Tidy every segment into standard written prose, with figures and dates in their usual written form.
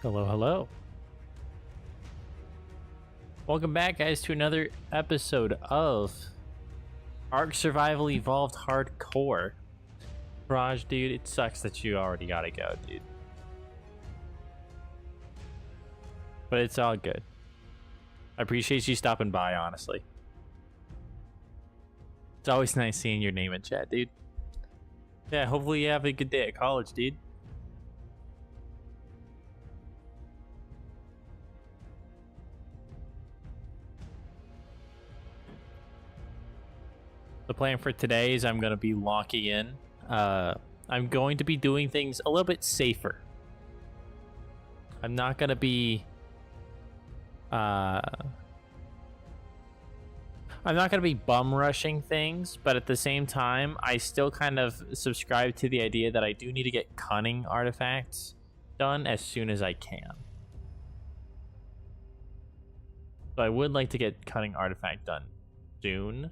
Hello, hello. Welcome back, guys, to another episode of ARK Survival Evolved Hardcore. Raj, dude, it sucks that you already gotta go, dude. But it's all good. I appreciate you stopping by, honestly. It's always nice seeing your name in chat, dude. Yeah, hopefully you have a good day at college, dude. The plan for today is I'm going to be locking in. I'm going to be doing things a little bit safer. I'm not going to be... I'm not going to be bum rushing things, but at the same time, I still kind of subscribe to the idea that I do need to get cunning artifacts done as soon as I can. So I would like to get cunning artifact done soon.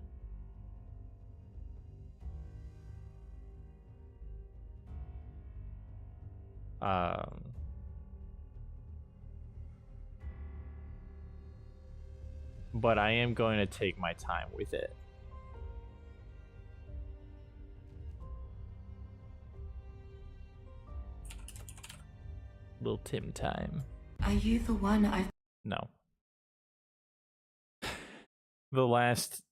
But I am going to take my time with it. Little Tim time. Are you the one I've... No. The last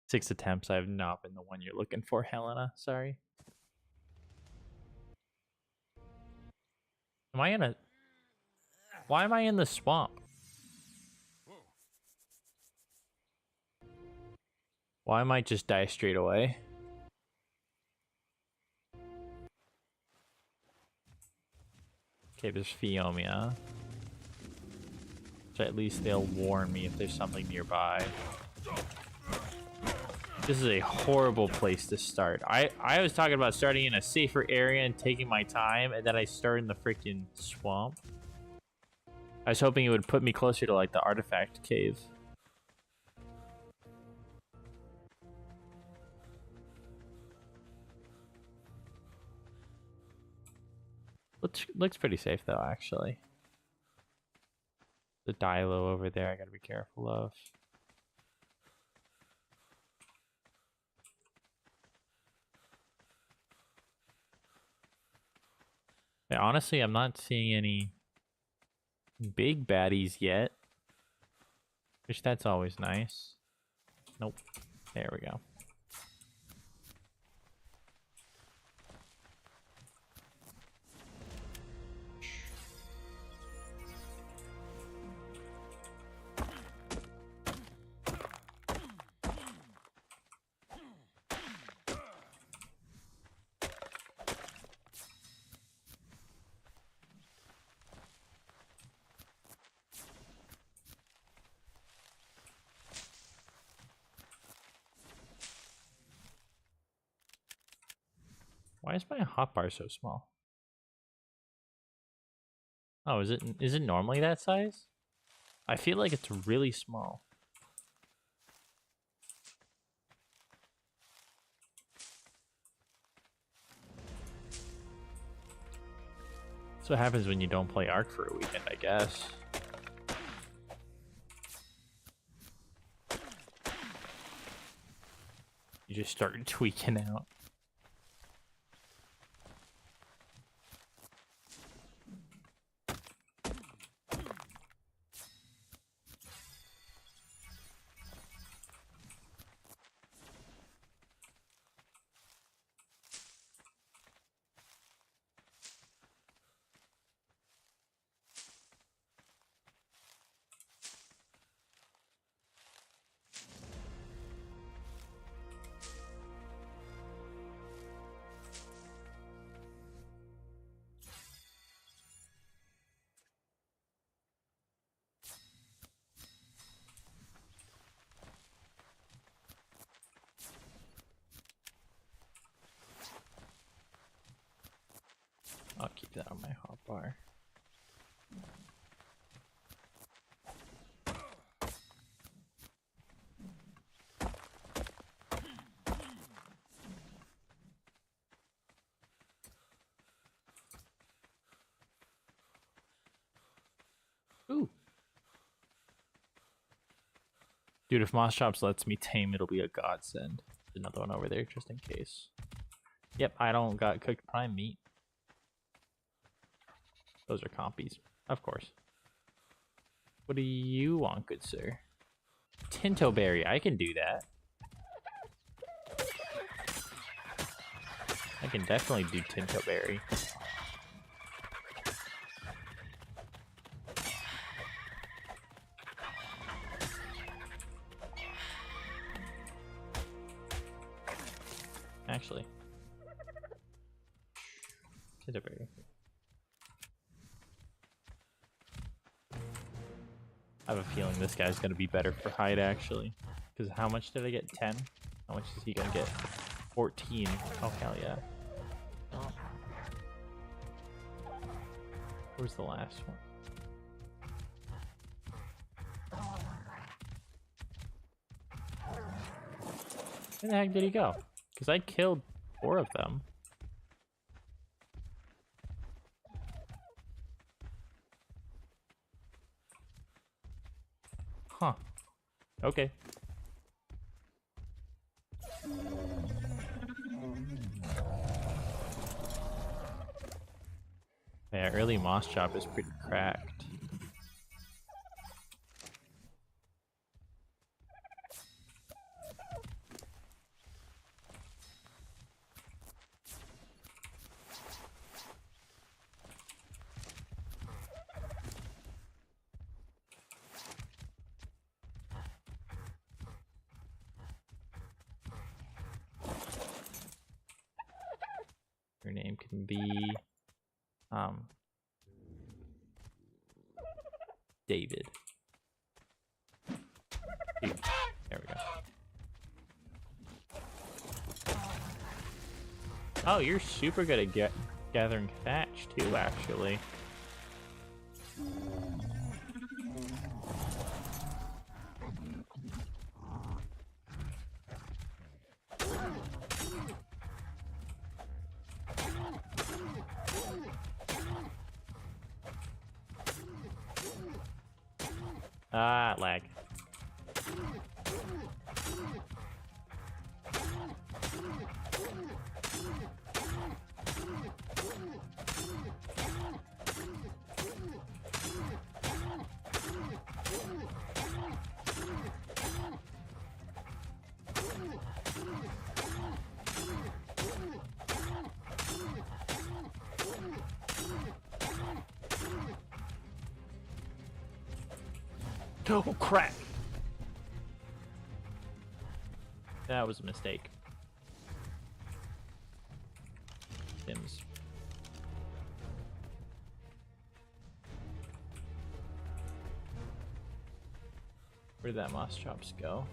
6 attempts, I've not been the one you're looking for, Helena. Sorry. Am I in a... Why am I in the swamp? Why might just die straight away? Okay, there's Phiomia. So at least they'll warn me if there's something nearby. This is a horrible place to start. I was talking about starting in a safer area and taking my time, and then I started in the freaking swamp. I was hoping it would put me closer to like the artifact cave. Looks pretty safe though, actually. The Dilo over there I gotta be careful of. Yeah, honestly, I'm not seeing any big baddies yet. Which that's always nice. Nope. There we go. Why is my hotbar so small? Oh, is it normally that size? I feel like it's really small. That's what happens when you don't play ARK for a weekend, I guess. You just start tweaking out. I'll keep that on my hotbar. Dude, if Moss Chops lets me tame, it'll be a godsend. There's another one over there, just in case. Yep, I don't got cooked prime meat. Those are compies, of course. What do you want, good sir? Tinto berry, I can do that. I can definitely do Tinto berry. Actually, Tinto berry. I have a feeling this guy's gonna be better for hide actually. Because how much did I get? 10? How much is he gonna get? 14. Oh hell yeah. Where's the last one? Where the heck did he go? Because I killed 4 of them. Huh. Okay. Yeah, early Moss Chop is pretty cracked. Your name can be David. Here. There we go. Oh, you're super good at gathering thatch too, actually. Ah, lag. Oh crap! That was a mistake. Sims. Where did that Moss Chops go?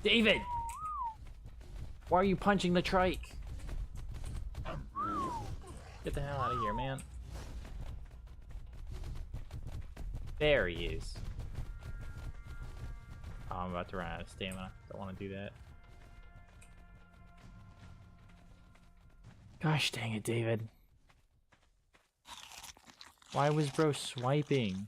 David! Why are you punching the trike? Get the hell out of here, man. There he is. Oh, I'm about to run out of stamina. Don't want to do that. Gosh dang it, David. Why was bro swiping?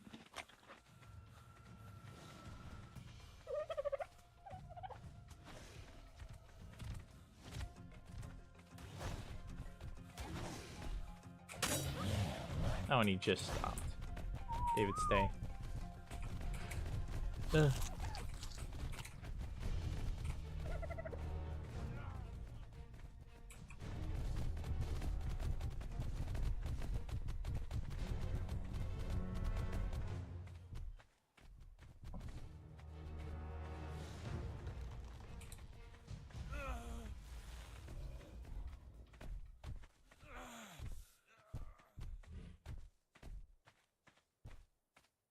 Oh, and he just stopped. David, stay. Ugh.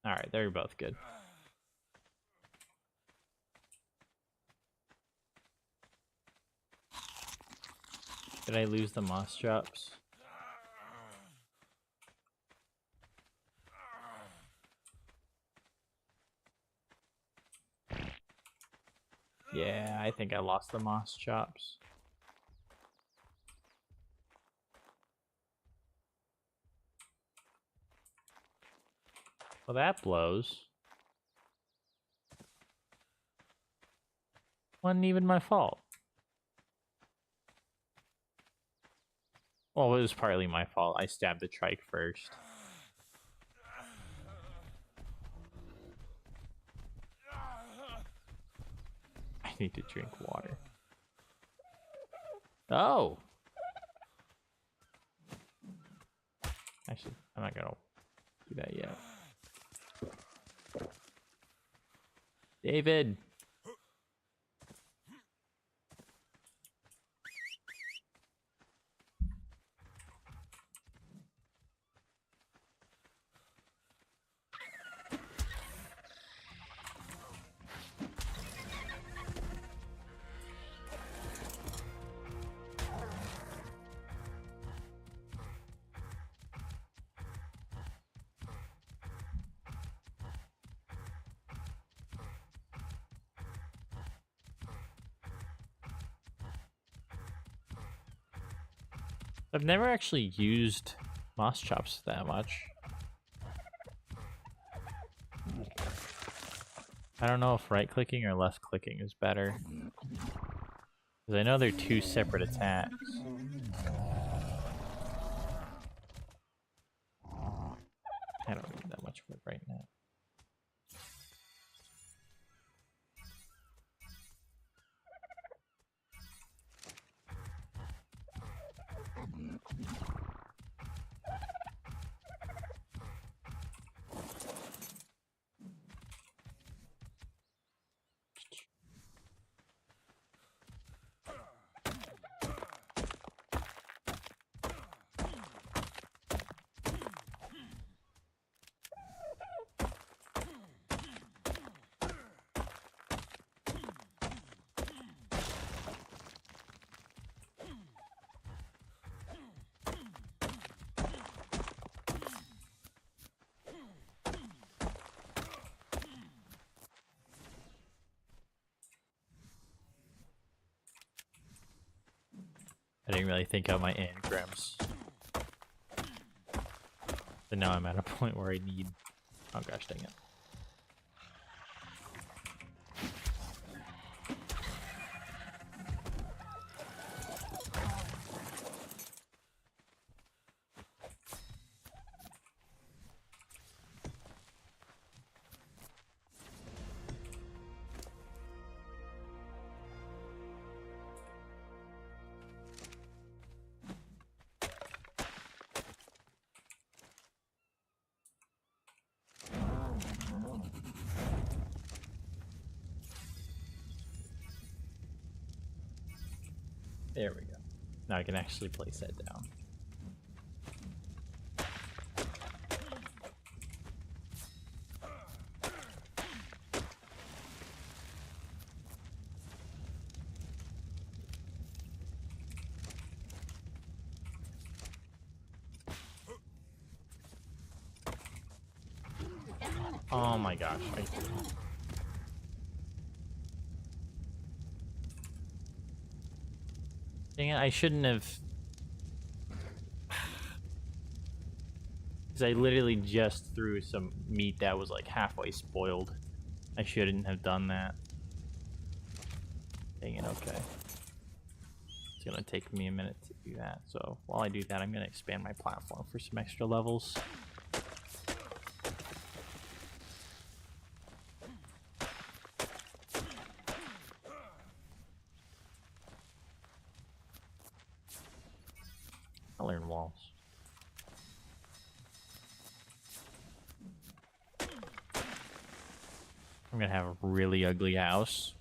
Alright, they're both good. Did I lose the Moss Chops? Yeah, I think I lost the moss chops. Well, that blows. Wasn't even my fault. Well, it was partly my fault. I stabbed the trike first. I need to drink water. Oh! Actually, I'm not gonna do that yet. David! I've never actually used moss chops that much. I don't know if right clicking or left clicking is better. Because I know they're two separate attacks. I don't need that much wood right now. I didn't really think out my anagrams. But now I'm at a point where I need... Oh gosh, dang it. There we go. Now I can actually place that down. Oh my gosh. Dang it, I shouldn't have... Because I literally just threw some meat that was like halfway spoiled. I shouldn't have done that. Dang it, okay. It's gonna take me a minute to do that. So while I do that, I'm gonna expand my platform for some extra levels. I'll learn walls. I'm gonna have a really ugly house.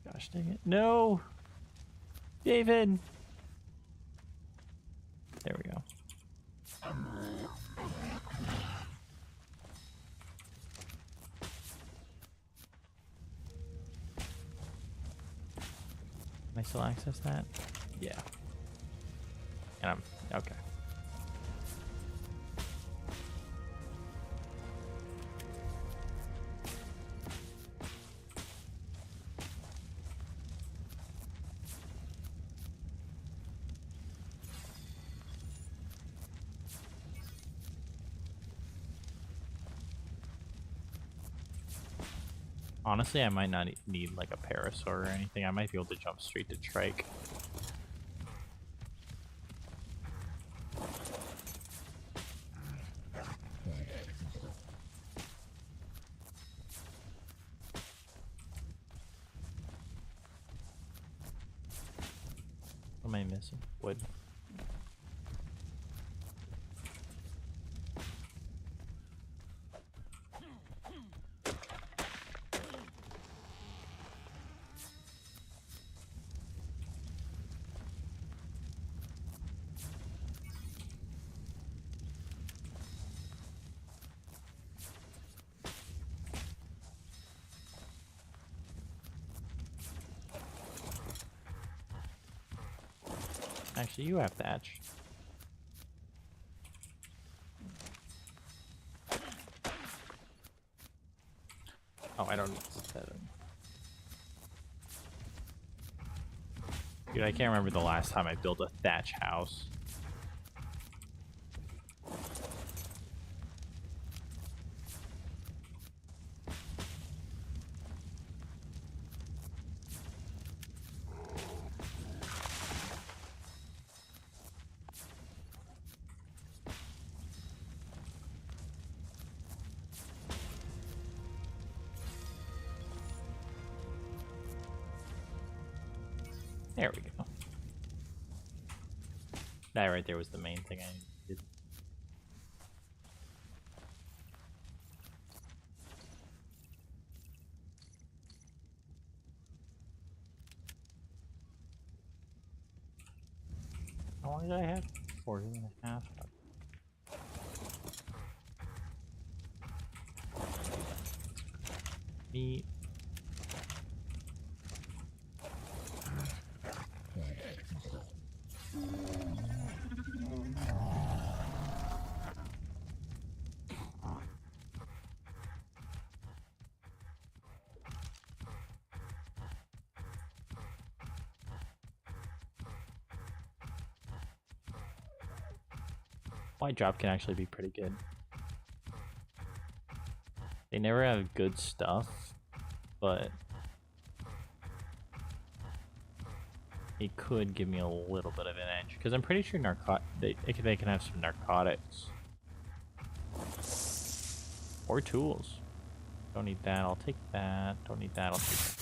Gosh dang it. No! David! There we go. Can I still access that? Yeah. And I'm... okay. Honestly, I might not need like a parasaur or anything. I might be able to jump straight to trike. What am I missing? Wood. Actually, you have thatch. Oh, I don't need 7. Dude, I can't remember the last time I built a thatch house. There we go. That right there was the main thing I needed. How long did I have? 40.5. Meat. White drop can actually be pretty good. They never have good stuff, but it could give me a little bit of an edge because I'm pretty sure they can have some narcotics or tools. Don't need that. I'll take that. Don't need that. I'll take that.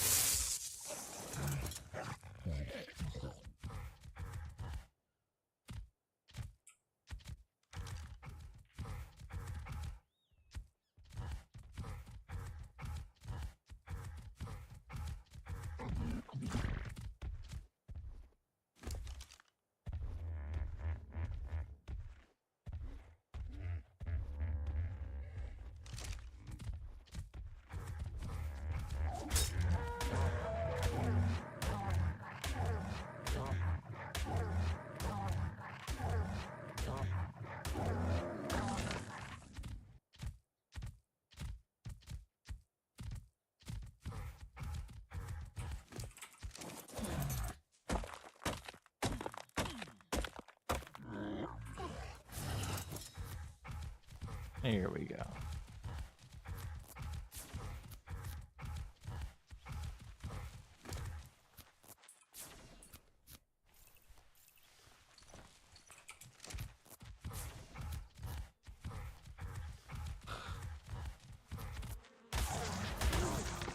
Here we go.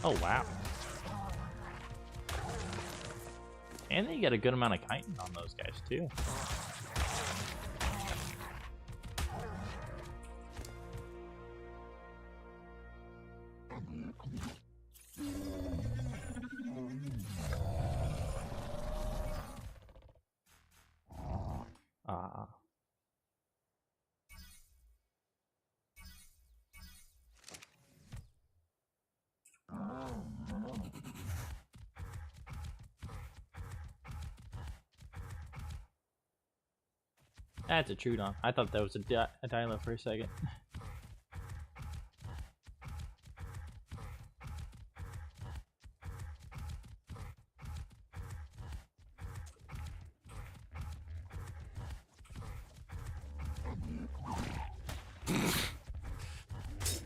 Oh, wow. And then you get a good amount of chitin on those guys, too. That's a Trudon. I thought that was a Dilo for a second.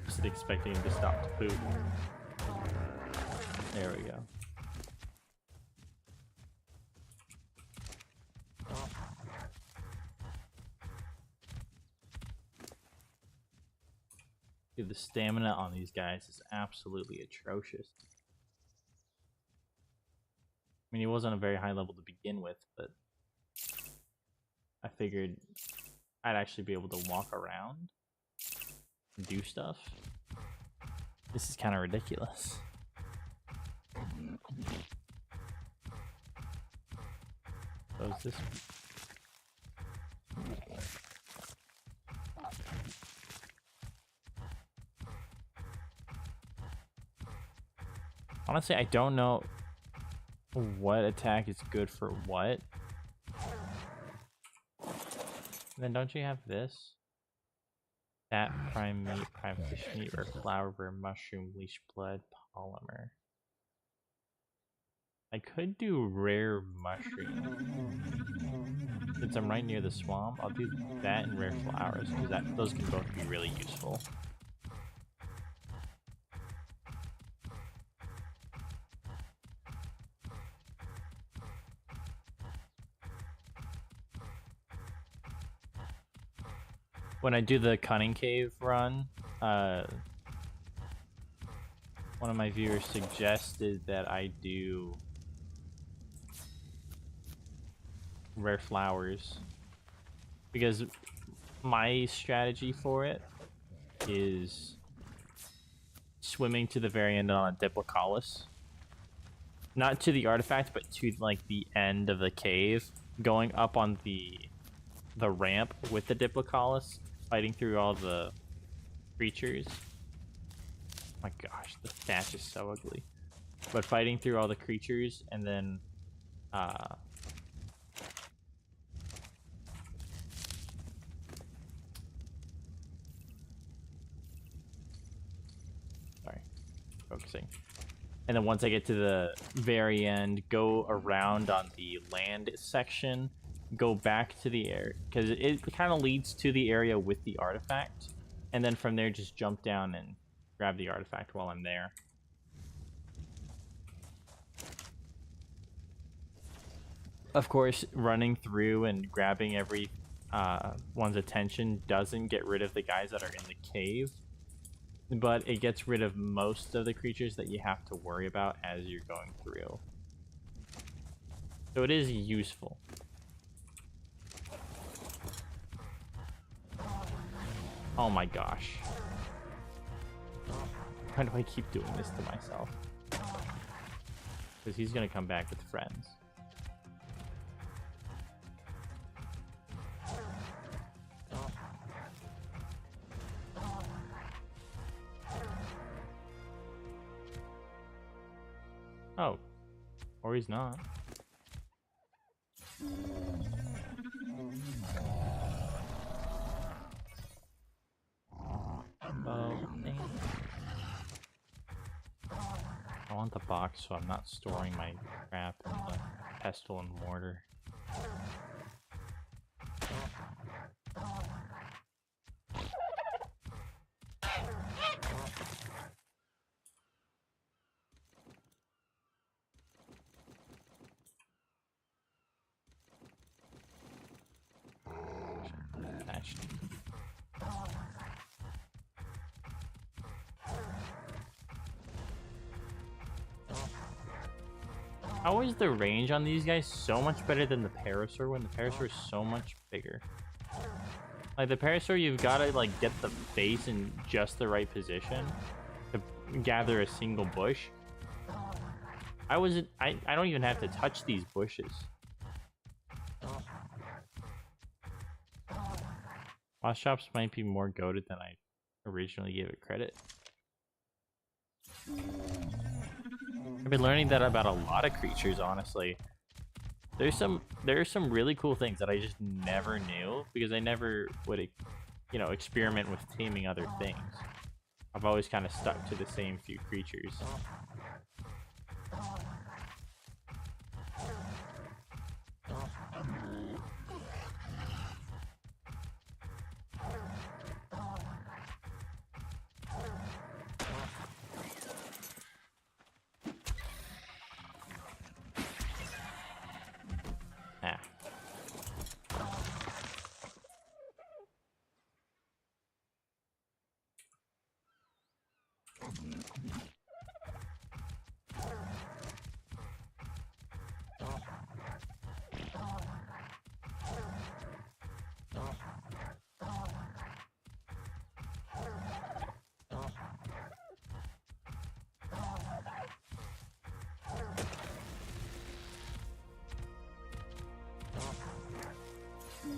Just expecting him to stop to poop. There we go. Dude, the stamina on these guys is absolutely atrocious. I mean, he wasn't a very high level to begin with, but I figured I'd actually be able to walk around and do stuff. This is kind of ridiculous. So is this... Honestly, I don't know what attack is good for what. And then don't you have this? That prime meat, prime fish meat, or flower bear, mushroom, leech blood, polymer. I could do rare mushroom. Since I'm right near the swamp, I'll do that and rare flowers, because those can both be really useful. When I do the cunning cave run, one of my viewers suggested that I do rare flowers, because my strategy for it is swimming to the very end on a Diplocaulus. Not to the artifact, but to like the end of the cave, going up on the ramp with the Diplocaulus, fighting through all the creatures. My gosh, the thatch is so ugly. But fighting through all the creatures and then sorry, focusing. And then once I get to the very end, go around on the land section, go back to the area, because it kind of leads to the area with the artifact, and then from there just jump down and grab the artifact while I'm there. Of course, running through and grabbing every one's attention doesn't get rid of the guys that are in the cave, but it gets rid of most of the creatures that you have to worry about as you're going through. So it is useful. Oh my gosh. Why do I keep doing this to myself? Because he's gonna come back with friends. Oh. Or he's not. I want the box so I'm not storing my crap in the pestle and mortar. How is the range on these guys so much better than the Parasaur when the Parasaur is so much bigger? Like the Parasaur, you've got to like get the face in just the right position to gather a single bush. I don't even have to touch these bushes. Lost Shops might be more goated than I originally gave it credit. I've been learning that about a lot of creatures, honestly. There are some really cool things that I just never knew because I never would, you know, experiment with taming other things. I've always kind of stuck to the same few creatures.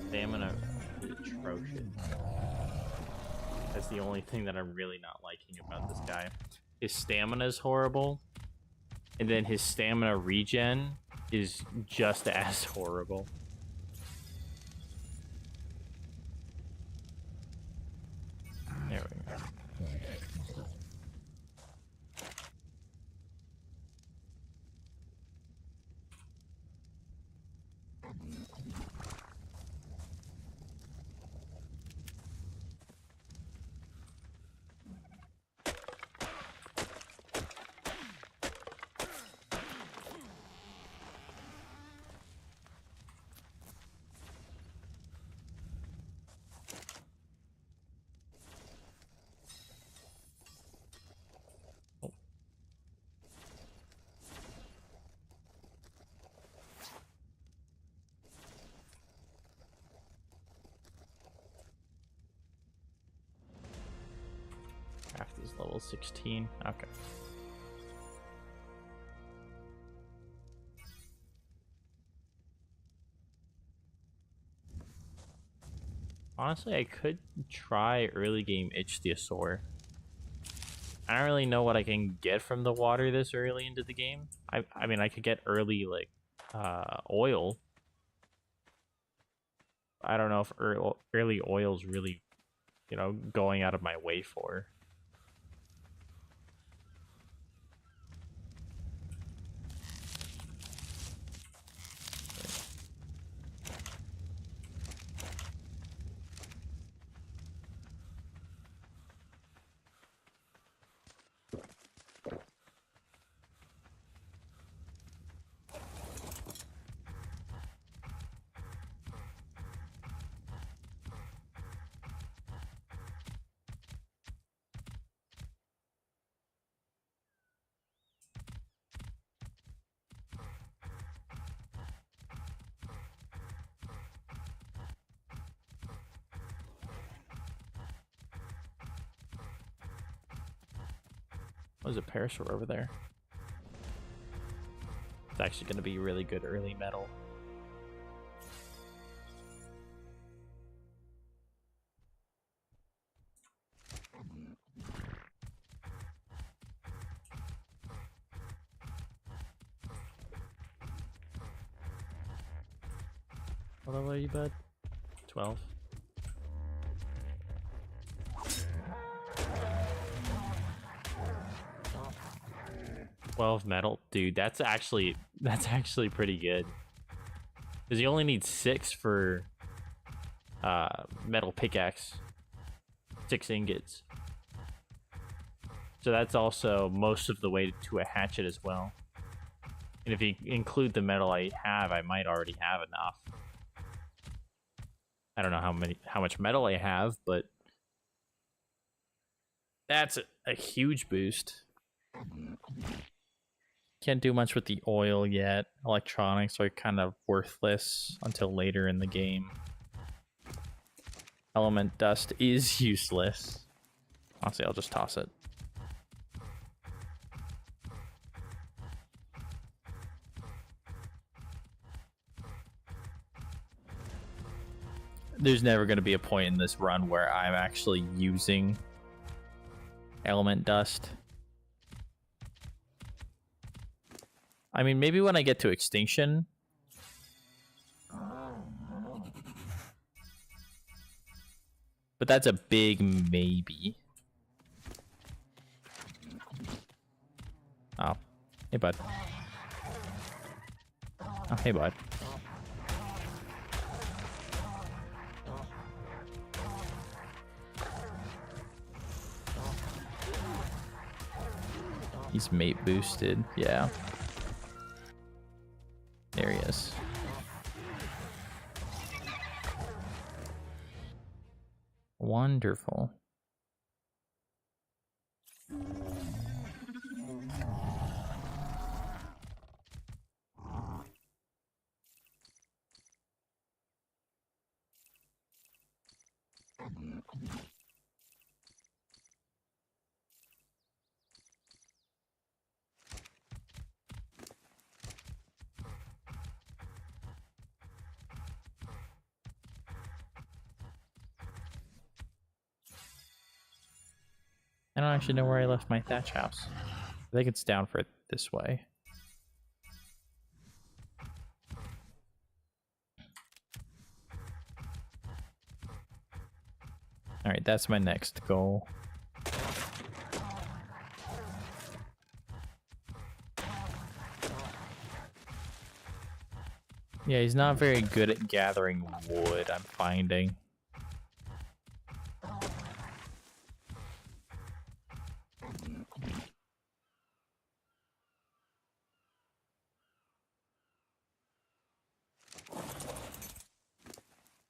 Stamina is atrocious. That's the only thing that I'm really not liking about this guy. His stamina is horrible, and then his stamina regen is just as horrible. There we go. Craft is level 16. Okay. Honestly, I could try early game Ichthyosaur. I don't really know what I can get from the water this early into the game. I mean, I could get early, like, oil. I don't know if early oil's really, you know, going out of my way for. There's a parasaur over there. It's actually going to be really good early metal. What level are you, bud? 12. Metal, dude. That's actually pretty good. Because you only need 6 for metal pickaxe, 6 ingots. So that's also most of the way to a hatchet as well. And if you include the metal I have, I might already have enough. I don't know how much metal I have, but that's a huge boost. Can't do much with the oil yet. Electronics are kind of worthless until later in the game. Element dust is useless. Honestly, I'll just toss it. There's never going to be a point in this run where I'm actually using element dust. I mean, maybe when I get to extinction. But that's a big maybe. Oh. Hey, bud. Oh, hey, bud. He's mate boosted, yeah. There he is. Wonderful. I don't actually know where I left my thatch house. I think it's down for this way. Alright, that's my next goal. Yeah, he's not very good at gathering wood, I'm finding.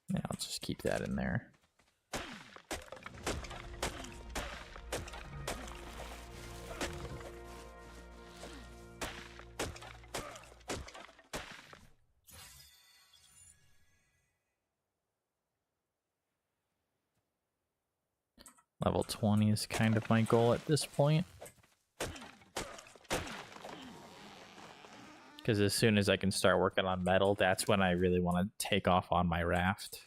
Yeah, I'll just keep that in there. Level 20 is kind of my goal at this point. Because as soon as I can start working on metal, that's when I really want to take off on my raft.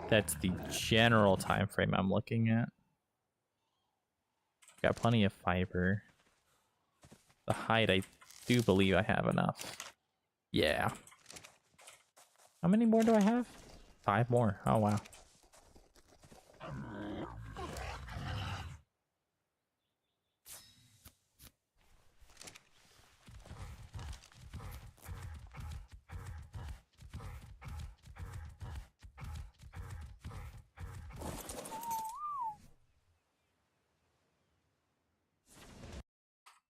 That's the general time frame I'm looking at. Got plenty of fiber. The hide, I do believe I have enough. Yeah. How many more do I have? 5 more. Oh, wow.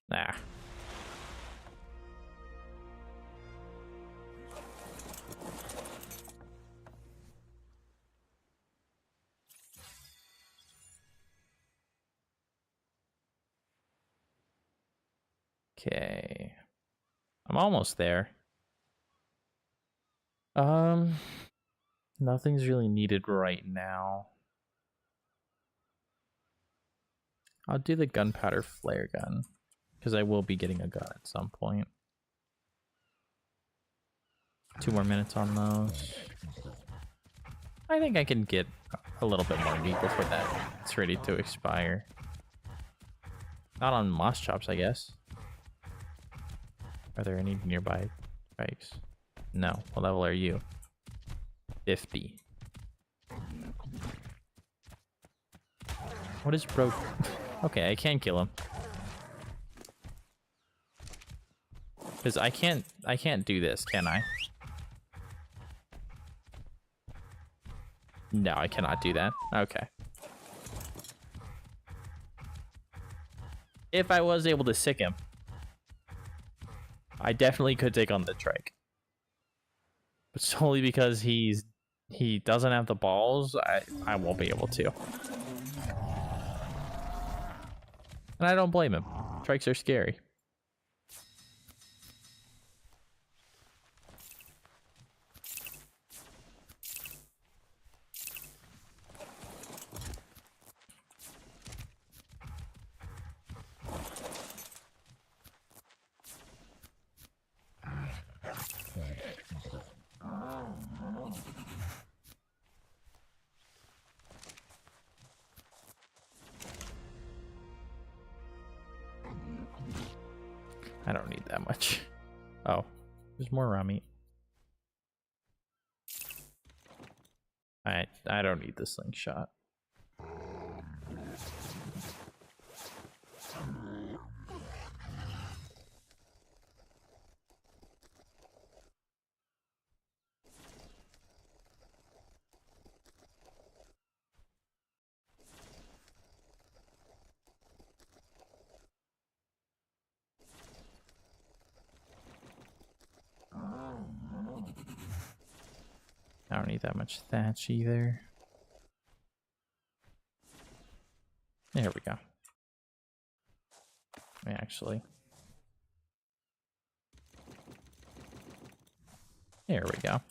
Nah. Okay. I'm almost there. Nothing's really needed right now. I'll do the gunpowder flare gun, because I will be getting a gun at some point. 2 more minutes on those. I think I can get a little bit more meat before that it's ready to expire. Not on moss chops, I guess. Are there any nearby bikes? No. What level are you? 50. What is broke? Okay, I can kill him. Because I can't do this, can I? No, I cannot do that. Okay. If I was able to sick him, I definitely could take on the trike. But solely because he doesn't have the balls, I won't be able to. And I don't blame him. Trikes are scary. I don't need that much. Oh, there's more raw meat. I don't need the slingshot. I don't need that much thatch either. There we go. Actually. There we go.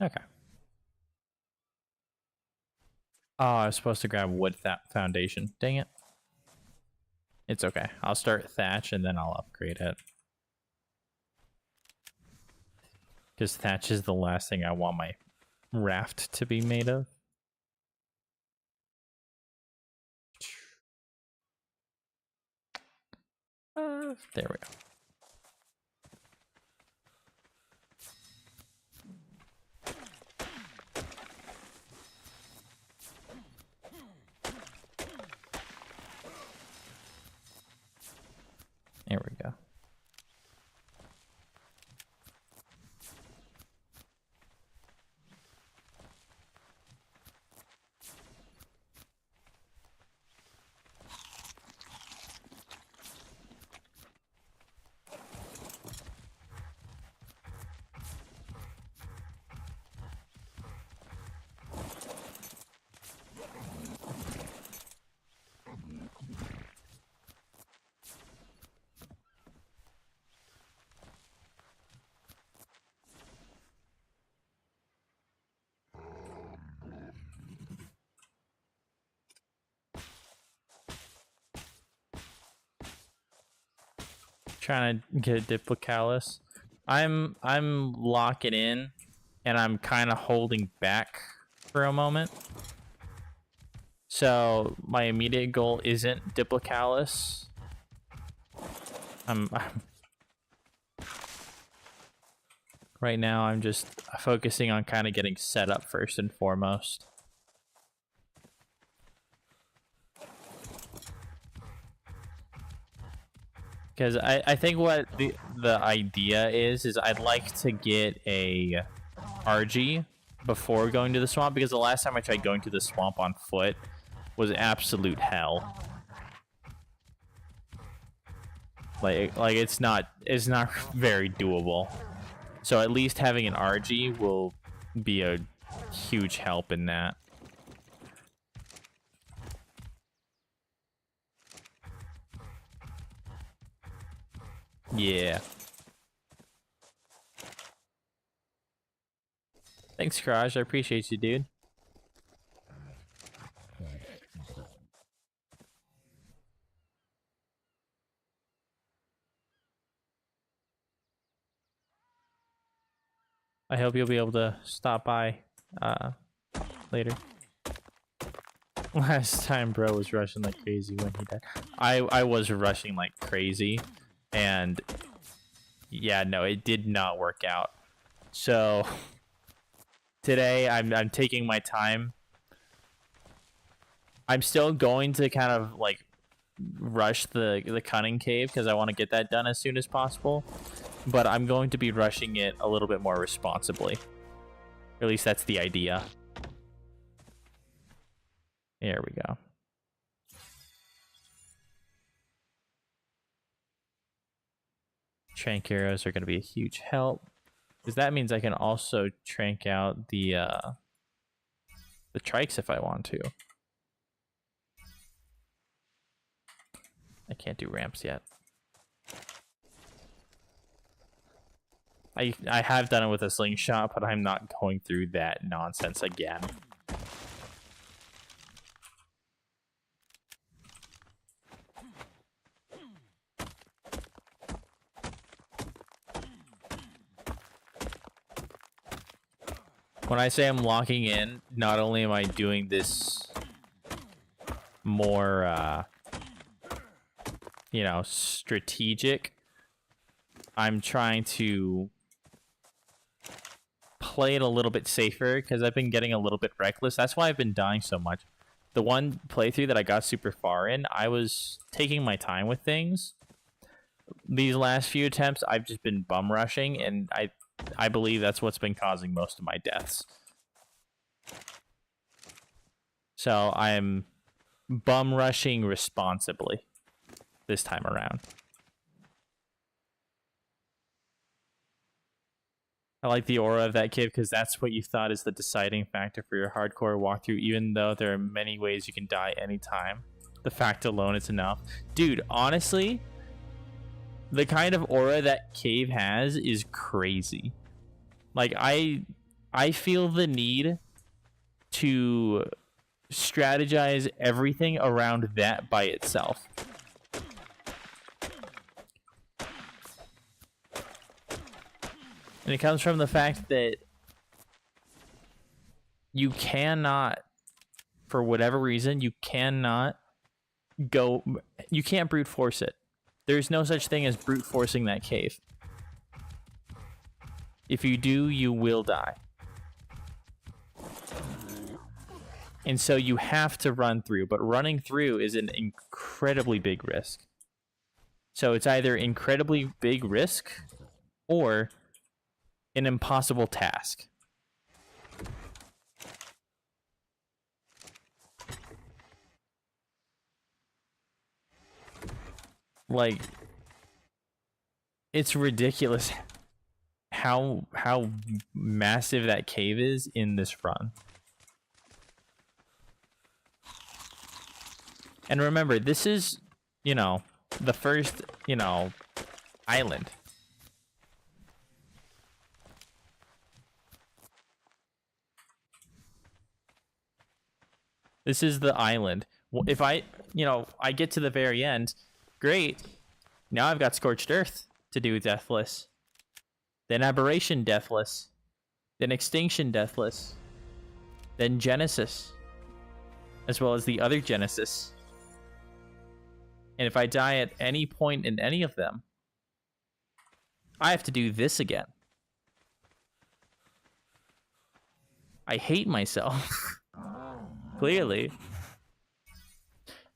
Okay. Oh, I was supposed to grab wood foundation. Dang it. It's okay. I'll start thatch and then I'll upgrade it. Because thatch is the last thing I want my raft to be made of. There we go. There we go. Trying to get a Diplocalus. I'm locking in and I'm kind of holding back for a moment. So my immediate goal isn't Diplocalus. Right now I'm just focusing on kind of getting set up first and foremost. Because I think what the idea is I'd like to get a RG before going to the swamp, because the last time I tried going to the swamp on foot was absolute hell. Like it's not very doable. So at least having an RG will be a huge help in that. Yeah. Thanks, Kraj. I appreciate you, dude. I hope you'll be able to stop by later. Last time bro was rushing like crazy when he died. I was rushing like crazy, and yeah, no, it did not work out. So today I'm taking my time. I'm still going to kind of like rush the cunning cave because I want to get that done as soon as possible, but I'm going to be rushing it a little bit more responsibly. Or at least that's the idea. There we go. Trank arrows are going to be a huge help, because that means I can also trank out the trikes if I want to. I can't do ramps yet. I have done it with a slingshot, but I'm not going through that nonsense again. When I say I'm locking in, not only am I doing this more, you know, strategic, I'm trying to play it a little bit safer because I've been getting a little bit reckless. That's why I've been dying so much. The one playthrough that I got super far in, I was taking my time with things. These last few attempts, I've just been bum rushing, and I believe that's what's been causing most of my deaths. So I'm bum rushing responsibly this time around. I like the aura of that kid because that's what you thought is the deciding factor for your hardcore walkthrough, even though there are many ways you can die anytime. The fact alone is enough. Dude, honestly, the kind of aura that cave has is crazy. Like, I I feel the need to strategize everything around that by itself. And it comes from the fact that you cannot, for whatever reason, you can't brute force it. There's no such thing as brute forcing that cave. If you do, you will die. And so you have to run through, but running through is an incredibly big risk. So it's either incredibly big risk or an impossible task. Like, it's ridiculous how massive that cave is in this run. And remember, this is, you know, the first, you know, island. This is the island. If I get to the very end, great. Now I've got Scorched Earth to do Deathless. Then Aberration Deathless. Then Extinction Deathless. Then Genesis. As well as the other Genesis. And if I die at any point in any of them, I have to do this again. I hate myself. Clearly.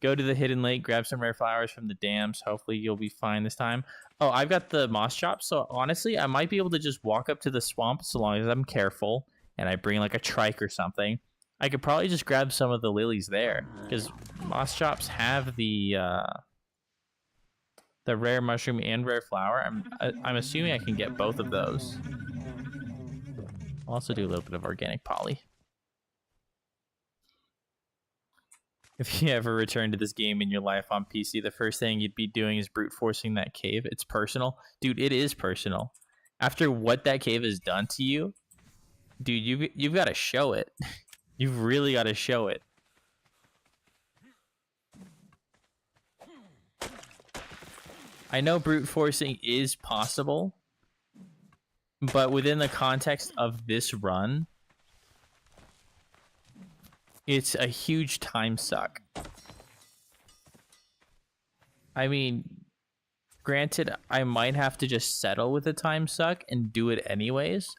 Go to the hidden lake, grab some rare flowers from the dams. Hopefully you'll be fine this time. Oh, I've got the moss chops, so honestly, I might be able to just walk up to the swamp so long as I'm careful and I bring like a trike or something. I could probably just grab some of the lilies there because moss chops have the rare mushroom and rare flower. I'm assuming I can get both of those. I'll also do a little bit of organic poly. If you ever return to this game in your life on PC, the first thing you'd be doing is brute forcing that cave. It's personal. Dude, it is personal. After what that cave has done to you, dude, you've got to show it. You've really got to show it. I know brute forcing is possible, but within the context of this run, it's a huge time suck. I mean, granted, I might have to just settle with the time suck and do it anyways.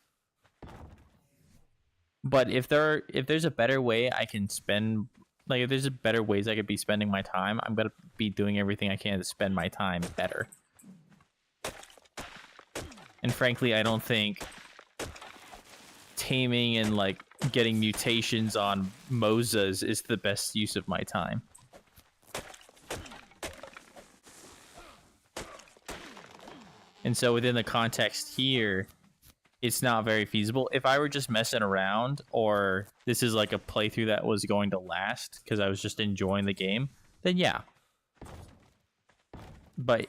But if there's a better way I can spend, like if there's a better ways I could be spending my time, I'm gonna be doing everything I can to spend my time better. And frankly, I don't think taming and like getting mutations on Mosas is the best use of my time. And so within the context here, it's not very feasible. If I were just messing around, or this is like a playthrough that was going to last because I was just enjoying the game, then yeah. But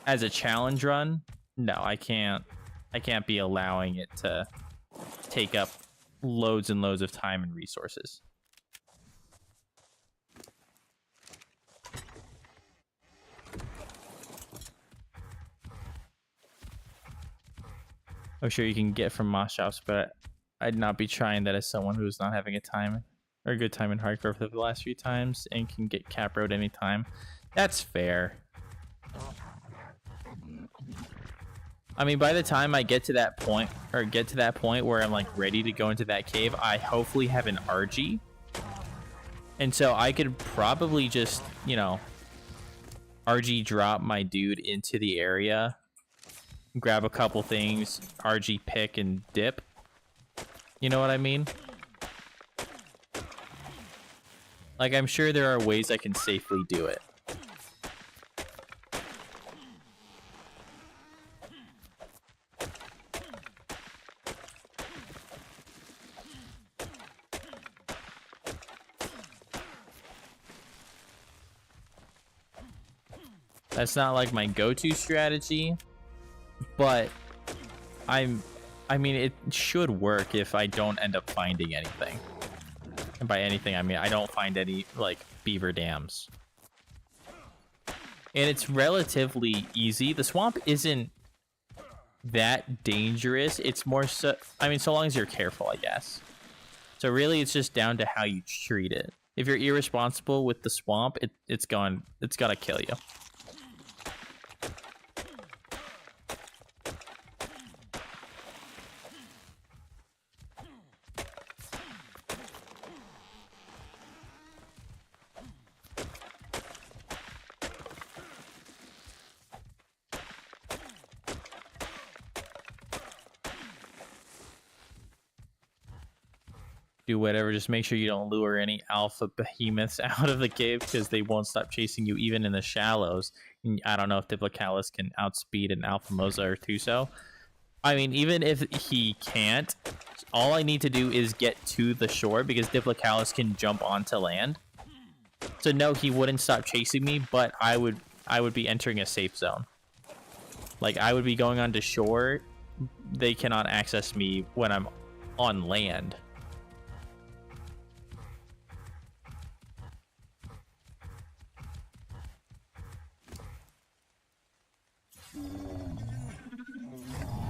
as a challenge run, no, I can't be allowing it to take up loads and loads of time and resources. I'm sure you can get from moss shops, but I'd not be trying that as someone who's not having a time or a good time in hardcore for the last few times and can get cap road anytime. That's fair. I mean, by the time I get to that point, where I'm like ready to go into that cave, I hopefully have an RG. And so I could probably just, you know, RG drop my dude into the area, grab a couple things, RG pick and dip. You know what I mean? Like, I'm sure there are ways I can safely do it. That's not like my go-to strategy, but I'm I mean, it should work if I don't end up finding anything. And by anything, I mean I don't find any, like, beaver dams. And it's relatively easy. The swamp isn't that dangerous. It's more so, I mean, so long as you're careful, I guess. So really, it's just down to how you treat it. If you're irresponsible with the swamp, it's gotta kill you. Do whatever, just make sure you don't lure any alpha behemoths out of the cave, because they won't stop chasing you even in the shallows. And I don't know if Diplocalus can outspeed an Alpha Moza or Tuso. I mean, even if he can't, all I need to do is get to the shore, because Diplocalus can jump onto land. So no, he wouldn't stop chasing me, but I would be entering a safe zone. Like, I would be going onto shore. They cannot access me when I'm on land.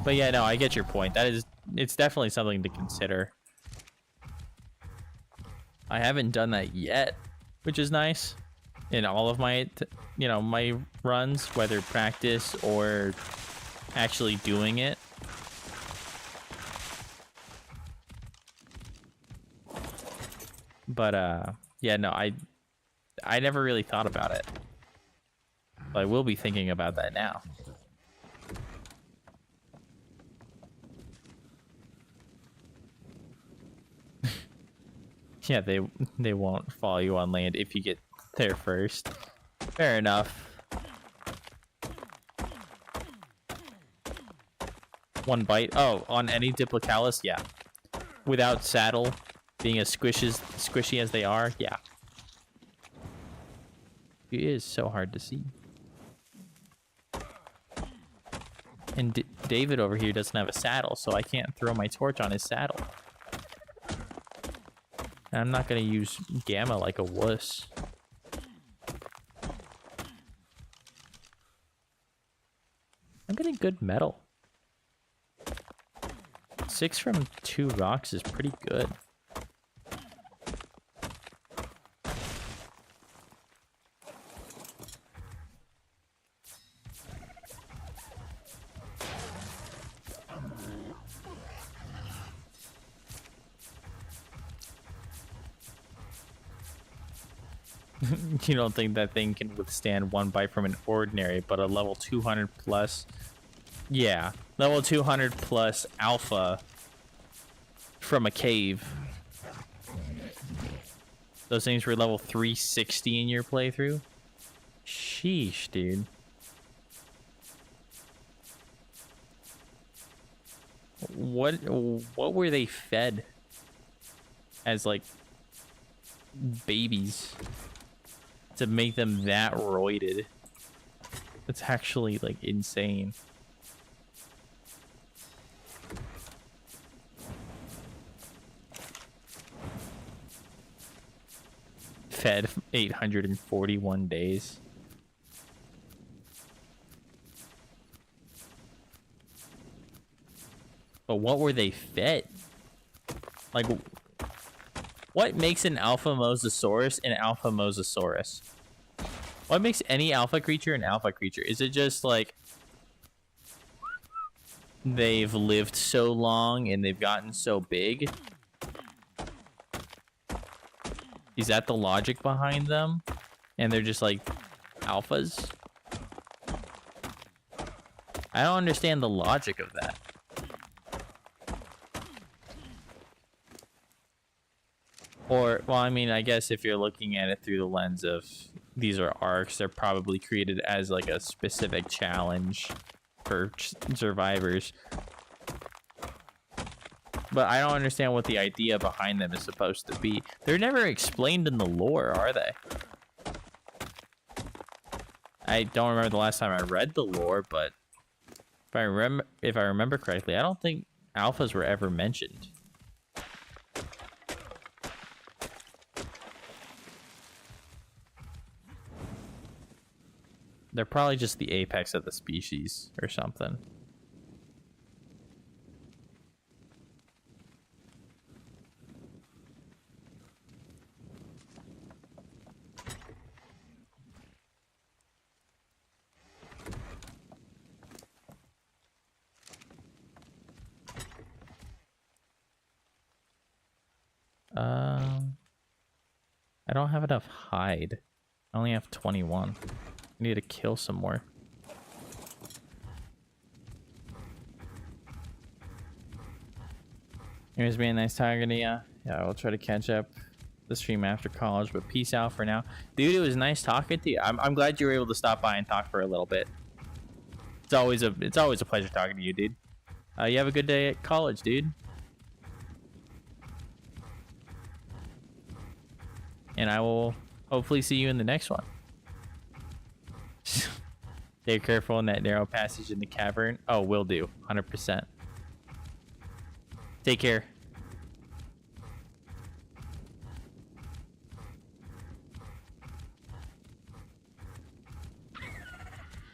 But yeah, no, I get your point. It's definitely something to consider. I haven't done that yet, which is nice. In all of my, my runs, whether practice or actually doing it. But yeah, no, I never really thought about it. But I will be thinking about that now. Yeah, they won't follow you on land if you get there first. Fair enough. One bite. Oh, on any Diplocalus, yeah. Without saddle, being as squishy as they are, yeah. It is so hard to see. And David over here doesn't have a saddle, so I can't throw my torch on his saddle. And I'm not going to use Gamma like a wuss. I'm getting good metal. 6 from 2 rocks is pretty good. You don't think that thing can withstand one bite from an ordinary, but a level 200 plus... Yeah, level 200 plus alpha from a cave. Those things were level 360 in your playthrough? Sheesh, dude. What were they fed as, like, babies to make them that roided? That's actually, like, insane. Fed 841 days. But what were they fed? Like, what makes an Alpha Mosasaurus an Alpha Mosasaurus? What makes any alpha creature an alpha creature? Is it just like they've lived so long and they've gotten so big? Is that the logic behind them? And they're just like alphas? I don't understand the logic of that. Or, well, I mean, I guess if you're looking at it through the lens of these are ARKs, they're probably created as like a specific challenge for survivors. But I don't understand what the idea behind them is supposed to be. They're never explained in the lore, are they? I don't remember the last time I read the lore, but if I remember correctly, I don't think alphas were ever mentioned. They're probably just the apex of the species or something. I don't have enough hide. I only have 21. I need to kill some more. Anyways, being nice talking to ya. Yeah, I'll try to catch up the stream after college, but peace out for now. Dude, it was nice talking to you. I'm glad you were able to stop by and talk for a little bit. It's always a pleasure talking to you, dude. You have a good day at college, dude. And I will hopefully see you in the next one. Stay careful in that narrow passage in the cavern. Oh, will do. 100%. Take care.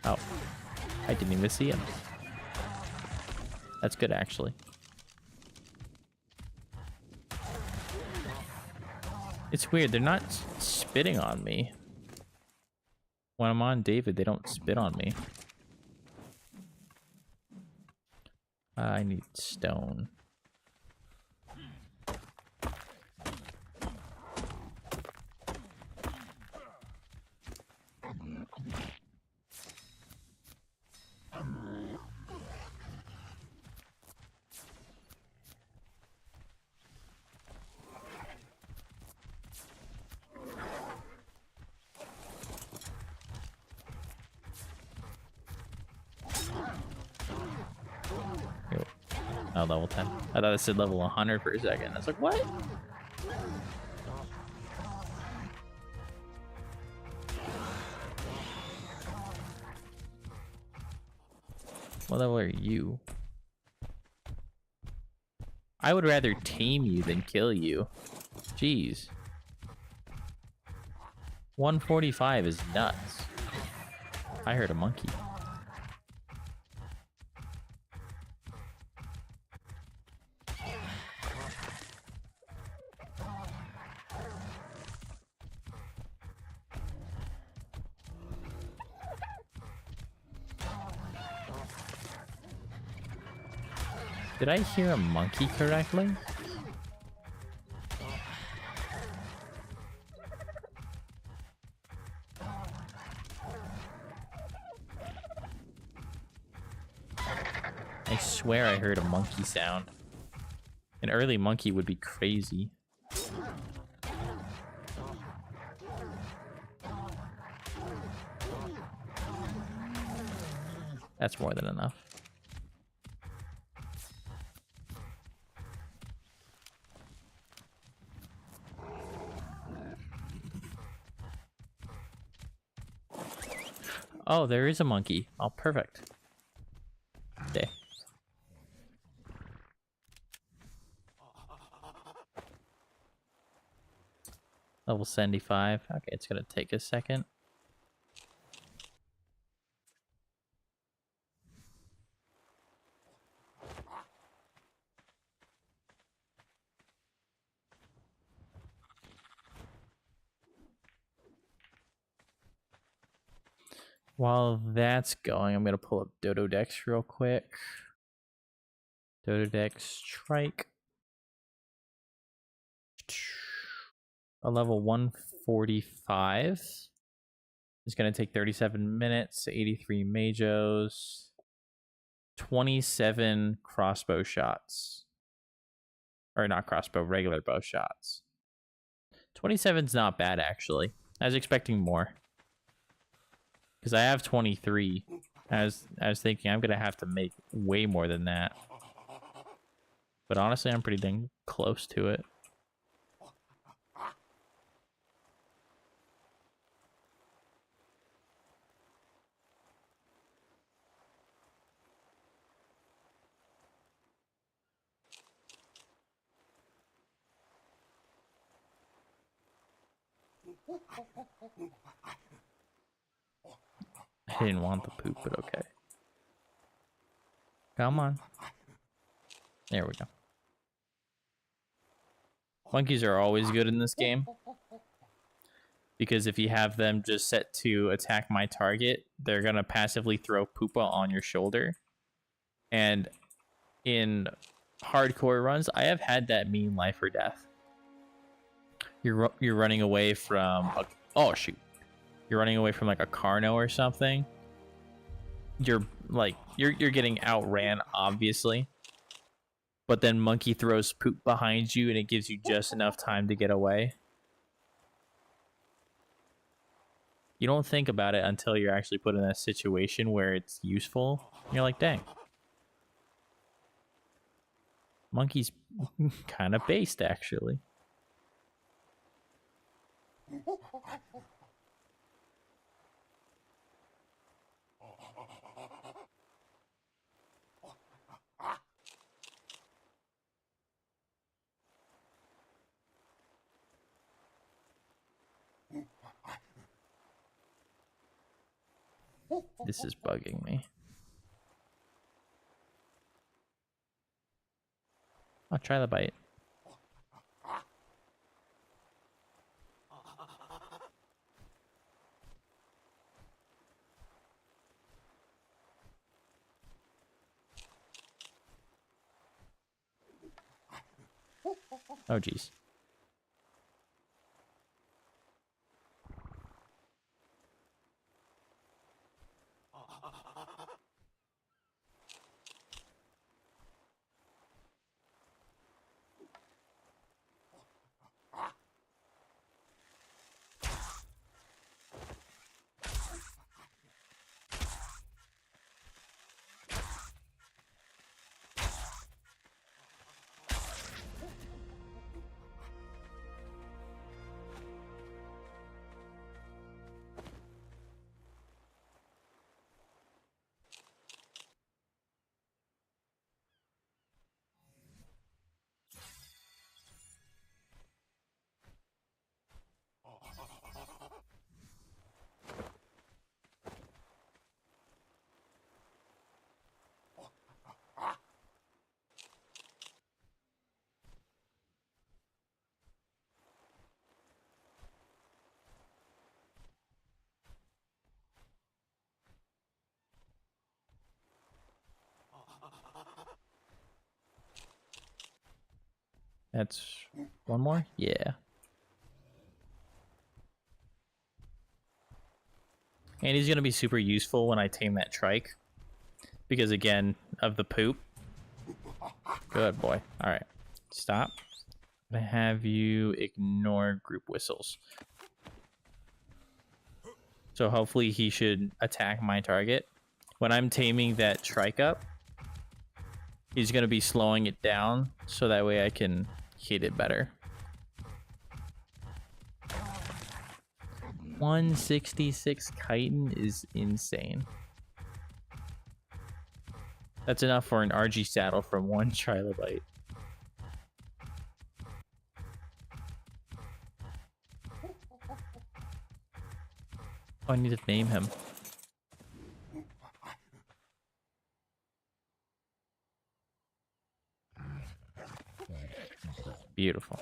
Oh. I didn't even see him. That's good, actually. It's weird. They're not spitting on me. When I'm on David, they don't spit on me. I need stone. Oh, level 10. I thought it said level 100 for a second. I was like, what? What level are you? I would rather tame you than kill you. Jeez. 145 is nuts. I heard a monkey. Did I hear a monkey correctly? I swear I heard a monkey sound. An early monkey would be crazy. That's more than enough. Oh, there is a monkey. Oh, perfect. Okay. Level 75. Okay, it's gonna take a second. While that's going, I'm gonna pull up Dodo Dex real quick. Dodo Dex Strike. A level 145. It's gonna take 37 minutes, 83 Majos, 27 crossbow shots. Or not crossbow, regular bow shots. 27's not bad, actually. I was expecting more. Because I have 23. I was thinking I'm going to have to make way more than that. But honestly, I'm pretty dang close to it. I didn't want the poop, but okay. Come on. There we go. Monkeys are always good in this game. Because if you have them just set to attack my target, they're going to passively throw poopa on your shoulder. And in hardcore runs, I have had that mean life or death. You're running away from a, oh shoot. You're running away from like a Carno or something. You're getting outran, obviously. But then Monkey throws poop behind you and it gives you just enough time to get away. You don't think about it until you're actually put in a situation where it's useful. You're like, dang. Monkey's kind of based, actually. This is bugging me. I'll try the bite. Oh, geez. That's one more? Yeah. And he's going to be super useful when I tame that trike. Because, again, of the poop. Good boy. Alright. Stop. I'm going to have you ignore group whistles. So hopefully he should attack my target. When I'm taming that trike up, he's going to be slowing it down. So that way I can hit it better. 166 chitin is insane. That's enough for an RG saddle from one trilobite. Oh, I need to name him. Beautiful.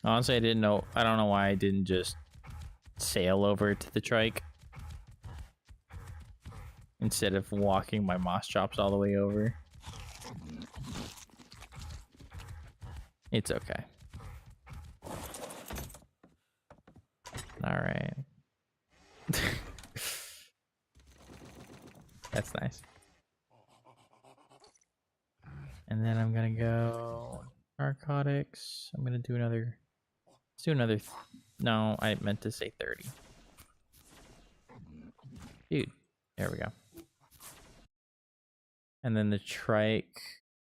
Honestly, I don't know why I didn't just sail over to the trike instead of walking my moss chops all the way over. It's okay. Alright. That's nice. And then I'm gonna go narcotics. I'm gonna do another. Let's do another. No, I meant to say 30. Dude, there we go. And then the trike.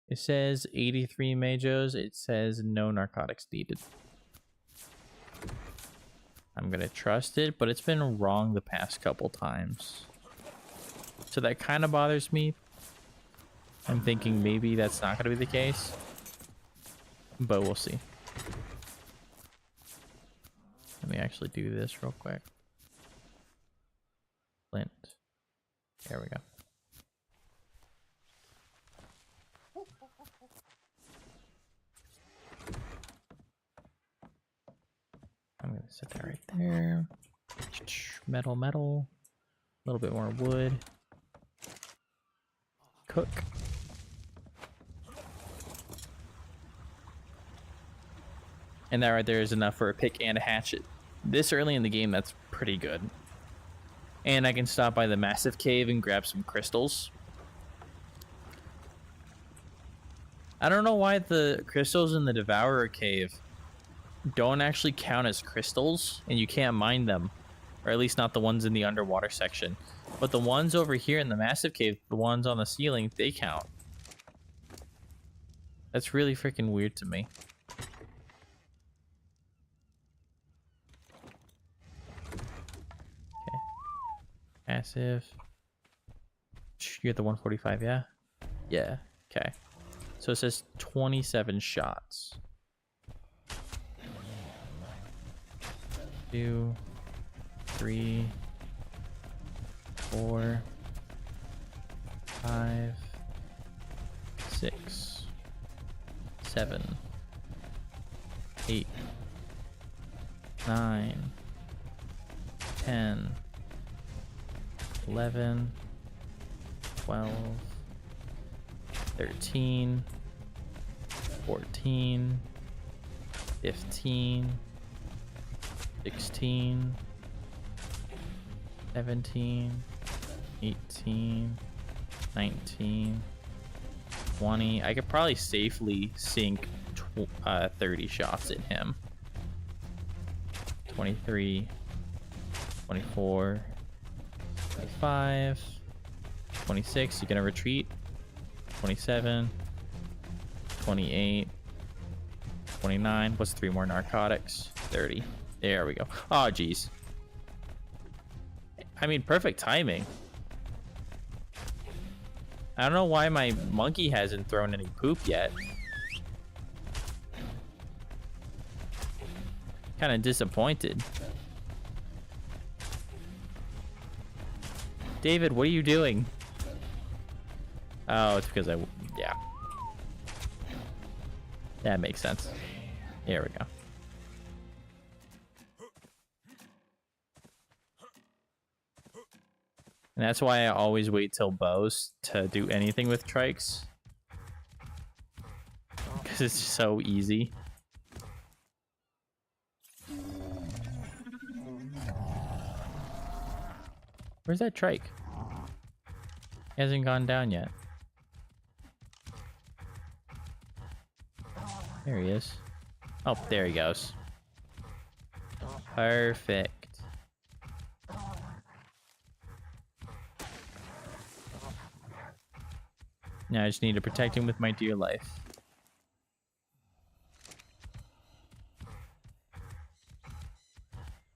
It says 83 majos. It says no narcotics needed. I'm gonna trust it, but it's been wrong the past couple times. So that kind of bothers me. I'm thinking maybe that's not going to be the case. But we'll see. Let me actually do this real quick. Flint. There we go. I'm going to set that right there. Metal, metal. A little bit more wood. Cook. And that right there is enough for a pick and a hatchet. This early in the game, that's pretty good. And I can stop by the massive cave and grab some crystals. I don't know why the crystals in the Devourer cave don't actually count as crystals, and you can't mine them. Or at least not the ones in the underwater section. But the ones over here in the massive cave, the ones on the ceiling, they count. That's really freaking weird to me. Okay. Massive. You're at the 145, yeah? Yeah, okay. So it says 27 shots. 2, 3, 4, 5, 6, 7, 8, 9, 10, 11, 12, 13, 14, 15, 16, 17, 18, 19, 20. I could probably safely sink 30 shots in him. 23, 24, 25, 26. You gonna retreat? 27, 28, 29. What's 3 more narcotics? 30. There we go. Oh, geez. I mean, perfect timing. I don't know why my monkey hasn't thrown any poop yet. Kind of disappointed. David, what are you doing? Oh, it's because yeah. That makes sense. There we go. And that's why I always wait till bows to do anything with trikes. Because it's so easy. Where's that trike? He hasn't gone down yet. There he is. Oh, there he goes. Perfect. Now I just need to protect him with my dear life.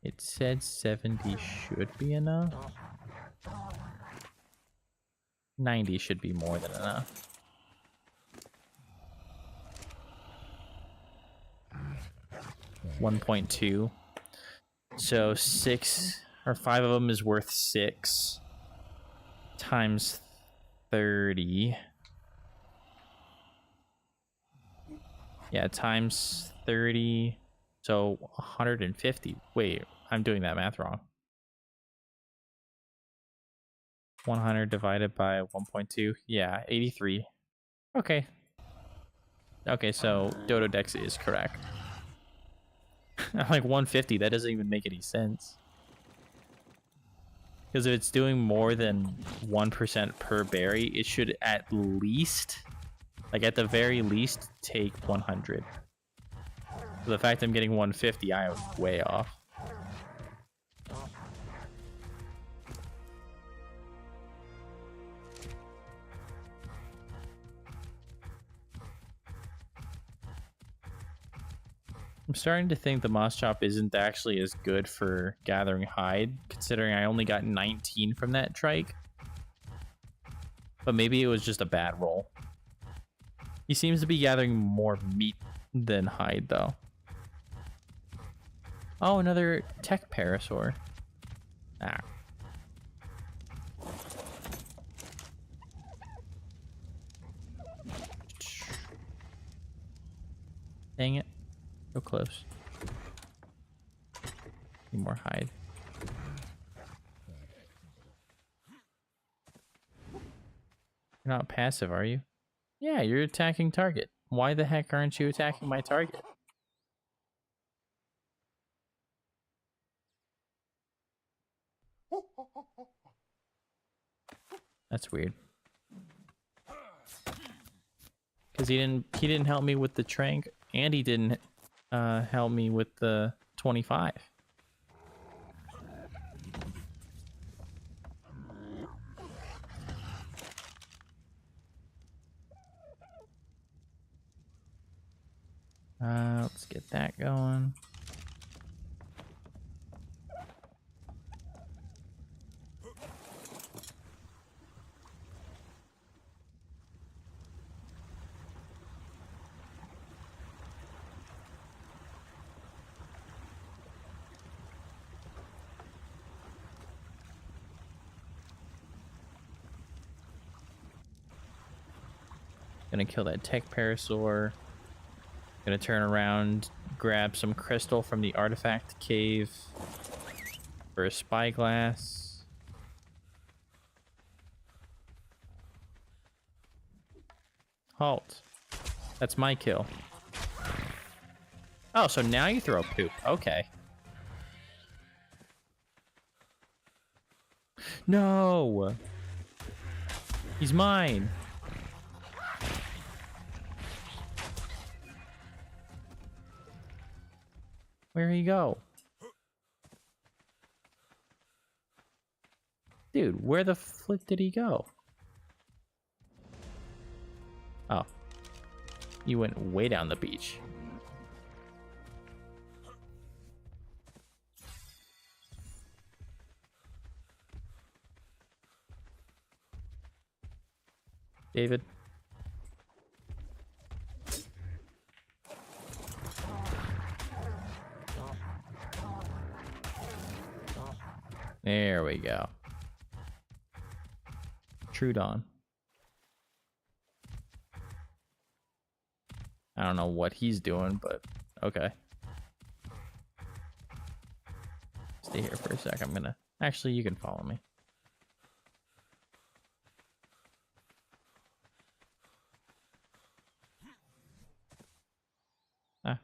It said 70 should be enough. 90 should be more than enough. $1.2. So 6 or 5 of them is worth 6 times 30. Yeah, times 30. So 150. Wait, I'm doing that math wrong. 100 divided by 1.2. Yeah, 83. Okay. Okay, so Dodo Dex is correct. I'm like 150. That doesn't even make any sense. Because if it's doing more than 1% per berry, it should at least, like at the very least, take 100. So the fact I'm getting 150, I am way off. I'm starting to think the moss chop isn't actually as good for gathering hide, considering I only got 19 from that trike. But maybe it was just a bad roll. He seems to be gathering more meat than hide, though. Oh, another tech parasaur. Ah. Dang it. So close. Need more hide. You're not passive, are you? Yeah, you're attacking target. Why the heck aren't you attacking my target? That's weird. Because he didn't help me with the trank, and he didn't help me with the 25. Let's get that going. Gonna kill that tech parasaur. Gonna turn around, grab some crystal from the artifact cave for a spyglass. Halt. That's my kill. Oh, so now you throw poop. Okay. No! He's mine! Where'd he go? Dude, where the flick did he go? Oh. You went way down the beach. David. There we go. Trudon. I don't know what he's doing, but okay. Stay here for a sec. I'm gonna... Actually, you can follow me. Ah.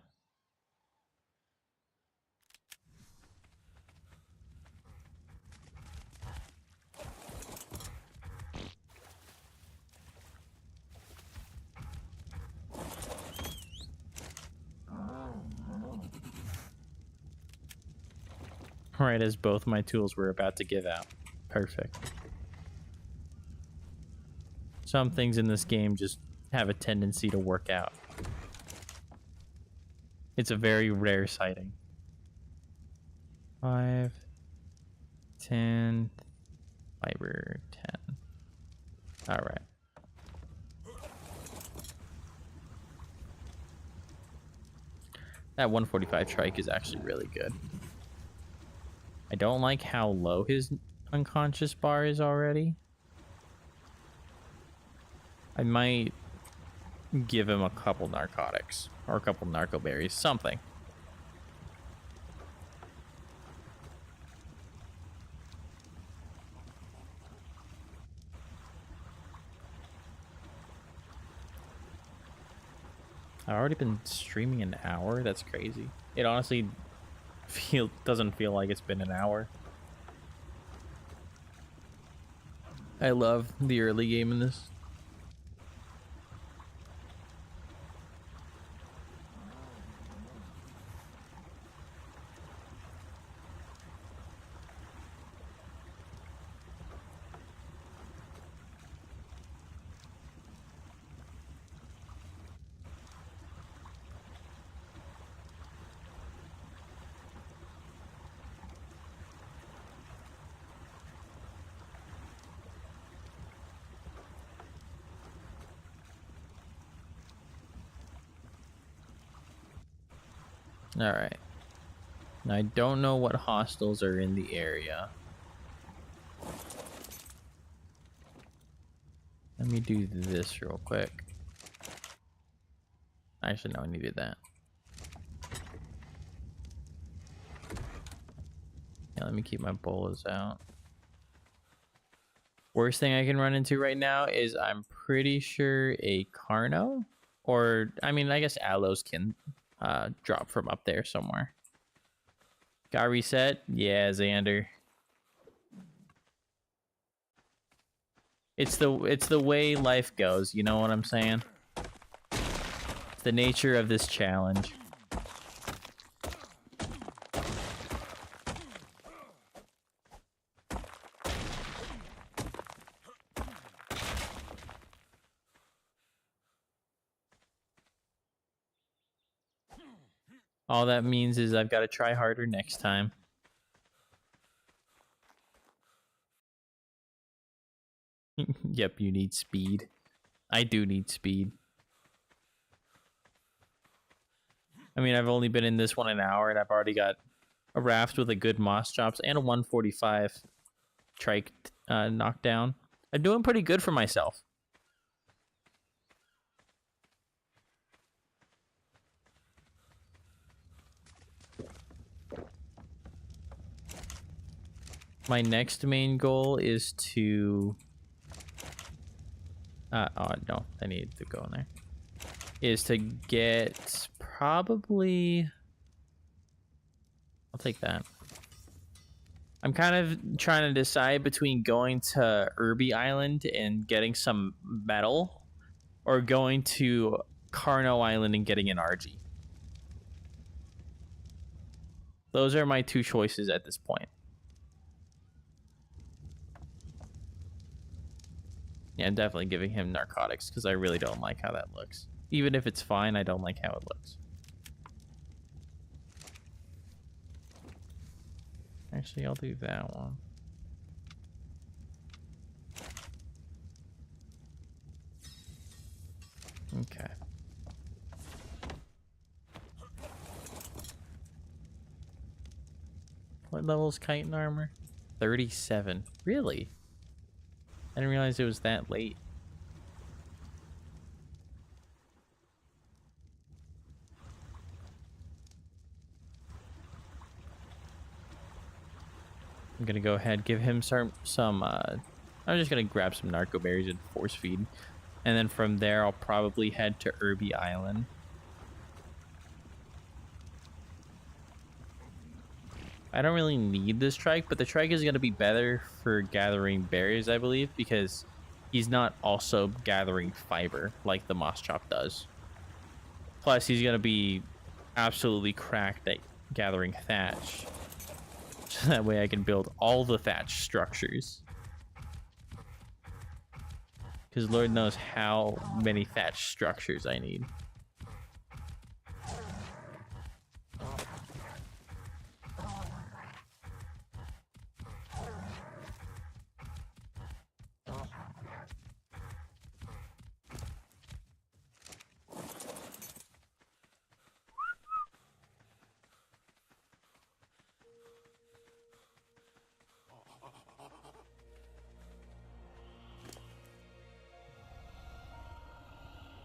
Right as both my tools were about to give out. Perfect. Some things in this game just have a tendency to work out. It's a very rare sighting. 5, 10, fiber 10. All right. That 145 trike is actually really good. I don't like how low his unconscious bar is already. I might give him a couple narcotics or a couple narco berries, something. I've already been streaming an hour. That's crazy. It honestly doesn't feel like it's been an hour. I love the early game in this. Alright. Now, I don't know what hostiles are in the area. Let me do this real quick. Actually, no, I needed that. Yeah, let me keep my bolas out. Worst thing I can run into right now is I'm pretty sure a Carno, or I mean, I guess Aloes can drop from up there somewhere. Got reset? Yeah, Xander. It's the way life goes, you know what I'm saying? It's the nature of this challenge. All that means is I've got to try harder next time. Yep, you need speed. I do need speed. I mean, I've only been in this one an hour, and I've already got a raft with a good moss chops and a 145 trike knockdown. I'm doing pretty good for myself. My next main goal is to... oh, no, I need to go in there. Is to get probably... I'll take that. I'm kind of trying to decide between going to Irby Island and getting some metal, or going to Carno Island and getting an RG. Those are my two choices at this point. Yeah, I'm definitely giving him narcotics because I really don't like how that looks. Even if it's fine, I don't like how it looks. Actually, I'll do that one. Okay. What level's chitin armor? 37. Really? I didn't realize it was that late. I'm gonna go ahead, give him some I'm just gonna grab some narco berries and force feed. And then from there, I'll probably head to Irby Island. I don't really need this trike, but the trike is going to be better for gathering berries, I believe, because he's not also gathering fiber like the moss chop does. Plus, he's going to be absolutely cracked at gathering thatch. So that way I can build all the thatch structures. Because Lord knows how many thatch structures I need.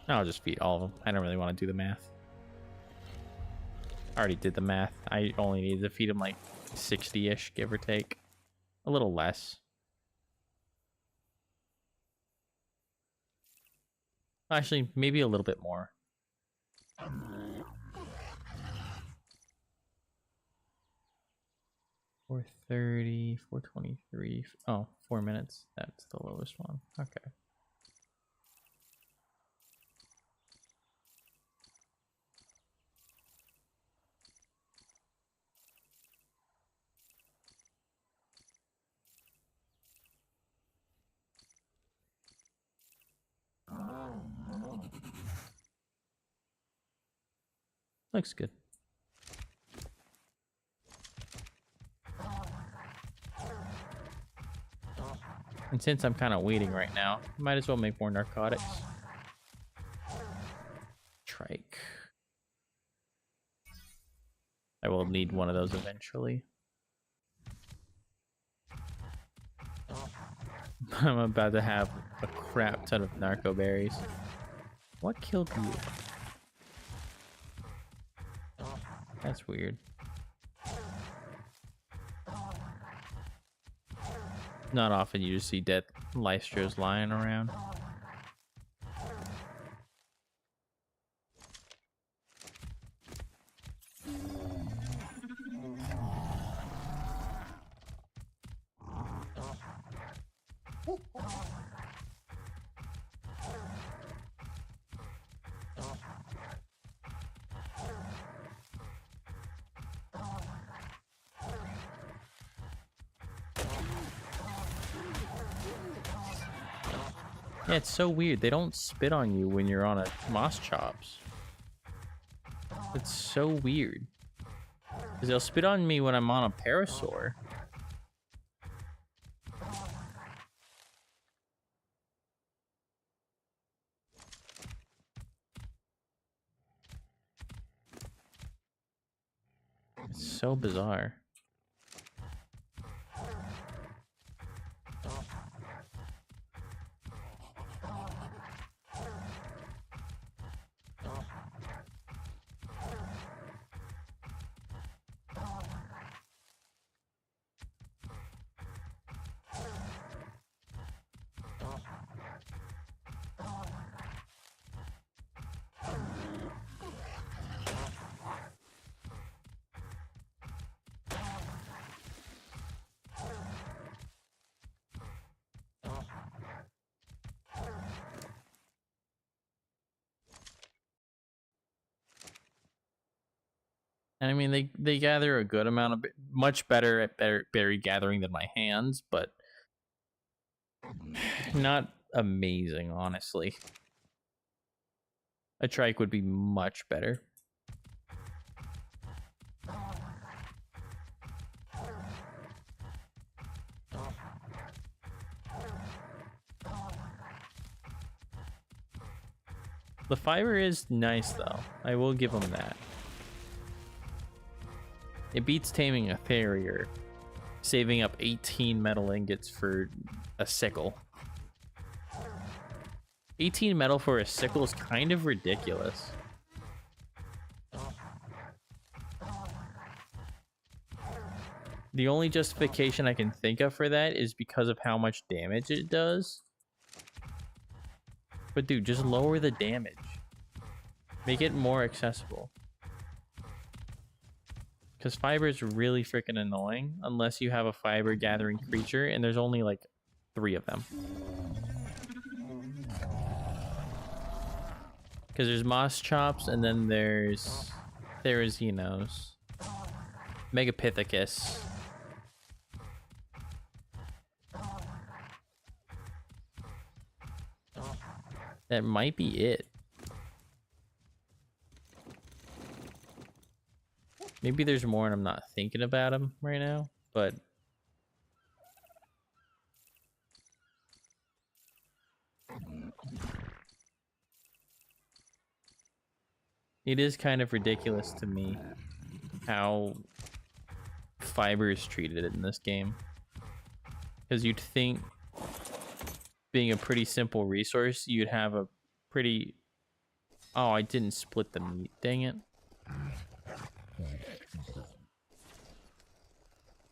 I'll just feed all of them. I don't really want to do the math. I already did the math. I only need to feed them like 60-ish, give or take. A little less. Actually, maybe a little bit more. 4:30, 4:23. Oh, 4 minutes. That's the lowest one. Okay. Looks good. And since I'm kind of waiting right now, might as well make more narcotics. Trike. I will need one of those eventually. I'm about to have a crap ton of narco berries. What killed you? That's weird. Not often you just see dead lystros lying around. Yeah, it's so weird. They don't spit on you when you're on a moss chops. It's so weird. Because they'll spit on me when I'm on a parasaur. It's so bizarre. And I mean, they gather a good amount of, much better at berry gathering than my hands, but not amazing, honestly. A trike would be much better. The fiber is nice, though. I will give them that. It beats taming a farrier, saving up 18 metal ingots for a sickle. 18 metal for a sickle is kind of ridiculous. The only justification I can think of for that is because of how much damage it does. But dude, just lower the damage. Make it more accessible. Because fiber is really freaking annoying unless you have a fiber gathering creature, and there's only like 3 of them. Because there's moss chops, and then there's Therizinos, Megapithecus. That might be it. Maybe there's more and I'm not thinking about them right now, but it is kind of ridiculous to me how fiber is treated in this game. Because you'd think, being a pretty simple resource, you'd have a pretty... Oh, I didn't split the meat. Dang it.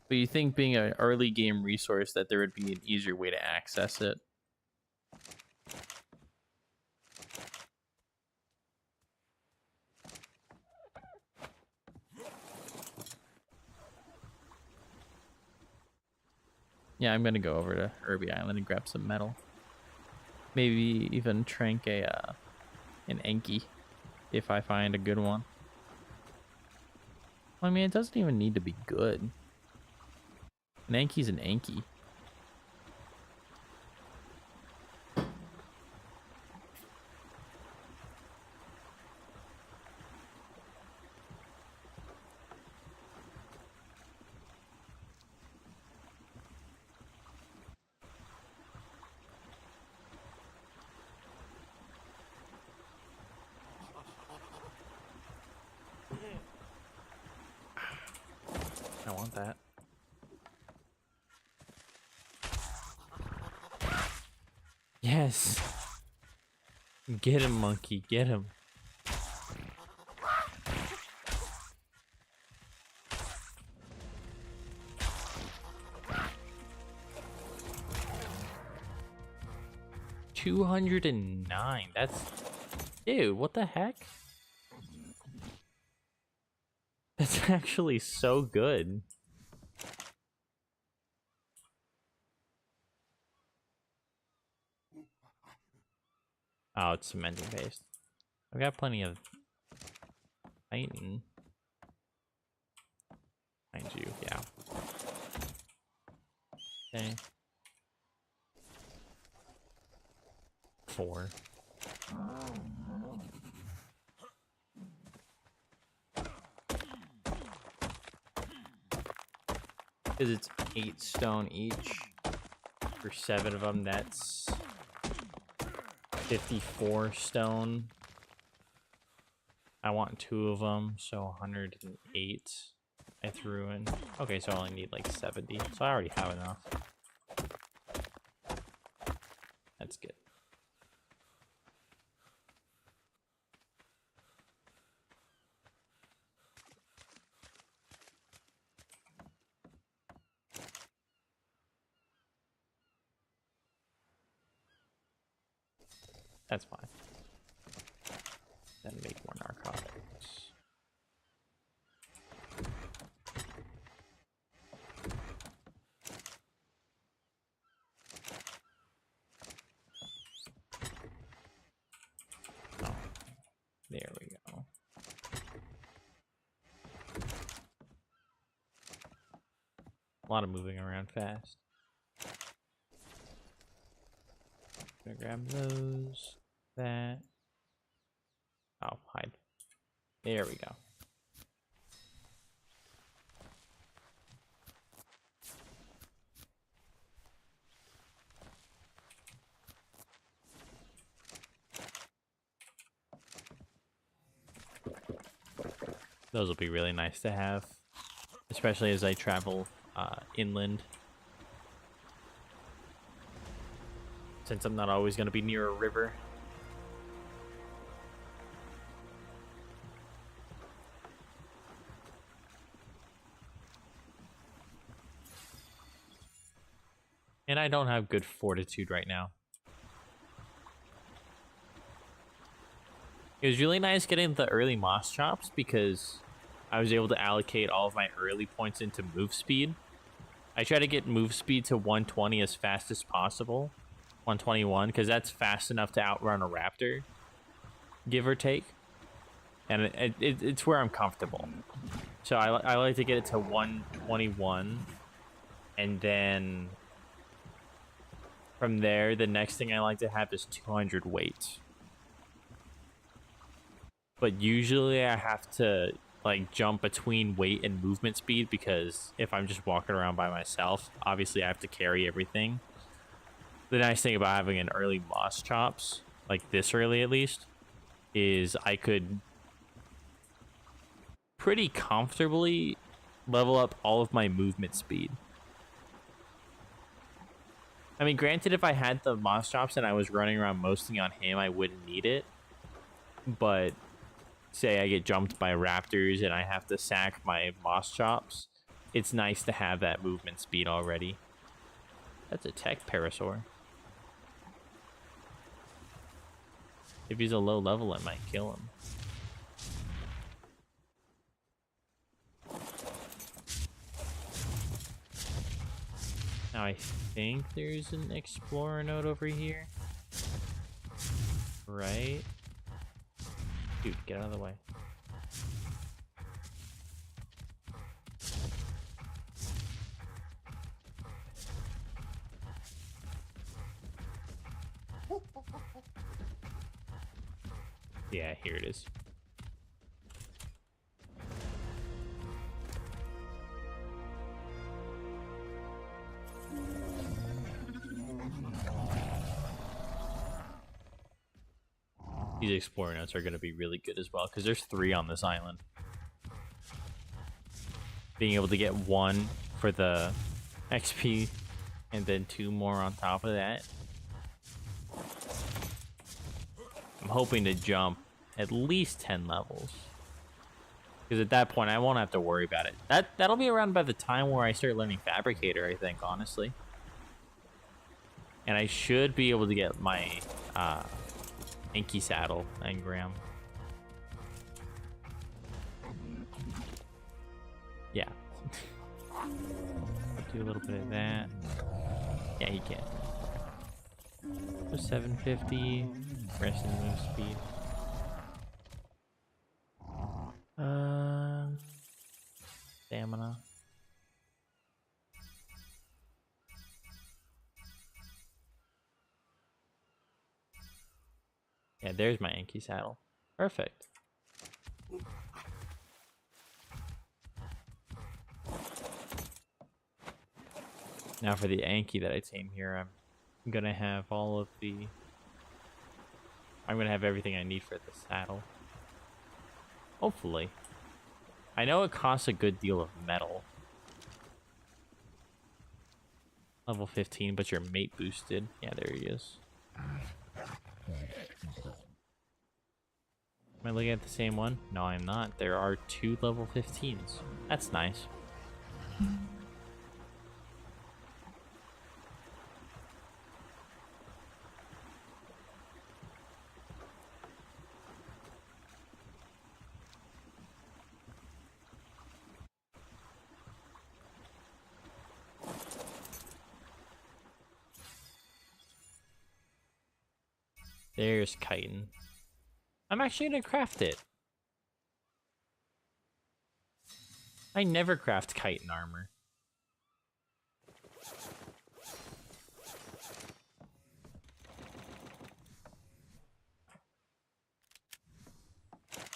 But you think, being an early game resource, that there would be an easier way to access it. Yeah, I'm gonna go over to Irby Island and grab some metal. Maybe even trank an Enki, if I find a good one. I mean, it doesn't even need to be good. An Enki's an Enki. I want that. Yes. Get him, monkey. Get him. $209. That's... Dude, what the heck? That's actually so good. Oh, it's cementing based. I've got plenty of Titan. Mind you, yeah. Okay. 4. Because it's 8 stone each. For 7 of them, that's 54 stone. I want 2 of them, so 108 I threw in. Okay, so I only need like 70, so I already have enough. That's good. That's fine. Then make more narcotics. Oh, there we go. A lot of moving around fast. Gonna grab those. That. Oh, hide. There we go. Those will be really nice to have, especially as I travel inland. Since I'm not always going to be near a river. And I don't have good fortitude right now. It was really nice getting the early moss chops because I was able to allocate all of my early points into move speed. I try to get move speed to 120 as fast as possible. 121, because that's fast enough to outrun a raptor, give or take. And it's where I'm comfortable. So I like to get it to 121. And then from there, the next thing I like to have is 200 weight. But usually I have to like jump between weight and movement speed because if I'm just walking around by myself, obviously I have to carry everything. The nice thing about having an early moss chops, like this early at least, is I could pretty comfortably level up all of my movement speed. I mean, granted, if I had the moss chops and I was running around mostly on him, I wouldn't need it. But say I get jumped by raptors and I have to sack my moss chops, it's nice to have that movement speed already. That's a tech parasaur. If he's a low level, it might kill him. Now I think there's an explorer node over here. Right? Dude, get out of the way. Yeah, here it is. These explorer notes are going to be really good as well, because there's 3 on this island. being able to get 1 for the XP and then 2 more on top of that. I'm hoping to jump at least 10 levels. Because at that point, I won't have to worry about it. That'll be around by the time where I start learning Fabricator, I think, honestly. And I should be able to get my Inky Saddle engram. Yeah. I'll do a little bit of that. Yeah, he can. So 750. Rest and move speed. Stamina. Yeah, there's my Inky Saddle. Perfect. Now for the Anki that I tame here, I'm gonna have all of the... I'm gonna have everything I need for the saddle. Hopefully. I know it costs a good deal of metal. Level 15, but your mate boosted. Yeah, there he is. Am I looking at the same one? No, I'm not. There are 2 level 15s. That's nice. There's chitin. I'm actually gonna craft it. I never craft chitin armor.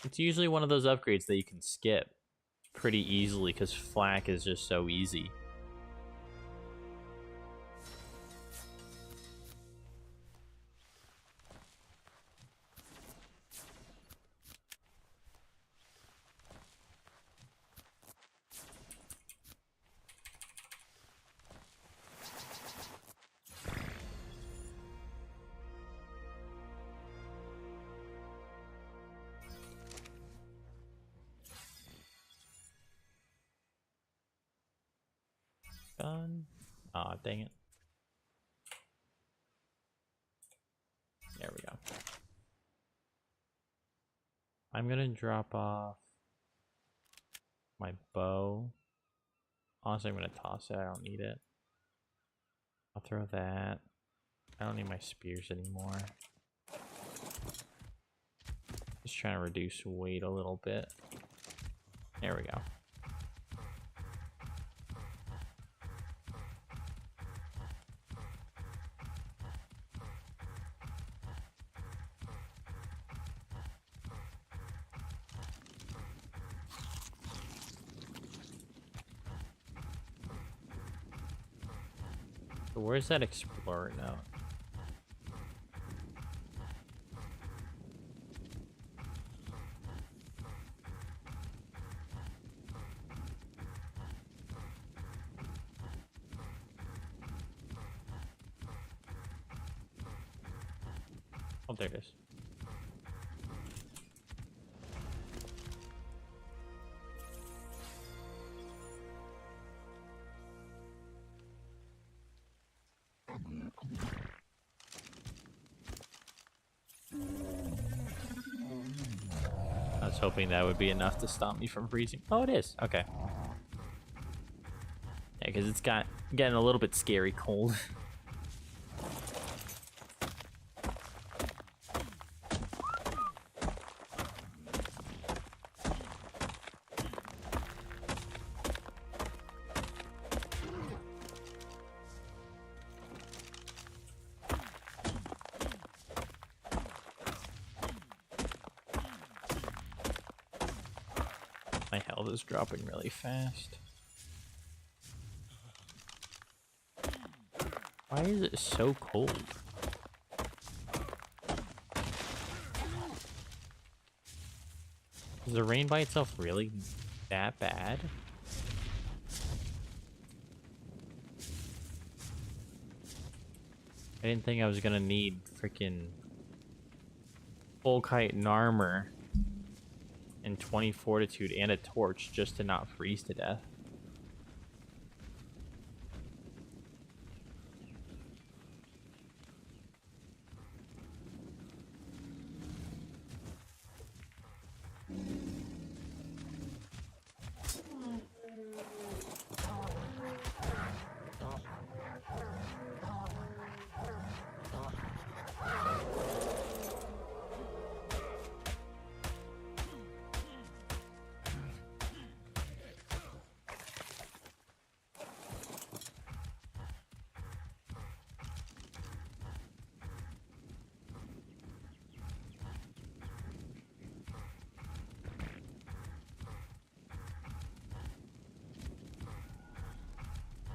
It's usually one of those upgrades that you can skip pretty easily because flak is just so easy. Done. Aw, dang it. There we go. I'm gonna drop off my bow. Honestly, I'm gonna toss it. I don't need it. I'll throw that. I don't need my spears anymore. Just trying to reduce weight a little bit. There we go. So where's that explorer now? Oh, there it is. I was hoping that would be enough to stop me from freezing. Oh, it is. Okay. Yeah, because it's getting a little bit scary cold. My health is dropping really fast. Why is it so cold? Is the rain by itself really that bad? I didn't think I was gonna need freaking full kite and armor and 20 fortitude and a torch just to not freeze to death.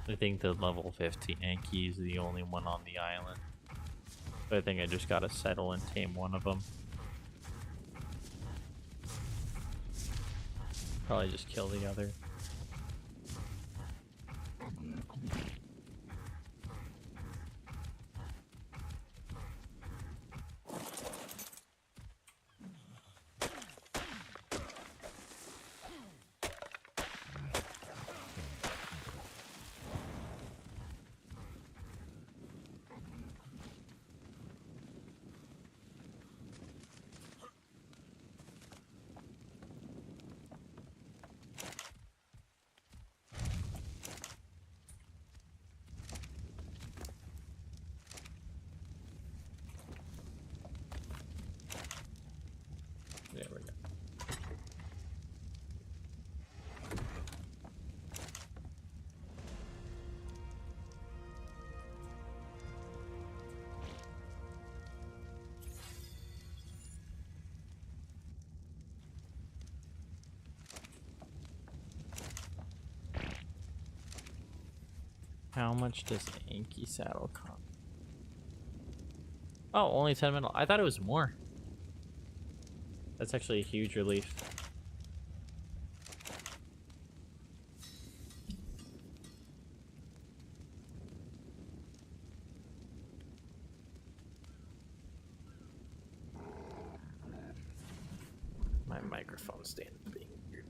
I think the level 15 Anki is the only one on the island. But I think I just gotta settle and tame one of them. Probably just kill the other. There we go. How much does the Anki saddle cost? Oh, only 10 metal. I thought it was more. That's actually a huge relief. My microphone stand is being weird.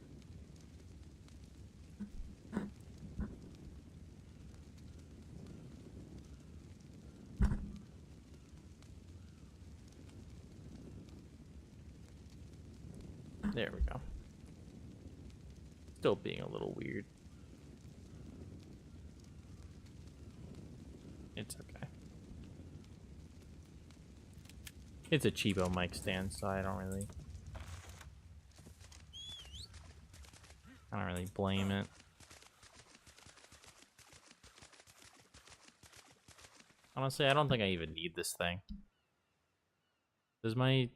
There we go. Still being a little weird. It's okay. It's a cheapo mic stand, so I don't really blame it. Honestly, I don't think I even need this thing. Does my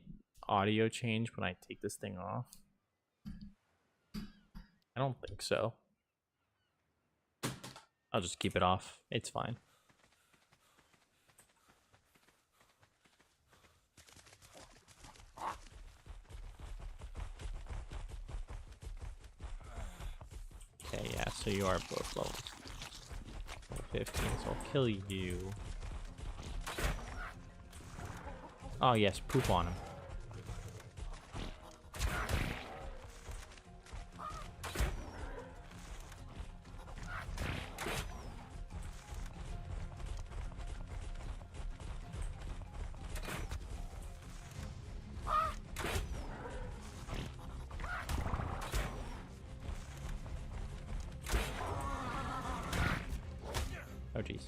audio change when I take this thing off? I don't think so. I'll just keep it off. It's fine. Okay, yeah, so you are both levels. Level 15, so I'll kill you. Oh yes, poop on him. Oh jeez.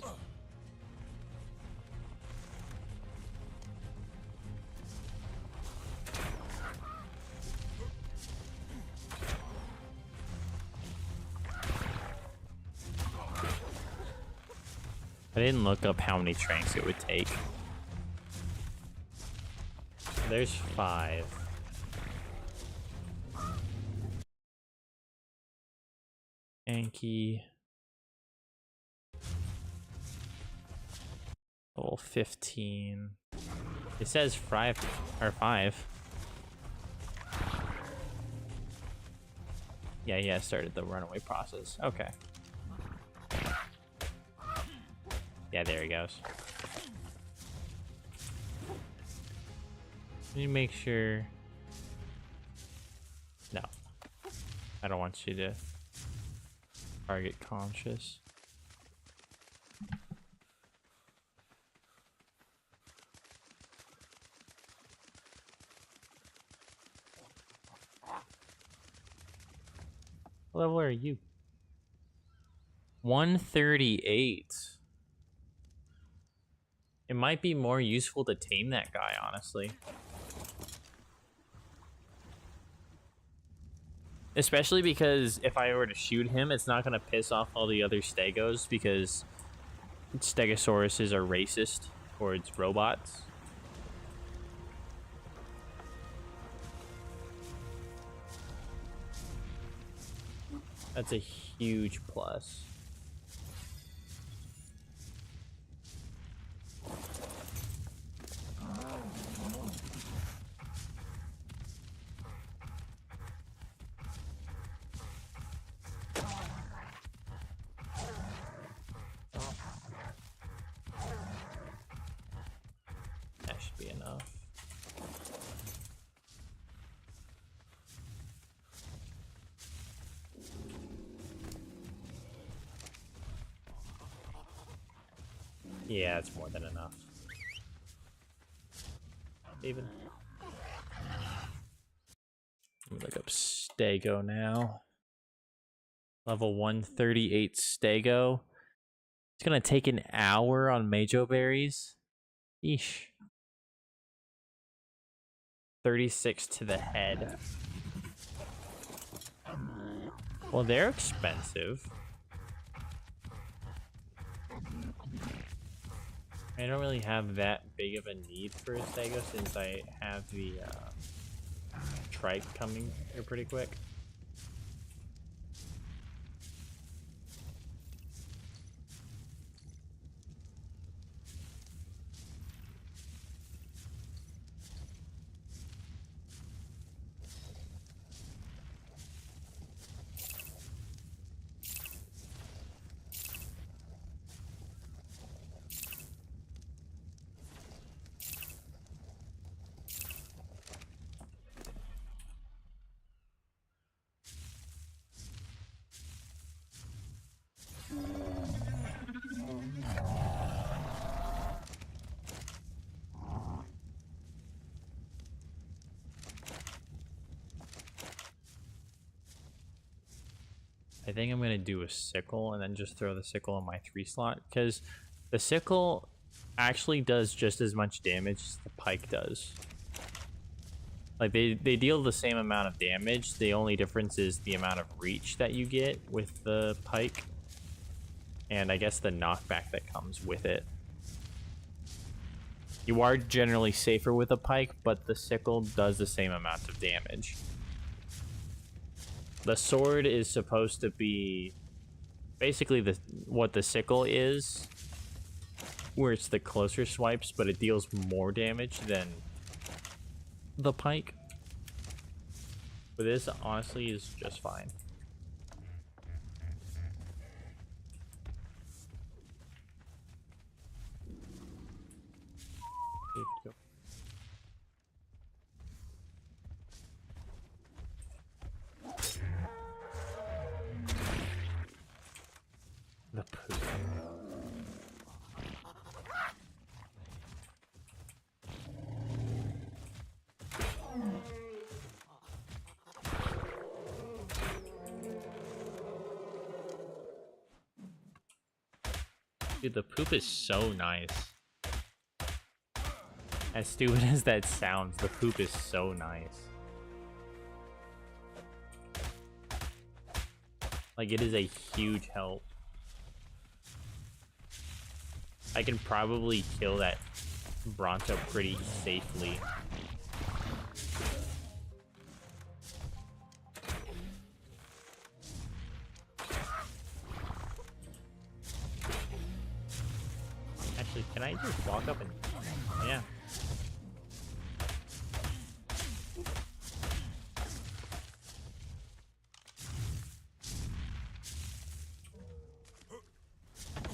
I didn't look up how many tranks it would take. There's 5. Anki. Level 15. It says 5 or 5. Yeah, started the runaway process. Okay. Yeah, there he goes. Let me make sure. No. I don't want you to target conscious. What level are you? 138. It might be more useful to tame that guy, honestly. Especially because if I were to shoot him, it's not going to piss off all the other stegos because stegosauruses are racist towards robots. That's a huge plus. That should be enough. Yeah, it's more than enough. Even. Let me look up Stego now. Level 138 Stego. It's gonna take an hour on Majo berries. Eesh. 36 to the head. Well, they're expensive. I don't really have that big of a need for a Stego since I have the trike coming here pretty quick. I think I'm gonna do a sickle and then just throw the sickle in my 3 slot because the sickle actually does just as much damage as the pike does. Like they deal the same amount of damage. The only difference is the amount of reach that you get with the pike, and I guess the knockback that comes with it. You are generally safer with a pike, but the sickle does the same amount of damage. The sword is supposed to be basically what the sickle is, where it's the closer swipes, but it deals more damage than the pike. But this honestly is just fine. The poop. Dude, the poop is so nice. As stupid as that sounds, the poop is so nice. Like, it is a huge help. I can probably kill that Bronto pretty safely. Actually, can I just walk up and... Yeah.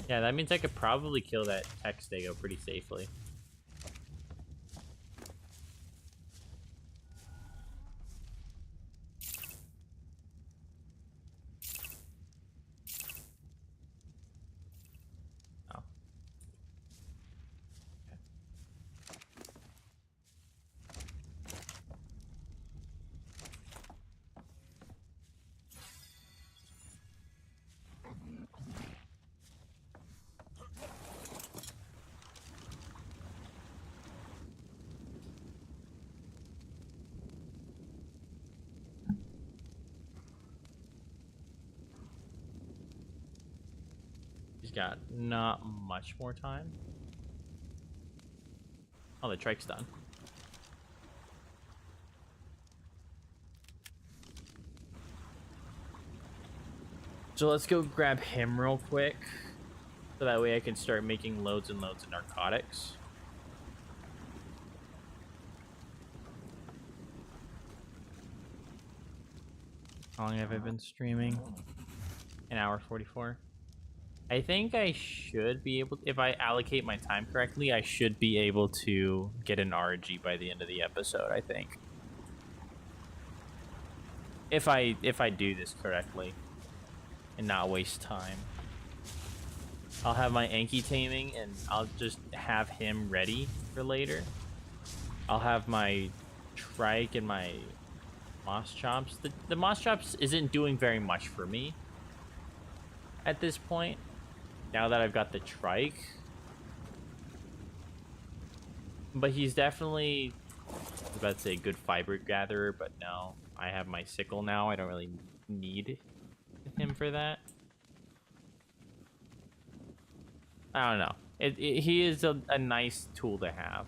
Yeah, that means I could probably kill that Textago pretty safely. He's got not much more time. Oh, the trike's done. So let's go grab him real quick. So that way I can start making loads and loads of narcotics. How long have I been streaming? An hour 44. I think I should be able to, if I allocate my time correctly, I should be able to get an RG by the end of the episode, I think. If I do this correctly and not waste time. I'll have my Anki taming and I'll just have him ready for later. I'll have my trike and my moss chops. The moss chops isn't doing very much for me at this point. Now that I've got the trike. But he's definitely, I was about to say good fiber gatherer, but no. I have my sickle now. I don't really need him for that. I don't know. He is a nice tool to have.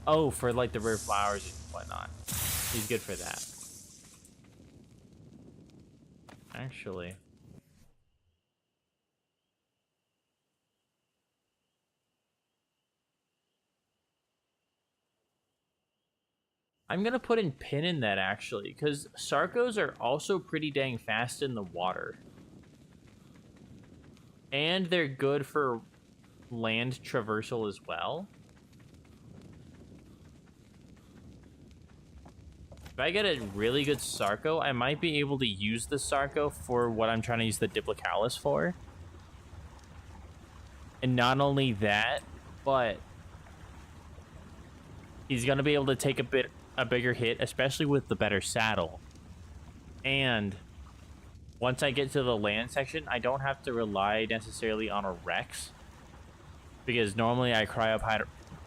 Oh, for like the rare flowers and whatnot. He's good for that. Actually. I'm gonna put in pin in that actually, because Sarcos are also pretty dang fast in the water. And they're good for land traversal as well. If I get a really good Sarco, I might be able to use the Sarco for what I'm trying to use the Diplicalis for. And not only that, but he's gonna be able to take a bigger hit, especially with the better saddle. And once I get to the land section, I don't have to rely necessarily on a Rex. Because normally I cryopod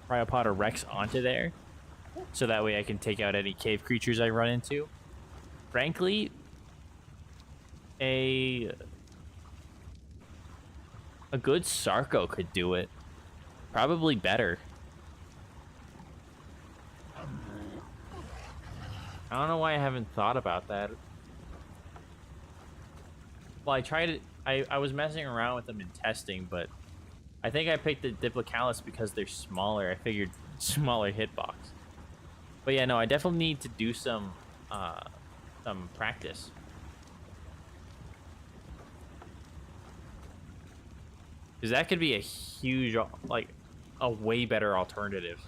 a Rex onto there. So that way I can take out any cave creatures I run into. Frankly, a good Sarco could do it. Probably better. I don't know why I haven't thought about that. Well, I tried it. I was messing around with them in testing, but I think I picked the Diplicalis because they're smaller. I figured smaller hitbox. But yeah, no, I definitely need to do some practice. Because that could be a huge, like, a way better alternative.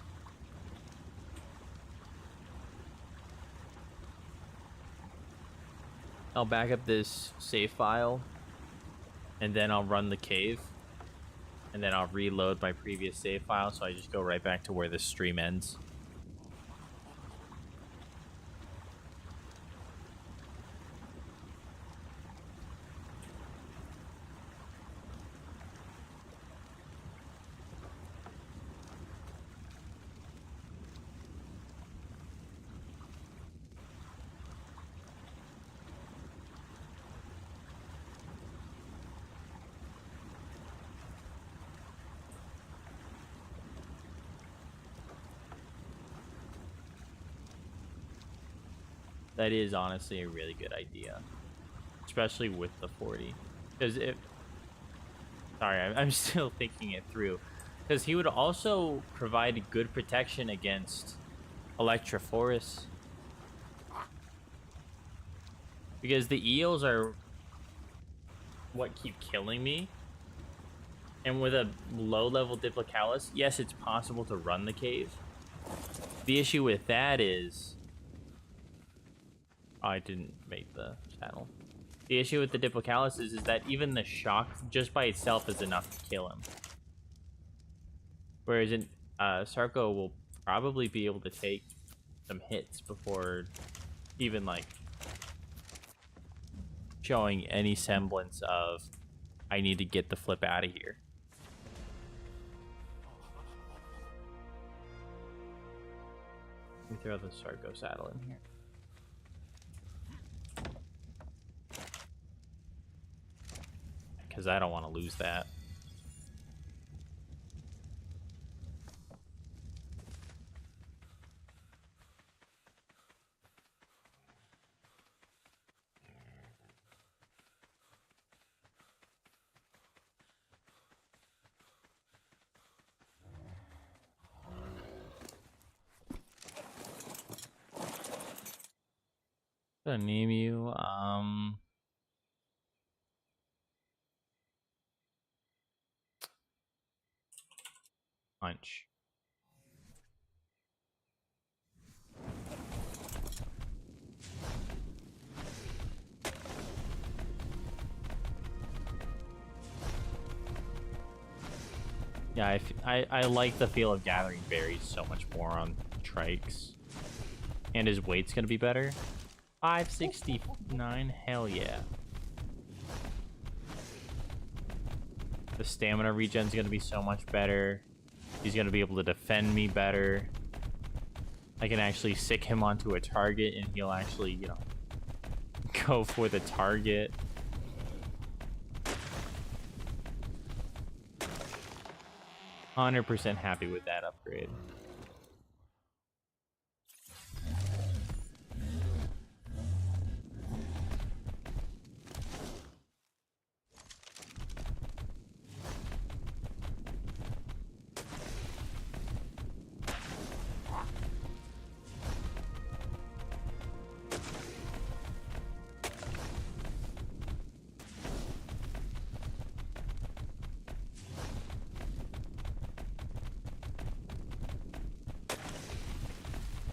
I'll back up this save file, and then I'll run the cave, and then I'll reload my previous save file, so I just go right back to where the stream ends. That is honestly a really good idea, especially with the 40. Because sorry, I'm still thinking it through. Because he would also provide good protection against Electrophorus. Because the eels are what keep killing me. And with a low-level Diplicalis, yes, it's possible to run the cave. The issue with that is... I didn't make the channel. The issue with the Diplicalis is that even the shock just by itself is enough to kill him. Whereas Sarco will probably be able to take some hits before even like showing any semblance of I need to get the flip out of here. Let me throw the Sarco saddle in here. because I don't want to lose that. Gonna name you Punch. Yeah, I like the feel of gathering berries so much more on Trikes. And his weight's gonna be better. 569, hell yeah. The stamina regen's gonna be so much better. He's gonna be able to defend me better. I can actually sick him onto a target and he'll actually, you know, go for the target. %100% happy with that upgrade.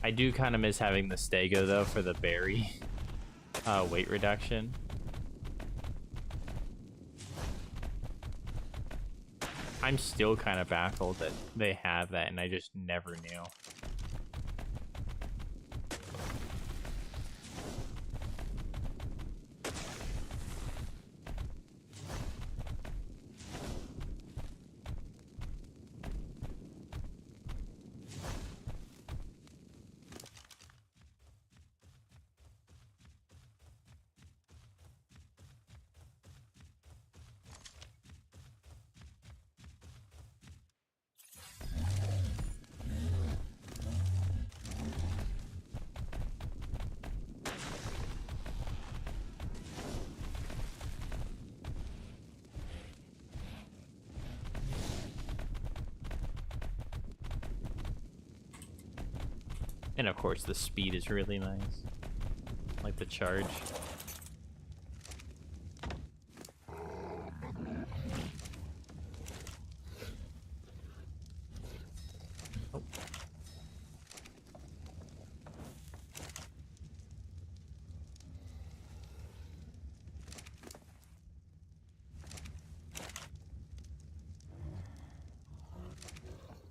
I do kind of miss having the Stego, though, for the berry weight reduction. I'm still kind of baffled that they have that, and I just never knew. And of course, the speed is really nice. Like the charge. Oh.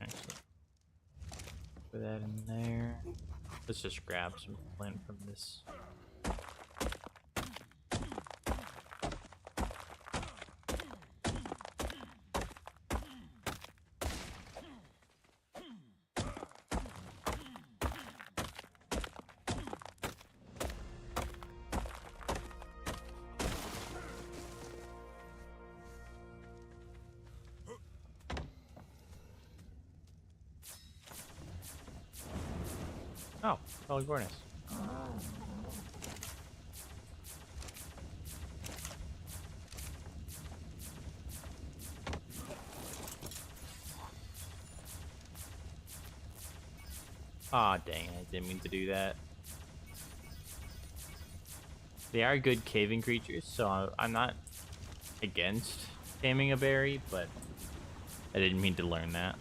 Actually, put that in there. Let's just grab some flint from this. Oh, Pelargonus. Aw, dang it, I didn't mean to do that. They are good caving creatures, so I'm not against taming a berry, but I didn't mean to learn that.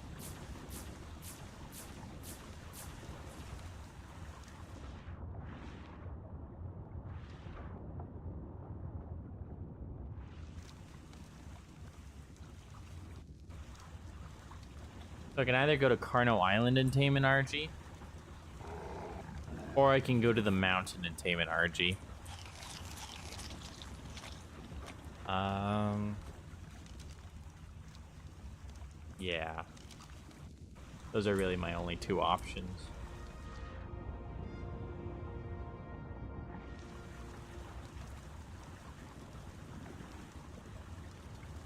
So I can either go to Carno Island and tame an RG, or I can go to the mountain and tame an RG. Yeah. Those are really my only two options.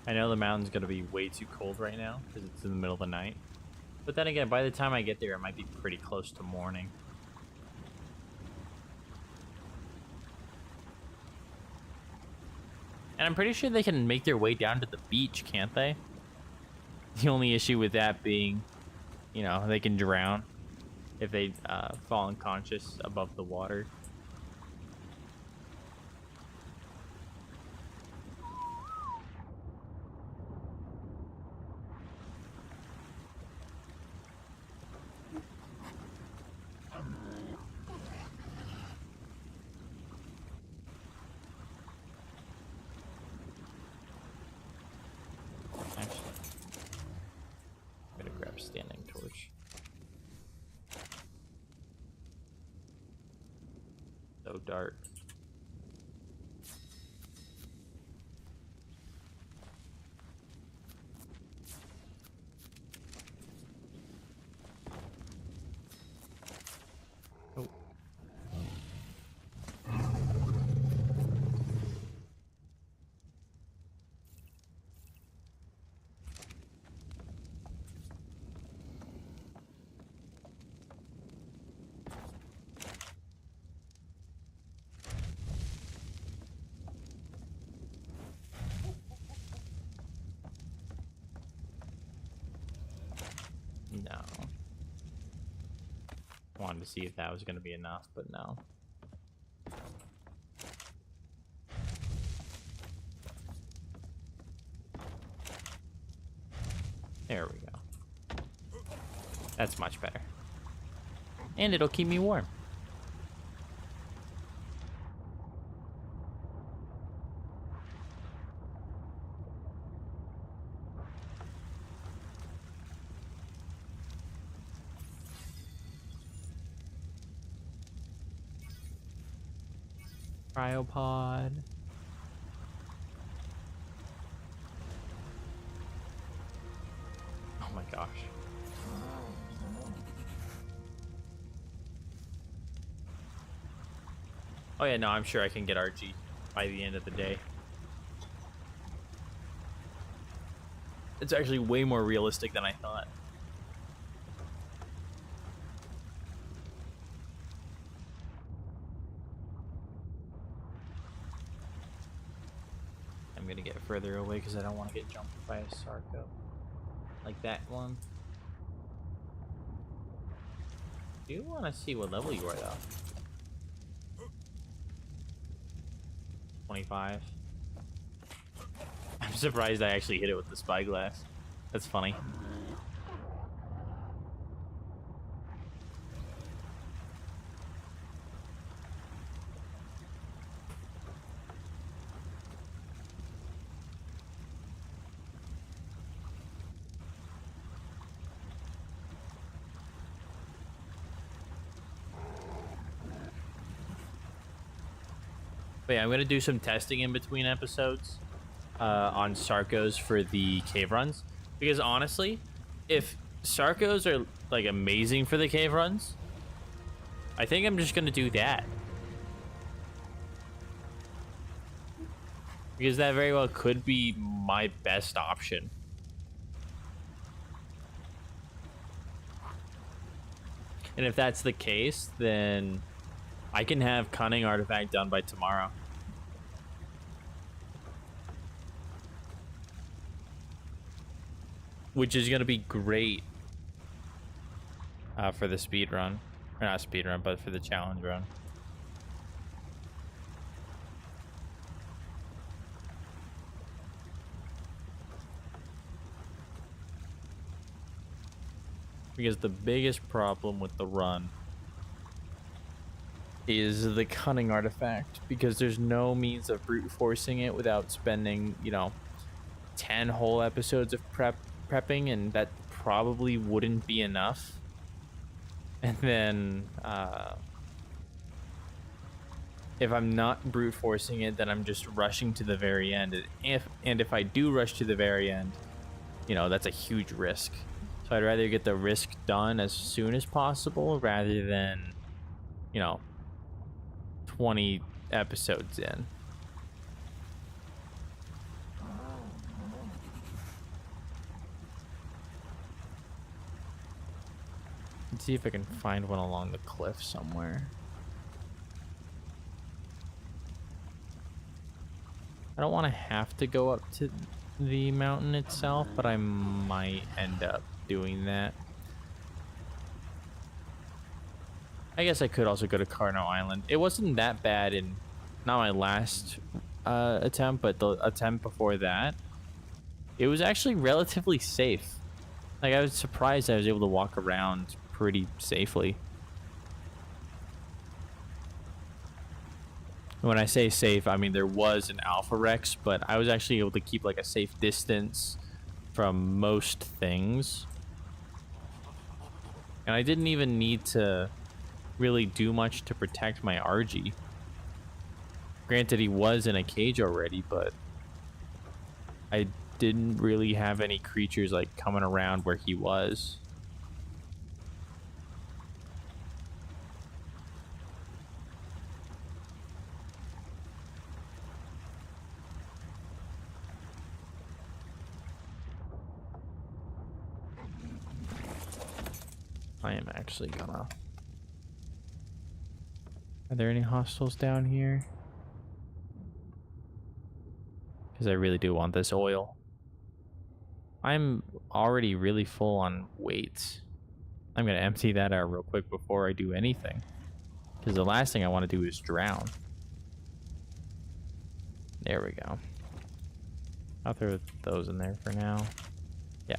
I know the mountain's gonna be way too cold right now because it's in the middle of the night. But then again, by the time I get there, it might be pretty close to morning. And I'm pretty sure they can make their way down to the beach, can't they? The only issue with that being, you know, they can drown if they fall unconscious above the water. Standing torch. So dark. Oh. No. Wanted to see if that was going to be enough, but no. There we go. That's much better. And it'll keep me warm. Cryopod. Oh my gosh. Oh yeah, no, I'm sure I can get RG by the end of the day. It's actually way more realistic than I thought. I'm gonna get further away because I don't want to get jumped by a Sarco. Like that one. Do you want to see what level you are though? 25. I'm surprised I actually hit it with the spyglass. That's funny. But yeah, I'm gonna do some testing in between episodes on Sarcos for the cave runs, because honestly, if Sarcos are like amazing for the cave runs, I think I'm just gonna do that, because that very well could be my best option. And if that's the case, then I can have Cunning Artifact done by tomorrow. Which is going to be great for the speed run. Or not speed run, but for the challenge run. Because the biggest problem with the run is the Cunning Artifact, because there's no means of brute forcing it without spending, you know, 10 whole episodes of prepping, and that probably wouldn't be enough. And then if I'm not brute forcing it, then I'm just rushing to the very end. And if I do rush to the very end, you know, that's a huge risk. So I'd rather get the risk done as soon as possible rather than, you know, 20 episodes in. Let's see if I can find one along the cliff somewhere. I don't want to have to go up to the mountain itself, but I might end up doing that. I guess I could also go to Carno Island. It wasn't that bad in, not my last attempt, but the attempt before that. It was actually relatively safe. Like, I was surprised I was able to walk around pretty safely. When I say safe, I mean there was an Alpha Rex, but I was actually able to keep like a safe distance from most things. And I didn't even need to really do much to protect my RG. Granted, he was in a cage already, but I didn't really have any creatures like coming around where he was. I am actually gonna... Are there any hostiles down here? Because I really do want this oil. I'm already really full on weights. I'm gonna empty that out real quick before I do anything. Because the last thing I want to do is drown. There we go. I'll throw those in there for now. Yeah.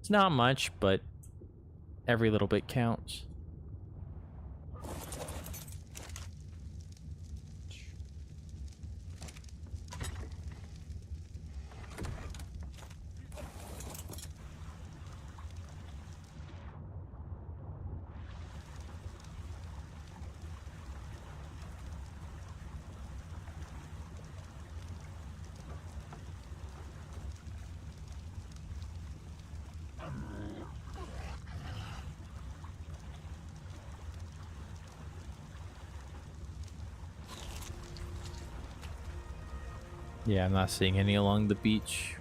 It's not much, but every little bit counts. Yeah, I'm not seeing any along the beach.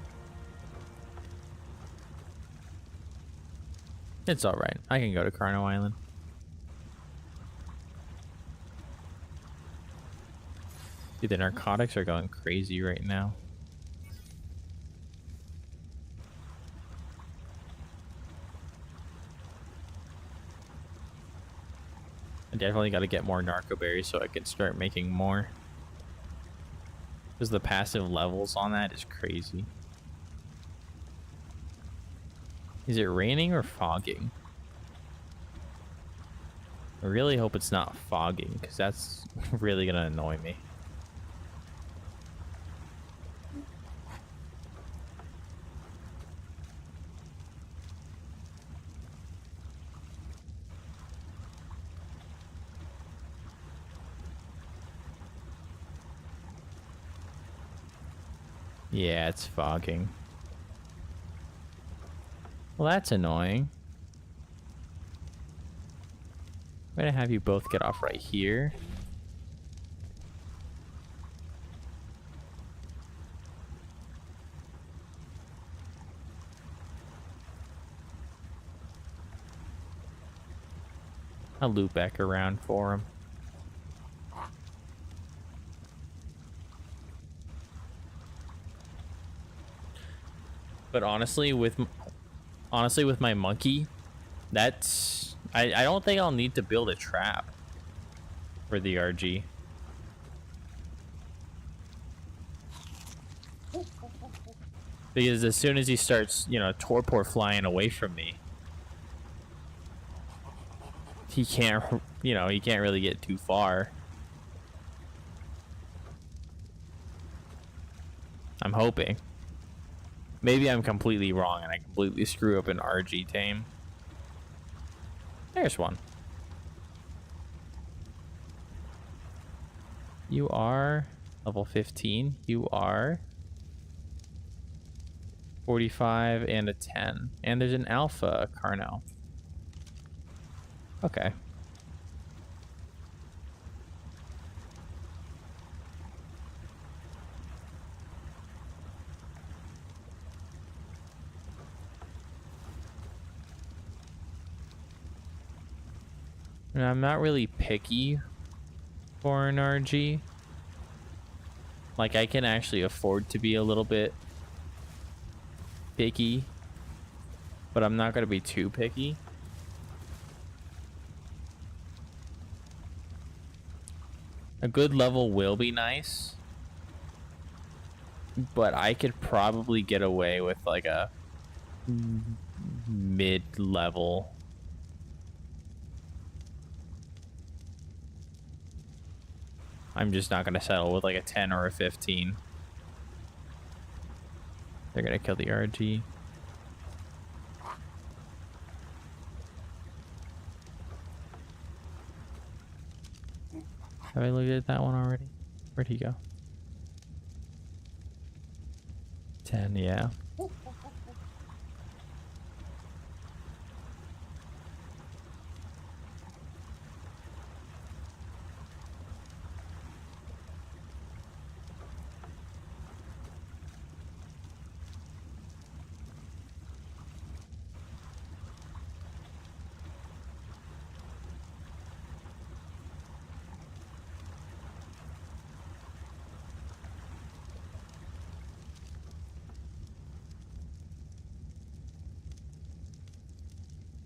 It's alright. I can go to Carno Island. Dude, the narcotics are going crazy right now. I definitely got to get more narco berries so I can start making more. Because the passive levels on that is crazy. Is it raining or fogging? I really hope it's not fogging, because that's really going to annoy me. Yeah, it's fogging. Well, that's annoying. I'm gonna have you both get off right here. I'll loop back around for him. But honestly, with my monkey, that's I don't think I'll need to build a trap for the RG. Because as soon as he starts, you know, torpor flying away from me, he can't, you know, he can't really get too far. I'm hoping. Maybe I'm completely wrong and I completely screw up an RG tame. There's one. You are level 15. You are 45 and a 10. And there's an alpha Carno. Okay. And I'm not really picky for an RG. Like, I can actually afford to be a little bit picky, but I'm not going to be too picky. A good level will be nice, but I could probably get away with like a mid-level. I'm just not going to settle with like a 10 or a 15. They're going to kill the RG. Have I looked at that one already? Where'd he go? 10, yeah.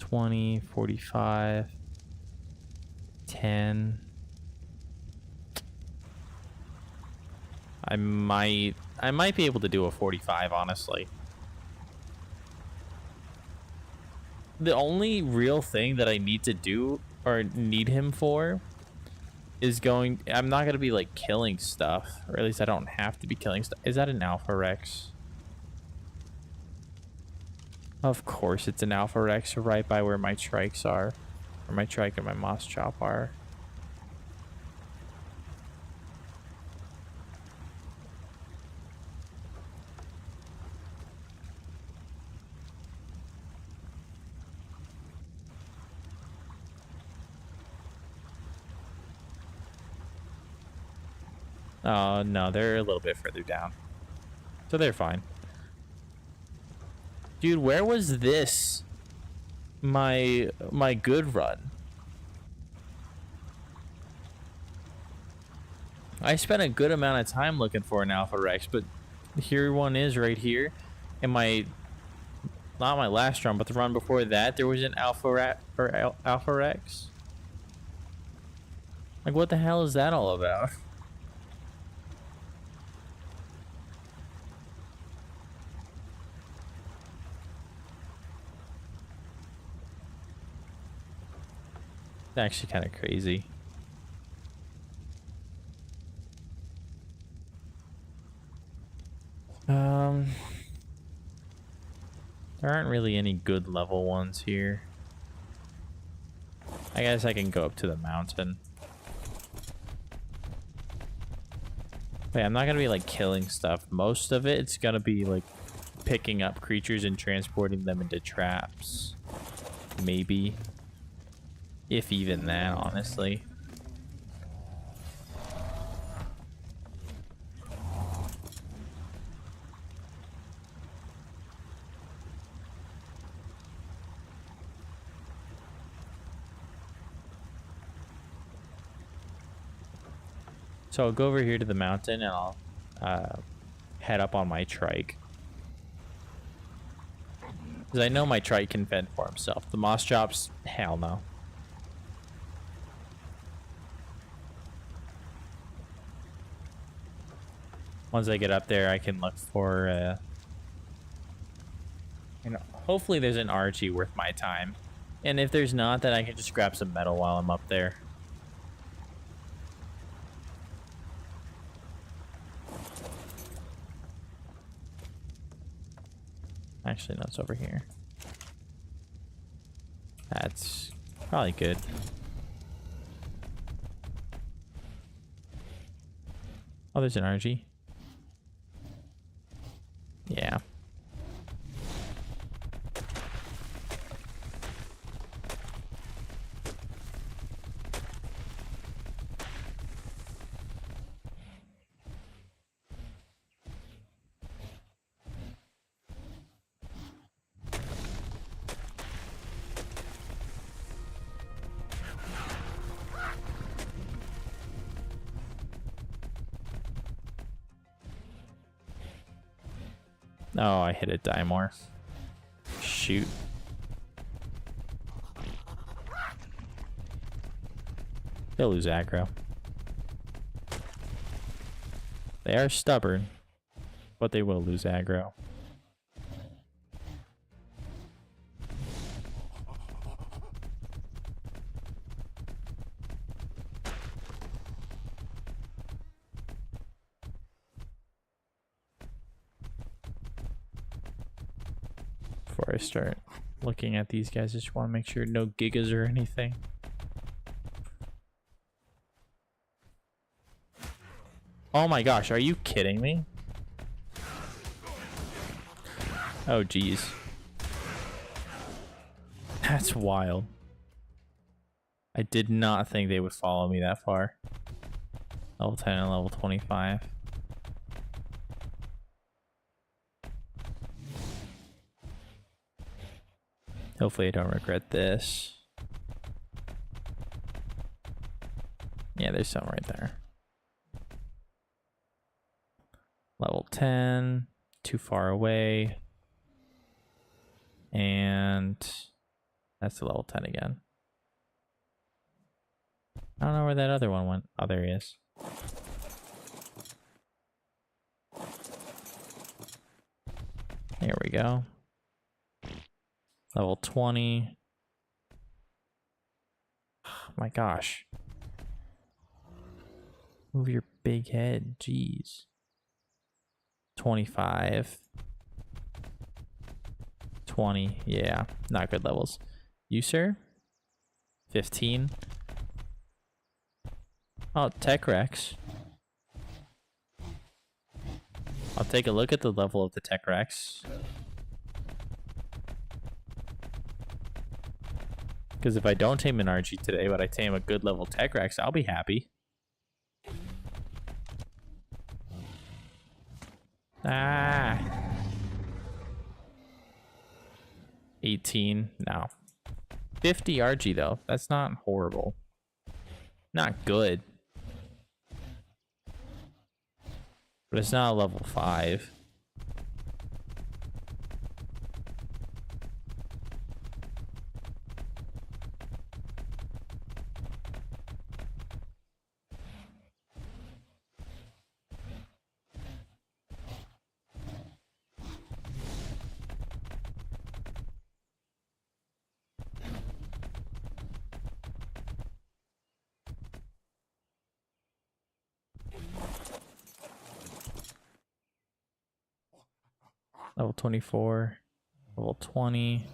$20, $45, $10. I might be able to do a 45, honestly. The only real thing that I need to do or need him for is I'm not gonna be like killing stuff, or at least I don't have to be killing stuff. Is that an Alpha Rex? Of course it's an Alpha Rex, right by where my trikes are. Or my trike and my moss chop are. Oh, no, they're a little bit further down. So they're fine. Dude, where was this? My good run. I spent a good amount of time looking for an Alpha Rex, but here one is right here. And not my last run, but the run before that, there was an Alpha Rex. Like, what the hell is that all about? It's actually kind of crazy. There aren't really any good level ones here. I guess I can go up to the mountain. Wait, I'm not gonna be like killing stuff. Most of it's gonna be like picking up creatures and transporting them into traps. Maybe. If even that, honestly. So I'll go over here to the mountain and I'll head up on my trike. Because I know my trike can fend for himself. The moss chops, hell no. Once I get up there, I can look for, hopefully there's an Archie worth my time. And if there's not, then I can just grab some metal while I'm up there. Actually, no, it's over here. That's probably good. Oh, there's an RG. Yeah. Oh, I hit a dimorph. Shoot. They'll lose aggro. They are stubborn, but they will lose aggro. Before I start looking at these guys, I just want to make sure no gigas or anything. Oh my gosh, are you kidding me? Oh geez. That's wild. I did not think they would follow me that far. Level 10 and level 25. Hopefully I don't regret this. Yeah, there's some right there. Level 10, too far away. And that's the level 10 again. I don't know where that other one went. Oh, there he is. There we go. Level 20. Oh my gosh. Move your big head. Jeez. 25. 20. Yeah, not good levels. You, sir? 15. Oh, Tech Rex. I'll take a look at the level of the Tech Rex. Because if I don't tame an RG today, but I tame a good level Tech Rex, I'll be happy. Ah. 18. No. 50 RG though. That's not horrible. Not good. But it's not a level 5. Level 24, level 20,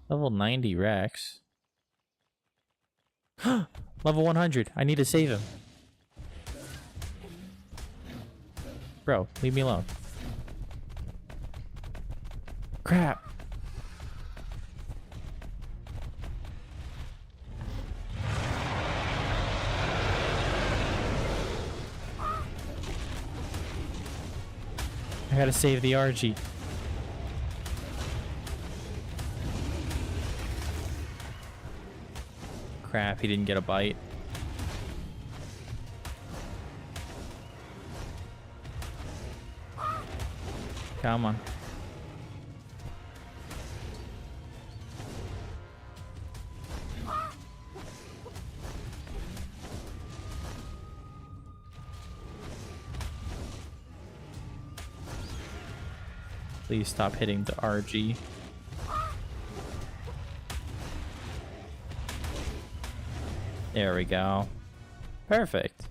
level 90 Rex. Level 100. I need to save him. Bro, leave me alone. Crap. I gotta save the RG. Crap, he didn't get a bite. Come on. Please stop hitting the RG. There we go. Perfect.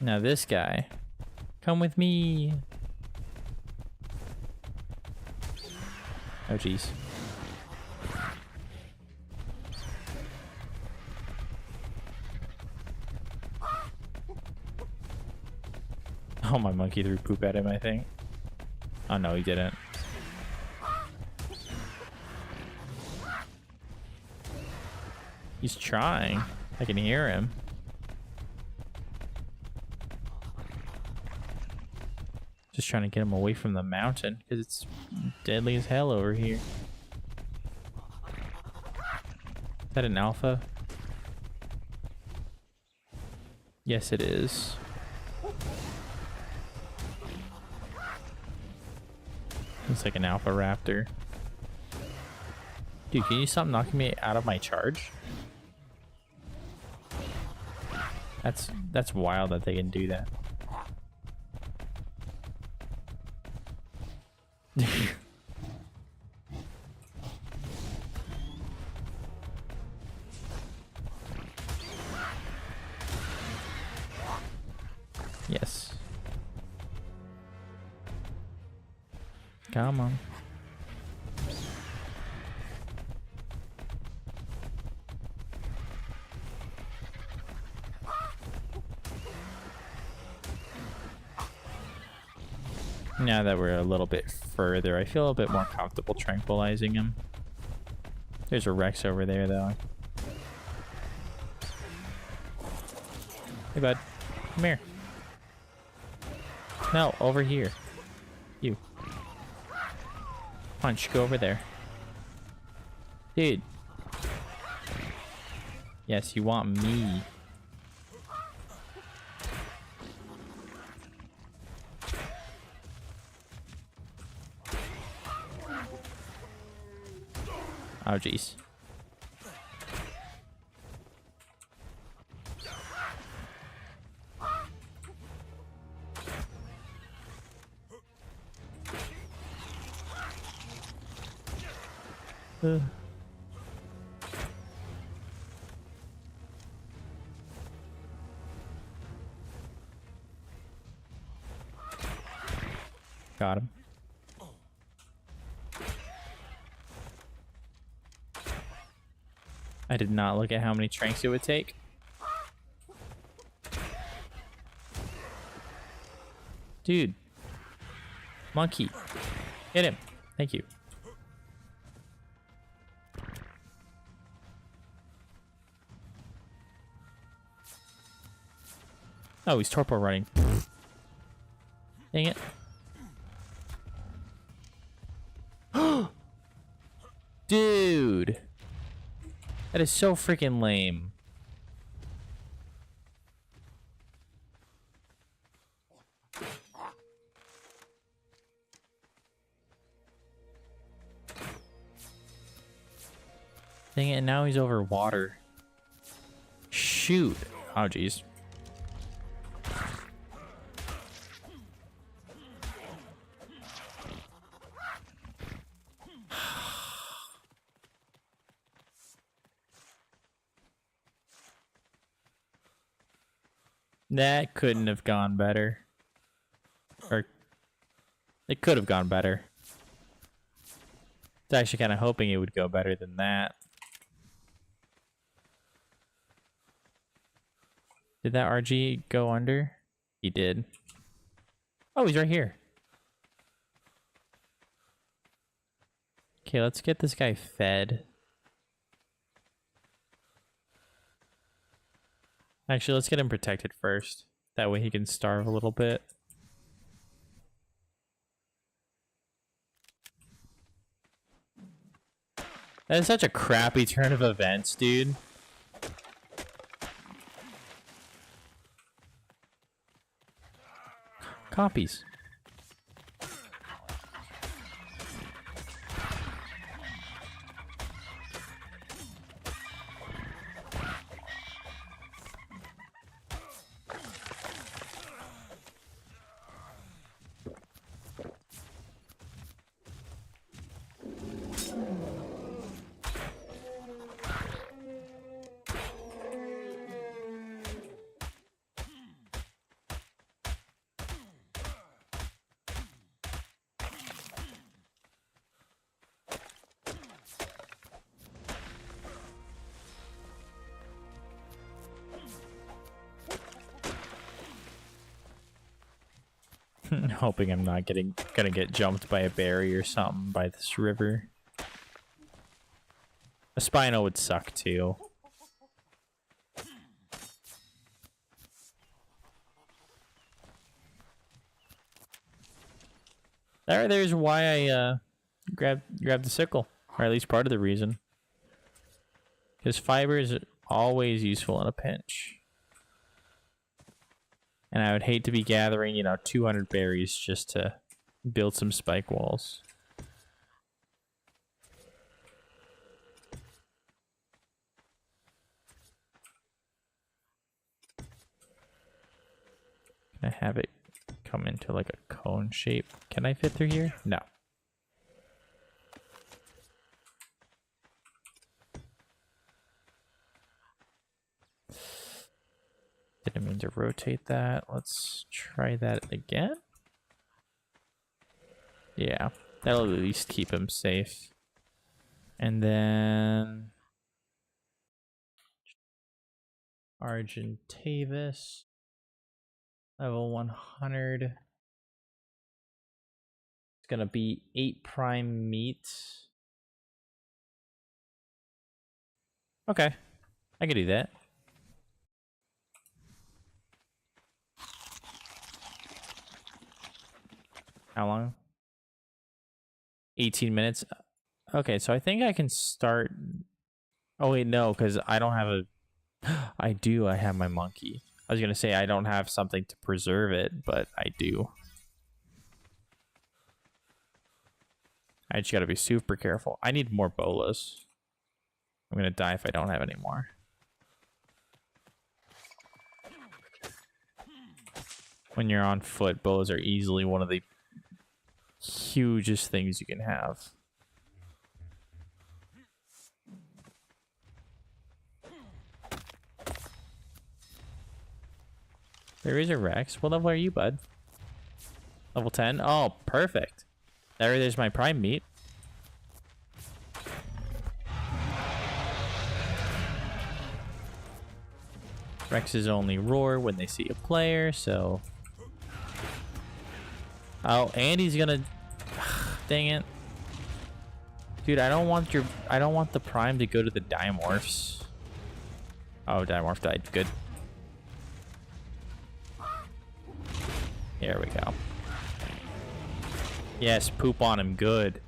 Now this guy. Come with me. Oh jeez. Oh, my monkey threw poop at him, I think. Oh no, he didn't. He's trying. I can hear him. Just trying to get him away from the mountain because it's deadly as hell over here. Is that an alpha? Yes, it is. It's like an alpha raptor. Dude, can you stop knocking me out of my charge? That's wild that they can do that. Yes. Come on. Now that we're a little bit further, I feel a little bit more comfortable tranquilizing him. There's a Rex over there, though. Hey, bud. Come here. No, over here. You. Punch, go over there. Dude. Yes, you want me. Oh, jeez. Got him. I did not look at how many tranks it would take. Dude. Monkey. Hit him. Thank you. Oh, he's torpo running. Dang it. Dude. That is so freaking lame. Dang it, now he's over water. Shoot. Oh, jeez. That couldn't have gone better. Or it could have gone better. I was actually kind of hoping it would go better than that. Did that RG go under? He did. Oh, he's right here. Okay, let's get this guy fed. Actually, let's get him protected first. That way he can starve a little bit. That is such a crappy turn of events, dude. Copies. Hoping I'm not gonna get jumped by a berry or something by this river. A Spino would suck too. There's why I grabbed the sickle, or at least part of the reason. Because fiber is always useful in a pinch. And I would hate to be gathering, you know, 200 berries just to build some spike walls. Can I have it come into like a cone shape? Can I fit through here? No. Didn't mean to rotate that. Let's try that again. Yeah, that'll at least keep him safe. And then Argentavis, level 100. It's gonna be 8 prime meat. Okay, I can do that. How long? 18 minutes. Okay, so I think I can start. Oh wait, no, because I don't have a. I do. I have my monkey. I was gonna say I don't have something to preserve it, but I do. I just gotta be super careful. I need more bolas. I'm gonna die if I don't have any more. When you're on foot, bolas are easily one of the hugest things you can have. There is a Rex. What level are you, bud? Level 10? Oh, perfect. There's my prime meat. Rexes only roar when they see a player, so... Oh, and he's gonna... Dang it. Dude, I don't want the prime to go to the dimorphs. Oh, dimorph died. Good. Here we go. Yes, poop on him. Good.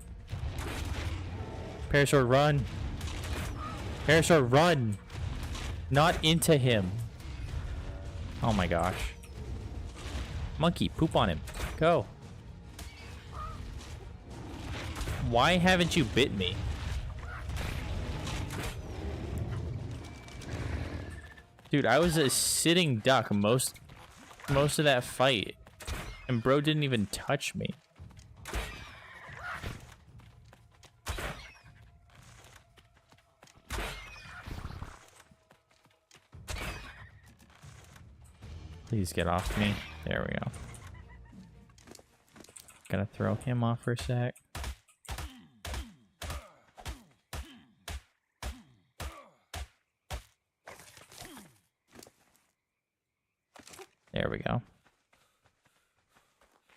Parasaur, run. Parasaur, run. Not into him. Oh my gosh. Monkey, poop on him. Go. Why haven't you bit me? Dude, I was a sitting duck most of that fight. And bro didn't even touch me. Please get off me. There we go. Gotta throw him off for a sec. There we go.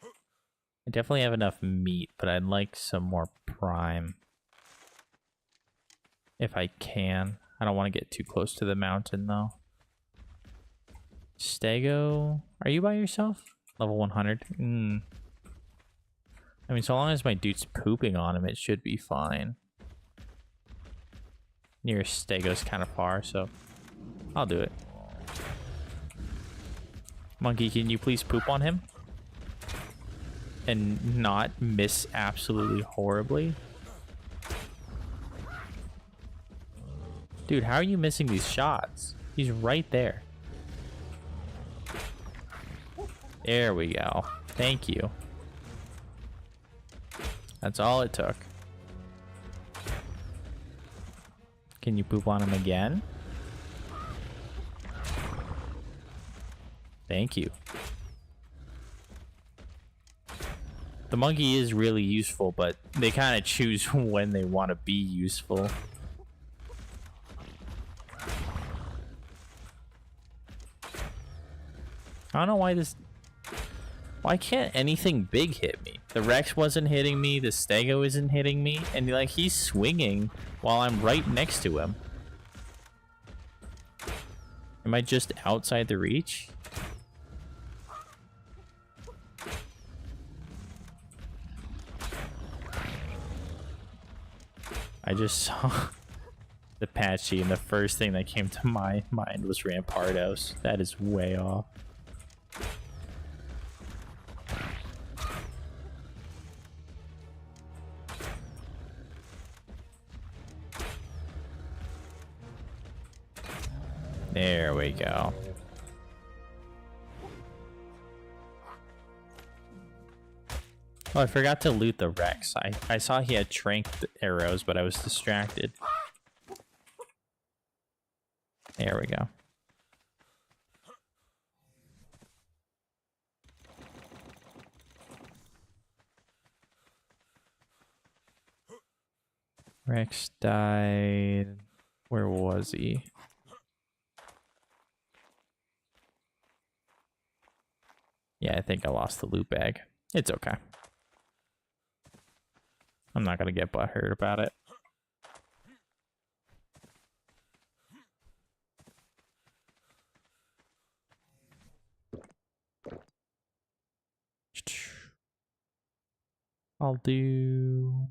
I definitely have enough meat, but I'd like some more prime. If I can. I don't want to get too close to the mountain, though. Stego, are you by yourself? Level 100? I mean, so long as my dude's pooping on him, it should be fine. Nearest Stego's kind of far, so I'll do it. Monkey, can you please poop on him? And not miss absolutely horribly? Dude, how are you missing these shots? He's right there. There we go. Thank you. That's all it took. Can you poop on him again? Thank you. The monkey is really useful, but they kind of choose when they want to be useful. I don't know why this... Why can't anything big hit me? The Rex wasn't hitting me, the Stego isn't hitting me, and like he's swinging while I'm right next to him. Am I just outside the reach? I just saw the Patchy, and the first thing that came to my mind was Rampardos. That is way off. There we go. Oh, I forgot to loot the Rex. I saw he had tranked arrows, but I was distracted. There we go. Rex died. Where was he? Yeah, I think I lost the loot bag. It's okay. I'm not gonna get butthurt about it. I'll do...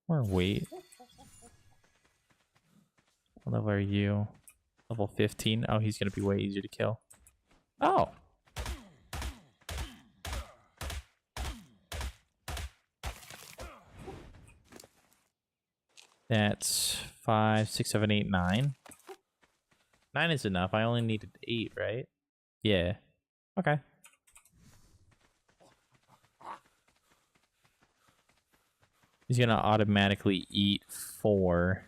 Or wait. What level are you? Level 15? Oh, he's gonna be way easier to kill. Oh! That's 5, 6, 7, 8, 9. 9 is enough. I only needed 8, right? Yeah. Okay. He's gonna automatically eat 4.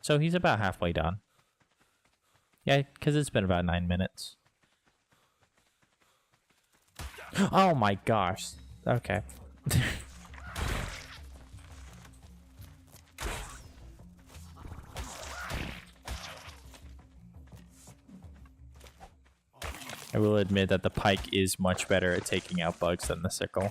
So he's about halfway done. Yeah, because it's been about 9 minutes. Oh my gosh. Okay. I will admit that the pike is much better at taking out bugs than the sickle.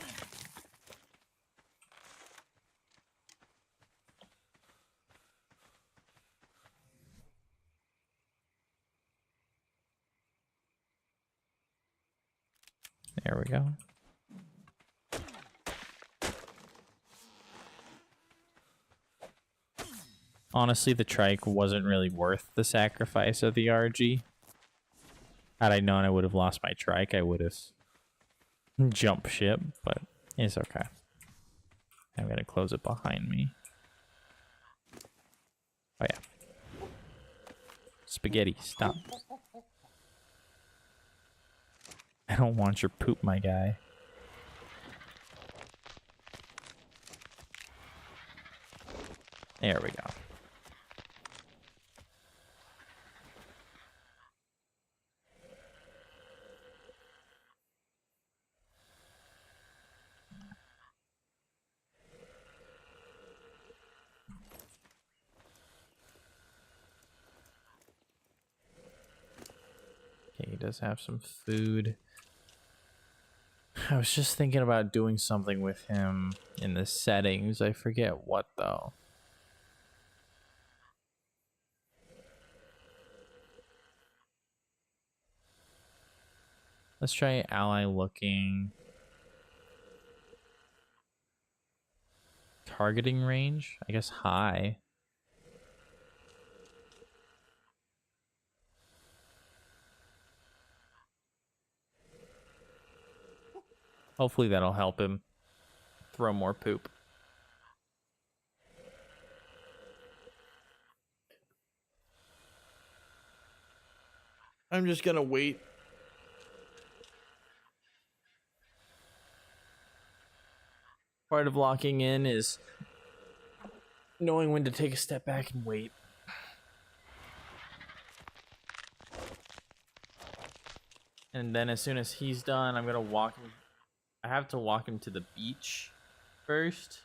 There we go. Honestly, the trike wasn't really worth the sacrifice of the RG. Had I known I would have lost my trike, I would have jumped ship, but it's okay. I'm gonna close it behind me. Oh yeah. Spaghetti, stop. I don't want your poop, my guy. There we go. Okay, he does have some food. I was just thinking about doing something with him in the settings. I forget what though. Let's try ally looking. Targeting range? I guess high. Hopefully that'll help him throw more poop. I'm just gonna wait. Part of locking in is knowing when to take a step back and wait. And then as soon as he's done, I'm gonna walk him. I have to walk him to the beach first.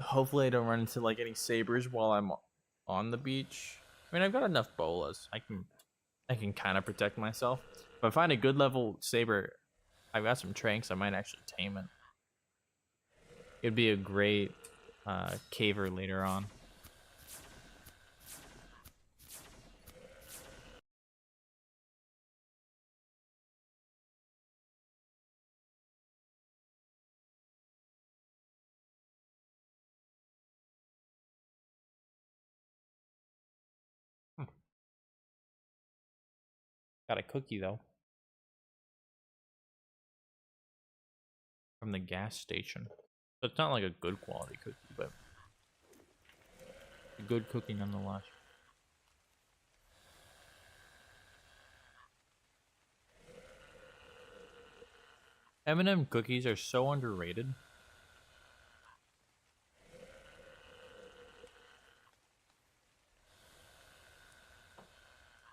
Hopefully I don't run into like any sabers while I'm on the beach. I mean, I've got enough bolas. I can kind of protect myself. If I find a good level saber, I've got some tranks. I might actually tame it. It'd be a great caver later on. Got a cookie though. From the gas station. So it's not like a good quality cookie, but a good cookie nonetheless. M&M cookies are so underrated.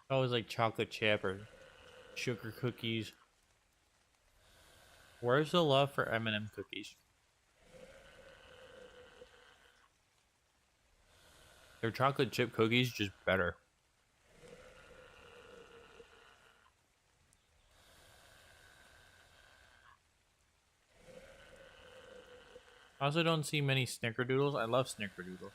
I always like chocolate chip or sugar cookies. Where's the love for M&M cookies? Their chocolate chip cookies just better. I also don't see many snickerdoodles. I love snickerdoodles.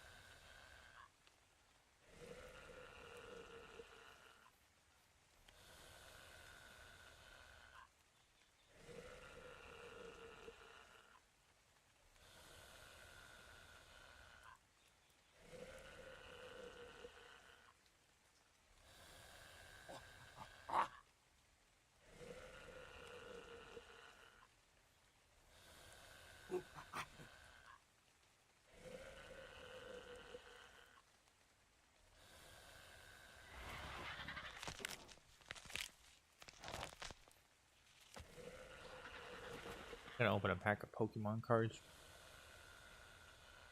Gonna open a pack of Pokemon cards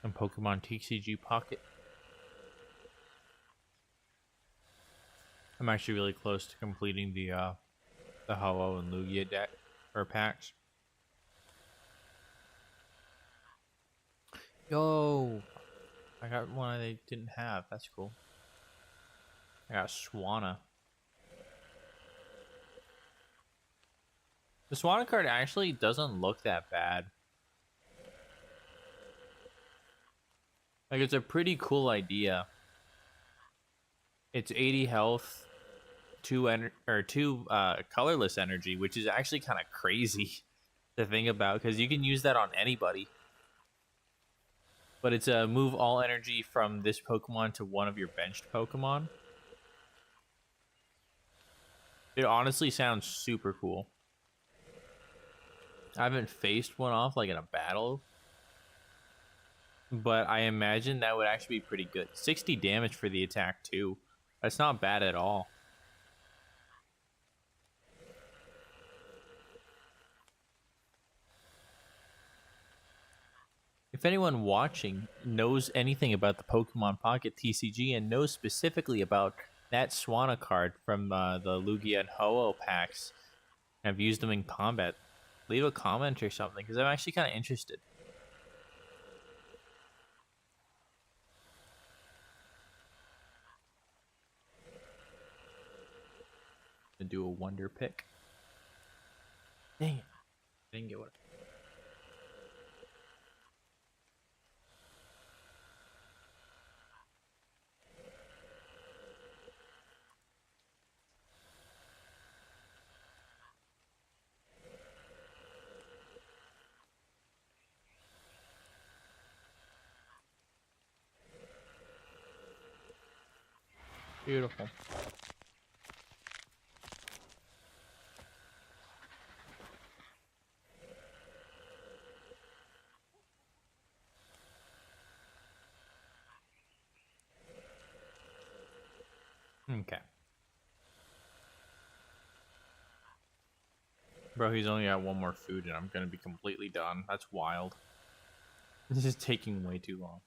and Pokemon TCG Pocket. I'm actually really close to completing the Ho-Oh and Lugia deck or packs. Yo, I got one they didn't have. That's cool. I got Swanna. The Swanna card actually doesn't look that bad. Like, it's a pretty cool idea. It's 80 health, two colorless energy, which is actually kind of crazy to think about because you can use that on anybody. But it's a move all energy from this Pokemon to one of your benched Pokemon. It honestly sounds super cool. I haven't faced one off like in a battle, but I imagine that would actually be pretty good. 60 damage for the attack too. That's not bad at all. If anyone watching knows anything about the Pokemon Pocket TCG and knows specifically about that Swanna card from the Lugia and Ho-Oh packs, and have used them in combat, leave a comment or something, because I'm actually kind of interested. To do a wonder pick. Dang it. I didn't get what. Beautiful. Okay. Bro, he's only got one more food and I'm gonna be completely done. That's wild. This is taking way too long.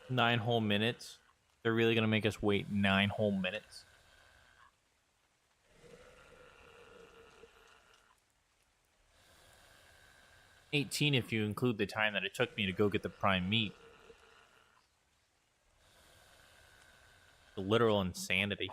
9 whole minutes? They're really gonna make us wait 9 whole minutes? $18 if you include the time that it took me to go get the prime meat. The literal insanity.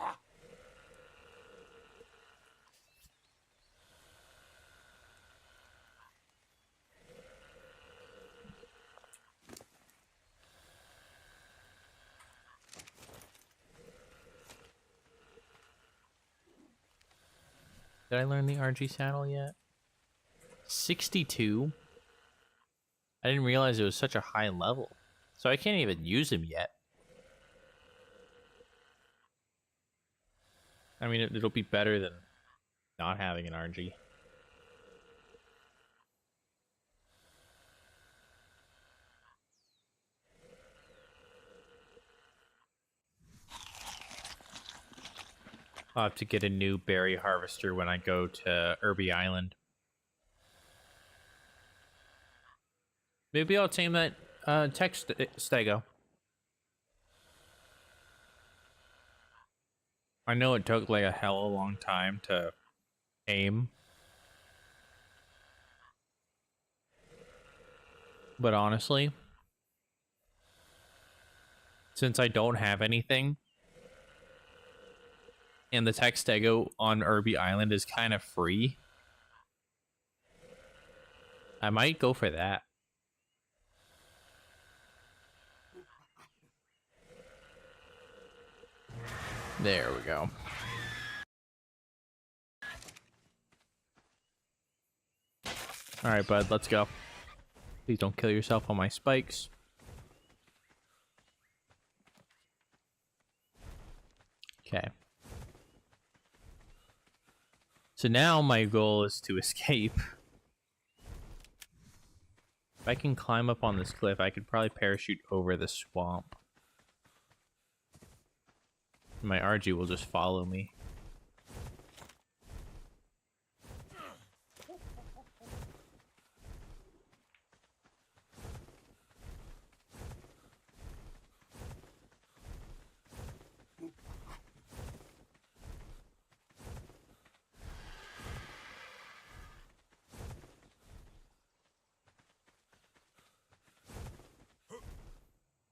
Did I learn the RG saddle yet? 62? I didn't realize it was such a high level. So I can't even use him yet. I mean, it'll be better than not having an RG. I'll have to get a new berry harvester when I go to Irby Island. Maybe I'll tame that stego. I know it took like a hell of a long time to aim. But honestly, since I don't have anything, and the tech stego on Irby Island is kind of free, I might go for that. There we go. All right, bud, let's go. Please don't kill yourself on my spikes. Okay. So now my goal is to escape. If I can climb up on this cliff, I could probably parachute over the swamp. My RG will just follow me.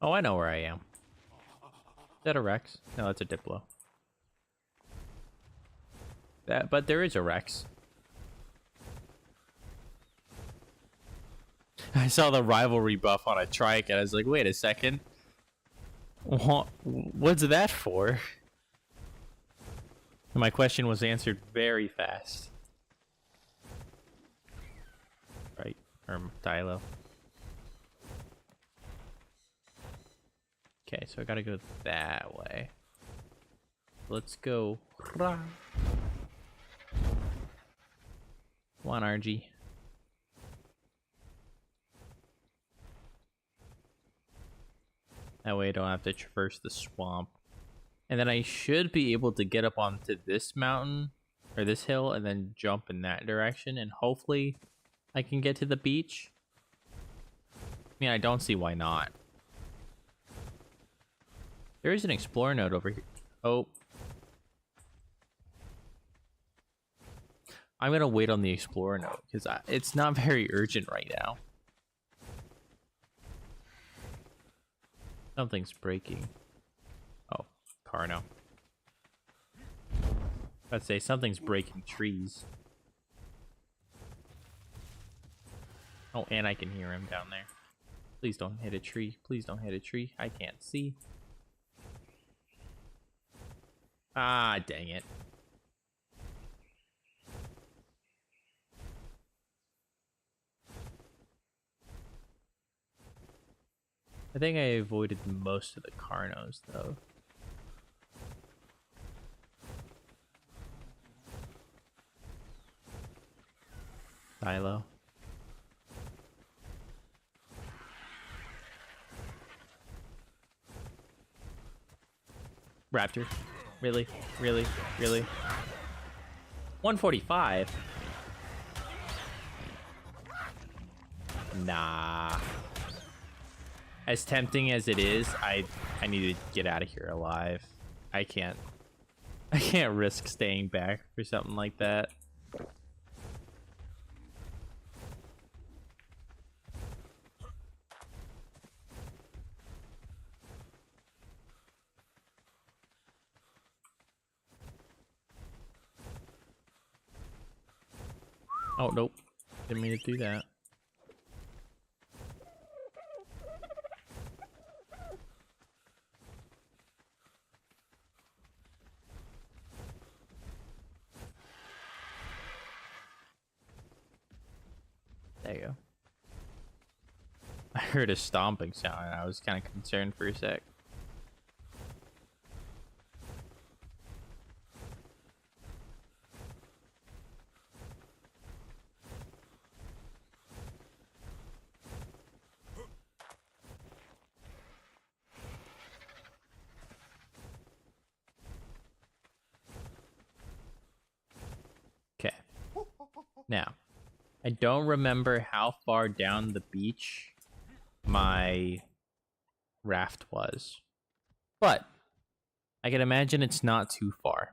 Oh, I know where I am. Is that a Rex? No, that's a Diplo. But there is a Rex. I saw the rivalry buff on a trike and I was like, wait a second. What's that for? And my question was answered very fast. Right, Dilo. Okay, so I gotta go that way. Let's go. Come on, RG. That way I don't have to traverse the swamp. And then I should be able to get up onto this mountain, or this hill, and then jump in that direction, and hopefully I can get to the beach. I mean, I don't see why not. There is an explorer node over here. Oh. I'm gonna wait on the explorer node, because it's not very urgent right now. Something's breaking. Oh, Carno. I'd say something's breaking trees. Oh, and I can hear him down there. Please don't hit a tree. Please don't hit a tree. I can't see. Ah, dang it. I think I avoided most of the Carnos, though. Silo. Raptor. Really? Really? Really? 145? Nah. As tempting as it is, I need to get out of here alive. I can't risk staying back for something like that. Oh, nope. Didn't mean to do that. There you go. I heard a stomping sound and I was kind of concerned for a sec. Okay. Now, I don't remember how far down the beach my raft was. But I can imagine it's not too far.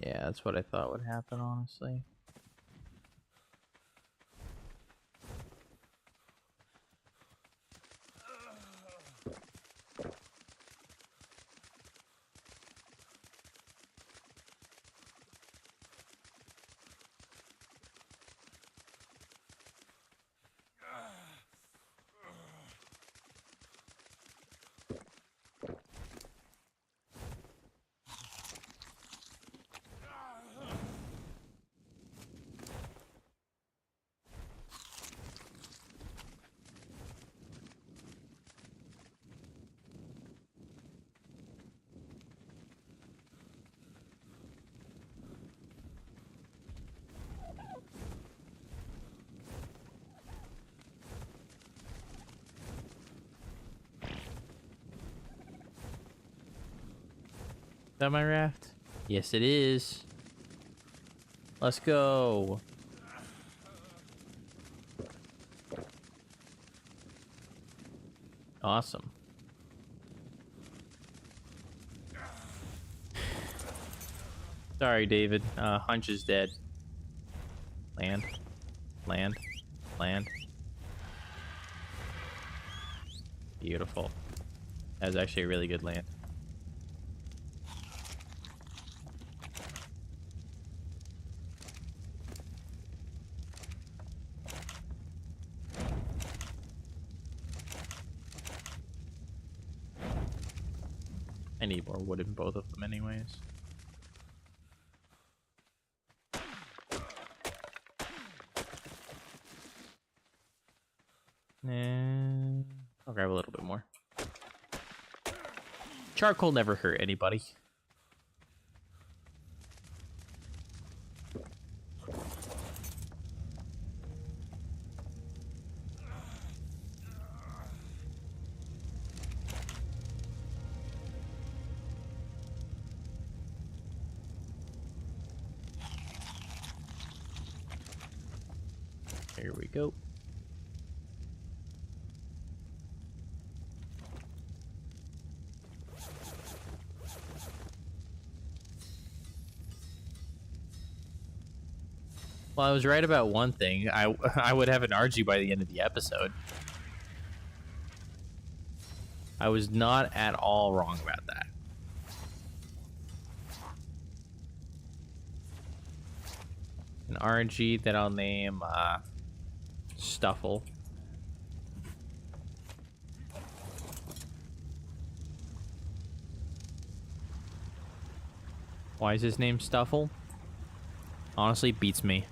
Yeah, that's what I thought would happen, honestly. Is that my raft? Yes, it is. Let's go. Awesome. Sorry, David. Hunch is dead. Land. Land. Land. Beautiful. That was actually a really good land. I need more wood in both of them anyways. And I'll grab a little bit more. Charcoal never hurt anybody. Here we go. Well, I was right about one thing. I would have an RG by the end of the episode. I was not at all wrong about that. An RNG that I'll name Stuffle. Why is his name Stuffle? Honestly, beats me.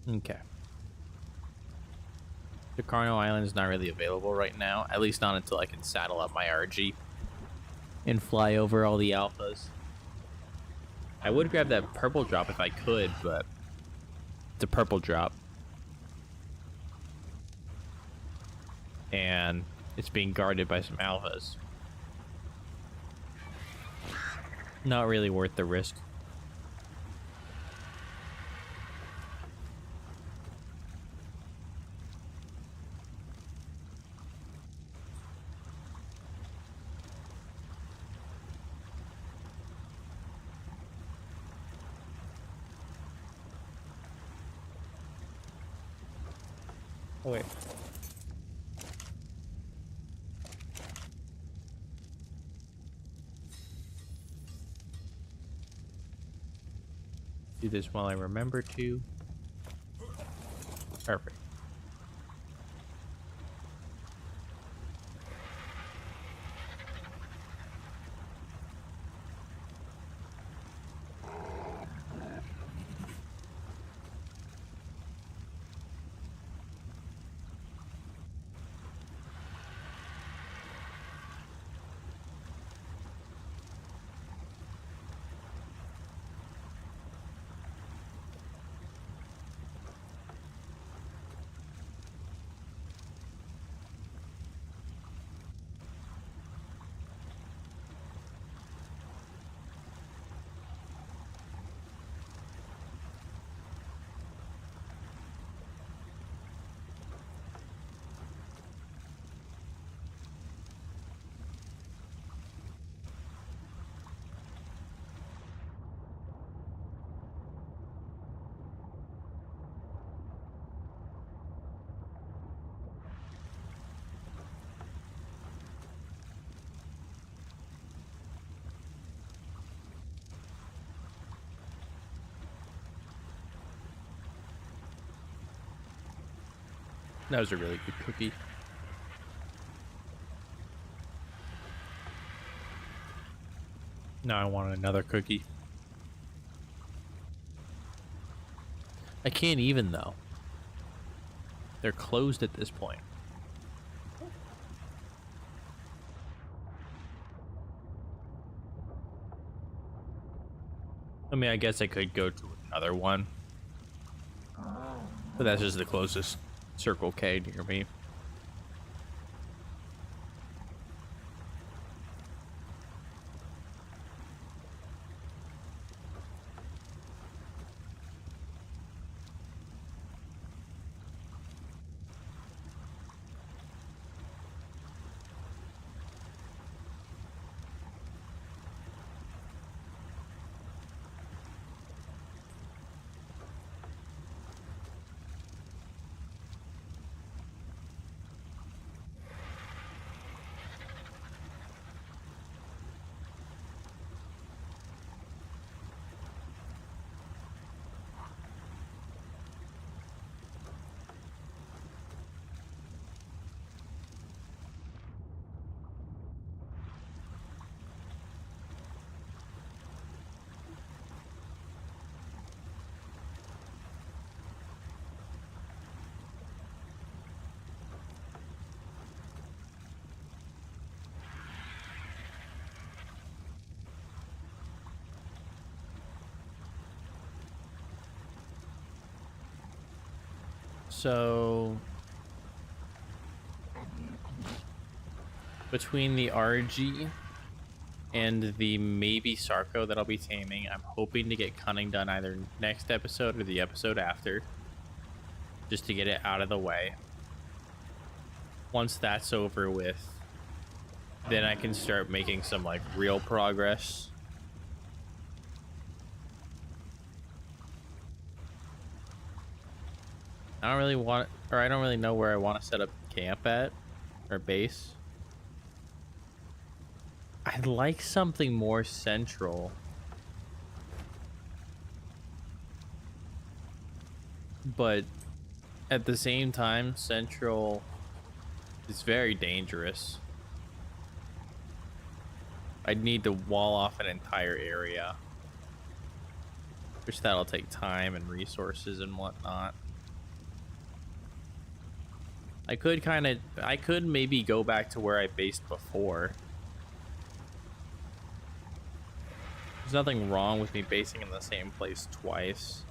Okay. The Carno Island is not really available right now, at least not until I can saddle up my RG and fly over all the alphas. I would grab that purple drop if I could, but it's a purple drop. And it's being guarded by some alphas. Not really worth the risk. Oh, wait. Do this while I remember to. Perfect. That was a really good cookie. Now I want another cookie. I can't even though. They're closed at this point. I mean, I guess I could go to another one. But that's just the closest Circle K near me. So between the RG and the maybe Sarco that I'll be taming, I'm hoping to get cunning done either next episode or the episode after, just to get it out of the way. Once that's over with, then I can start making some like real progress. I don't really want, or I don't really know where I want to set up camp at, or base. I'd like something more central. But at the same time, central is very dangerous. I'd need to wall off an entire area, which that'll take time and resources and whatnot. I could maybe go back to where I based before. There's nothing wrong with me basing in the same place twice.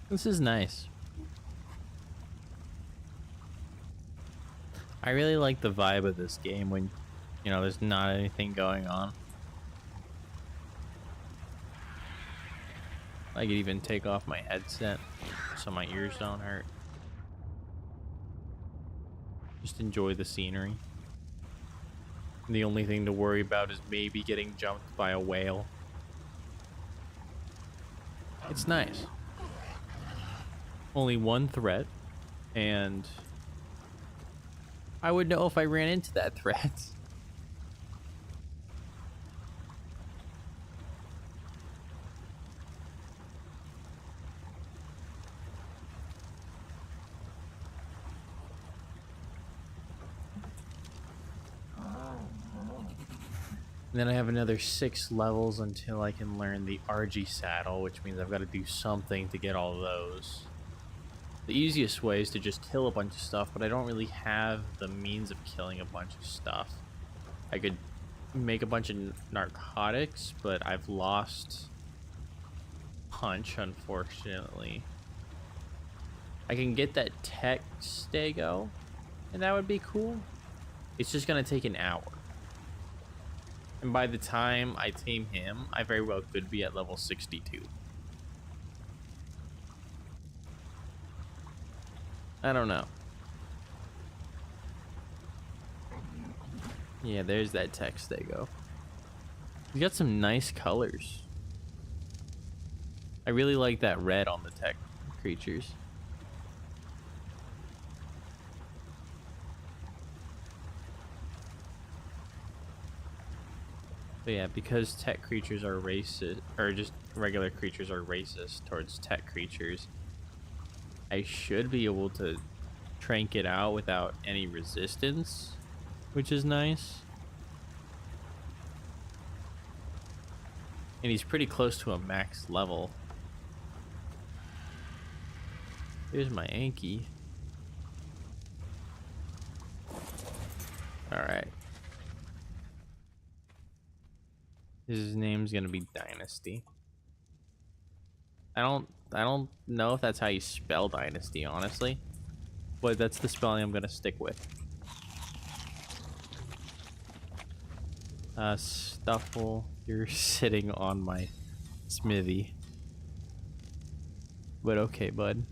This is nice. I really like the vibe of this game when, you know, there's not anything going on. I could even take off my headset so my ears don't hurt. Just enjoy the scenery. The only thing to worry about is maybe getting jumped by a whale. It's nice. Only one threat, and I would know if I ran into that threat. And then I have another 6 levels until I can learn the RG saddle, which means I've got to do something to get all of those. The easiest way is to just kill a bunch of stuff, but I don't really have the means of killing a bunch of stuff. I could make a bunch of narcotics, but I've lost punch, unfortunately. I can get that tech stego, and that would be cool. It's just gonna take an hour. And by the time I tame him, I very well could be at level 62. I don't know. Yeah, there's that text they go. You got some nice colors. I really like that red on the tech creatures. But yeah, because tech creatures are racist, or just regular creatures are racist towards tech creatures, I should be able to trank it out without any resistance, which is nice. And he's pretty close to a max level. Here's my Anki. Alright. His name's gonna be Dynasty. I don't know if that's how you spell Dynasty, honestly. But that's the spelling I'm gonna stick with. Stuffle, you're sitting on my smithy. But okay, bud.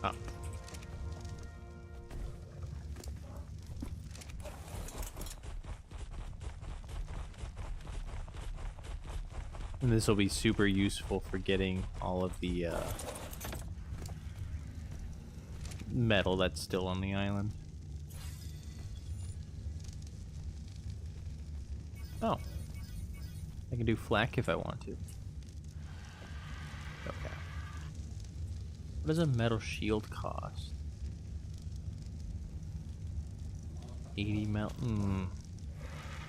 Up. And this will be super useful for getting all of the metal that's still on the island. Oh. I can do flak if I want to. Okay. What does a metal shield cost? 80 metal.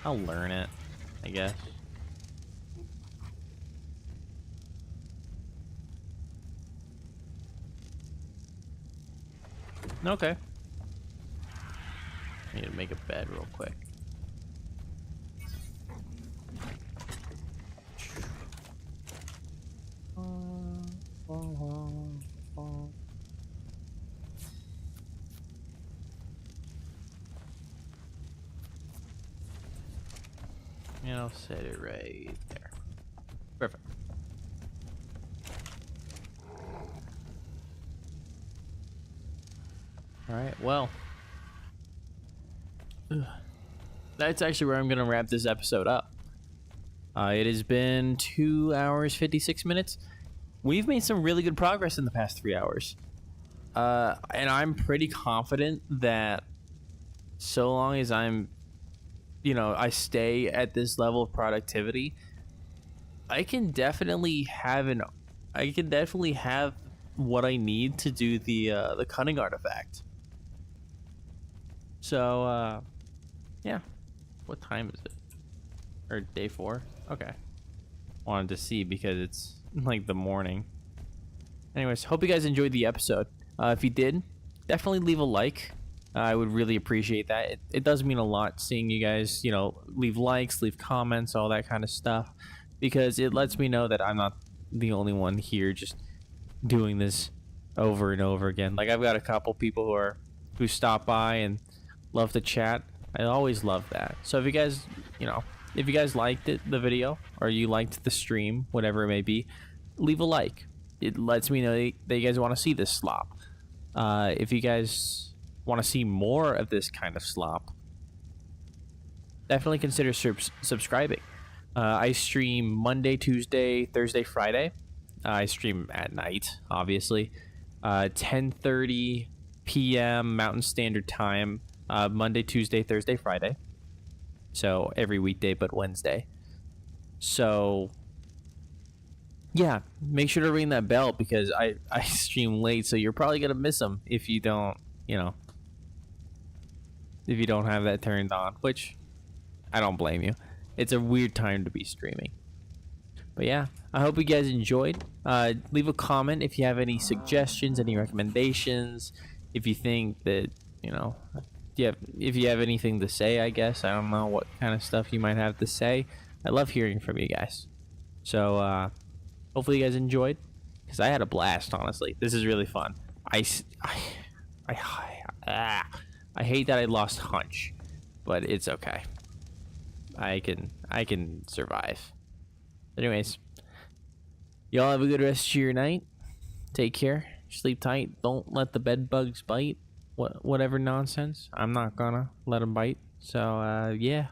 I'll learn it, I guess. Okay. I need to make a bed real quick. And I'll set it right there. Perfect. Alright, well. That's actually where I'm going to wrap this episode up. It has been 2 hours, 56 minutes. We've made some really good progress in the past 3 hours. And I'm pretty confident that so long as I'm, you know, I stay at this level of productivity, I can definitely have what I need to do the cunning artifact. So, yeah. What time is it? Or day 4? Okay. Wanted to see because it's like the morning. Anyways, hope you guys enjoyed the episode. If you did, definitely leave a like. I would really appreciate that. It does mean a lot seeing you guys, you know, leave likes, leave comments, all that kind of stuff, because it lets me know that I'm not the only one here just doing this over and over again. Like, I've got a couple people who stop by and love to chat. I always love that. So if you guys, you know, if you guys liked the video, or you liked the stream, whatever it may be, leave a like. It lets me know that you guys want to see this slop. If you guys want to see more of this kind of slop, definitely consider subscribing. I stream Monday, Tuesday, Thursday, Friday. I stream at night, obviously. 10:30 p.m. Mountain Standard Time. Monday, Tuesday, Thursday, Friday. So every weekday but Wednesday. So yeah, make sure to ring that bell, because I stream late, so you're probably gonna miss them if you don't, you know, if you don't have that turned on, which I don't blame you. It's a weird time to be streaming. But yeah, I hope you guys enjoyed. Leave a comment if you have any suggestions, any recommendations. If you think that, you know, if you have anything to say, I guess. I don't know what kind of stuff you might have to say. I love hearing from you guys. So hopefully you guys enjoyed, because I had a blast, honestly. This is really fun. I hate that I lost Hunch, but it's okay. I can survive. Anyways, y'all have a good rest of your night. Take care. Sleep tight. Don't let the bed bugs bite. Whatever nonsense. I'm not gonna let them bite. So yeah.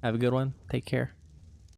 Have a good one. Take care.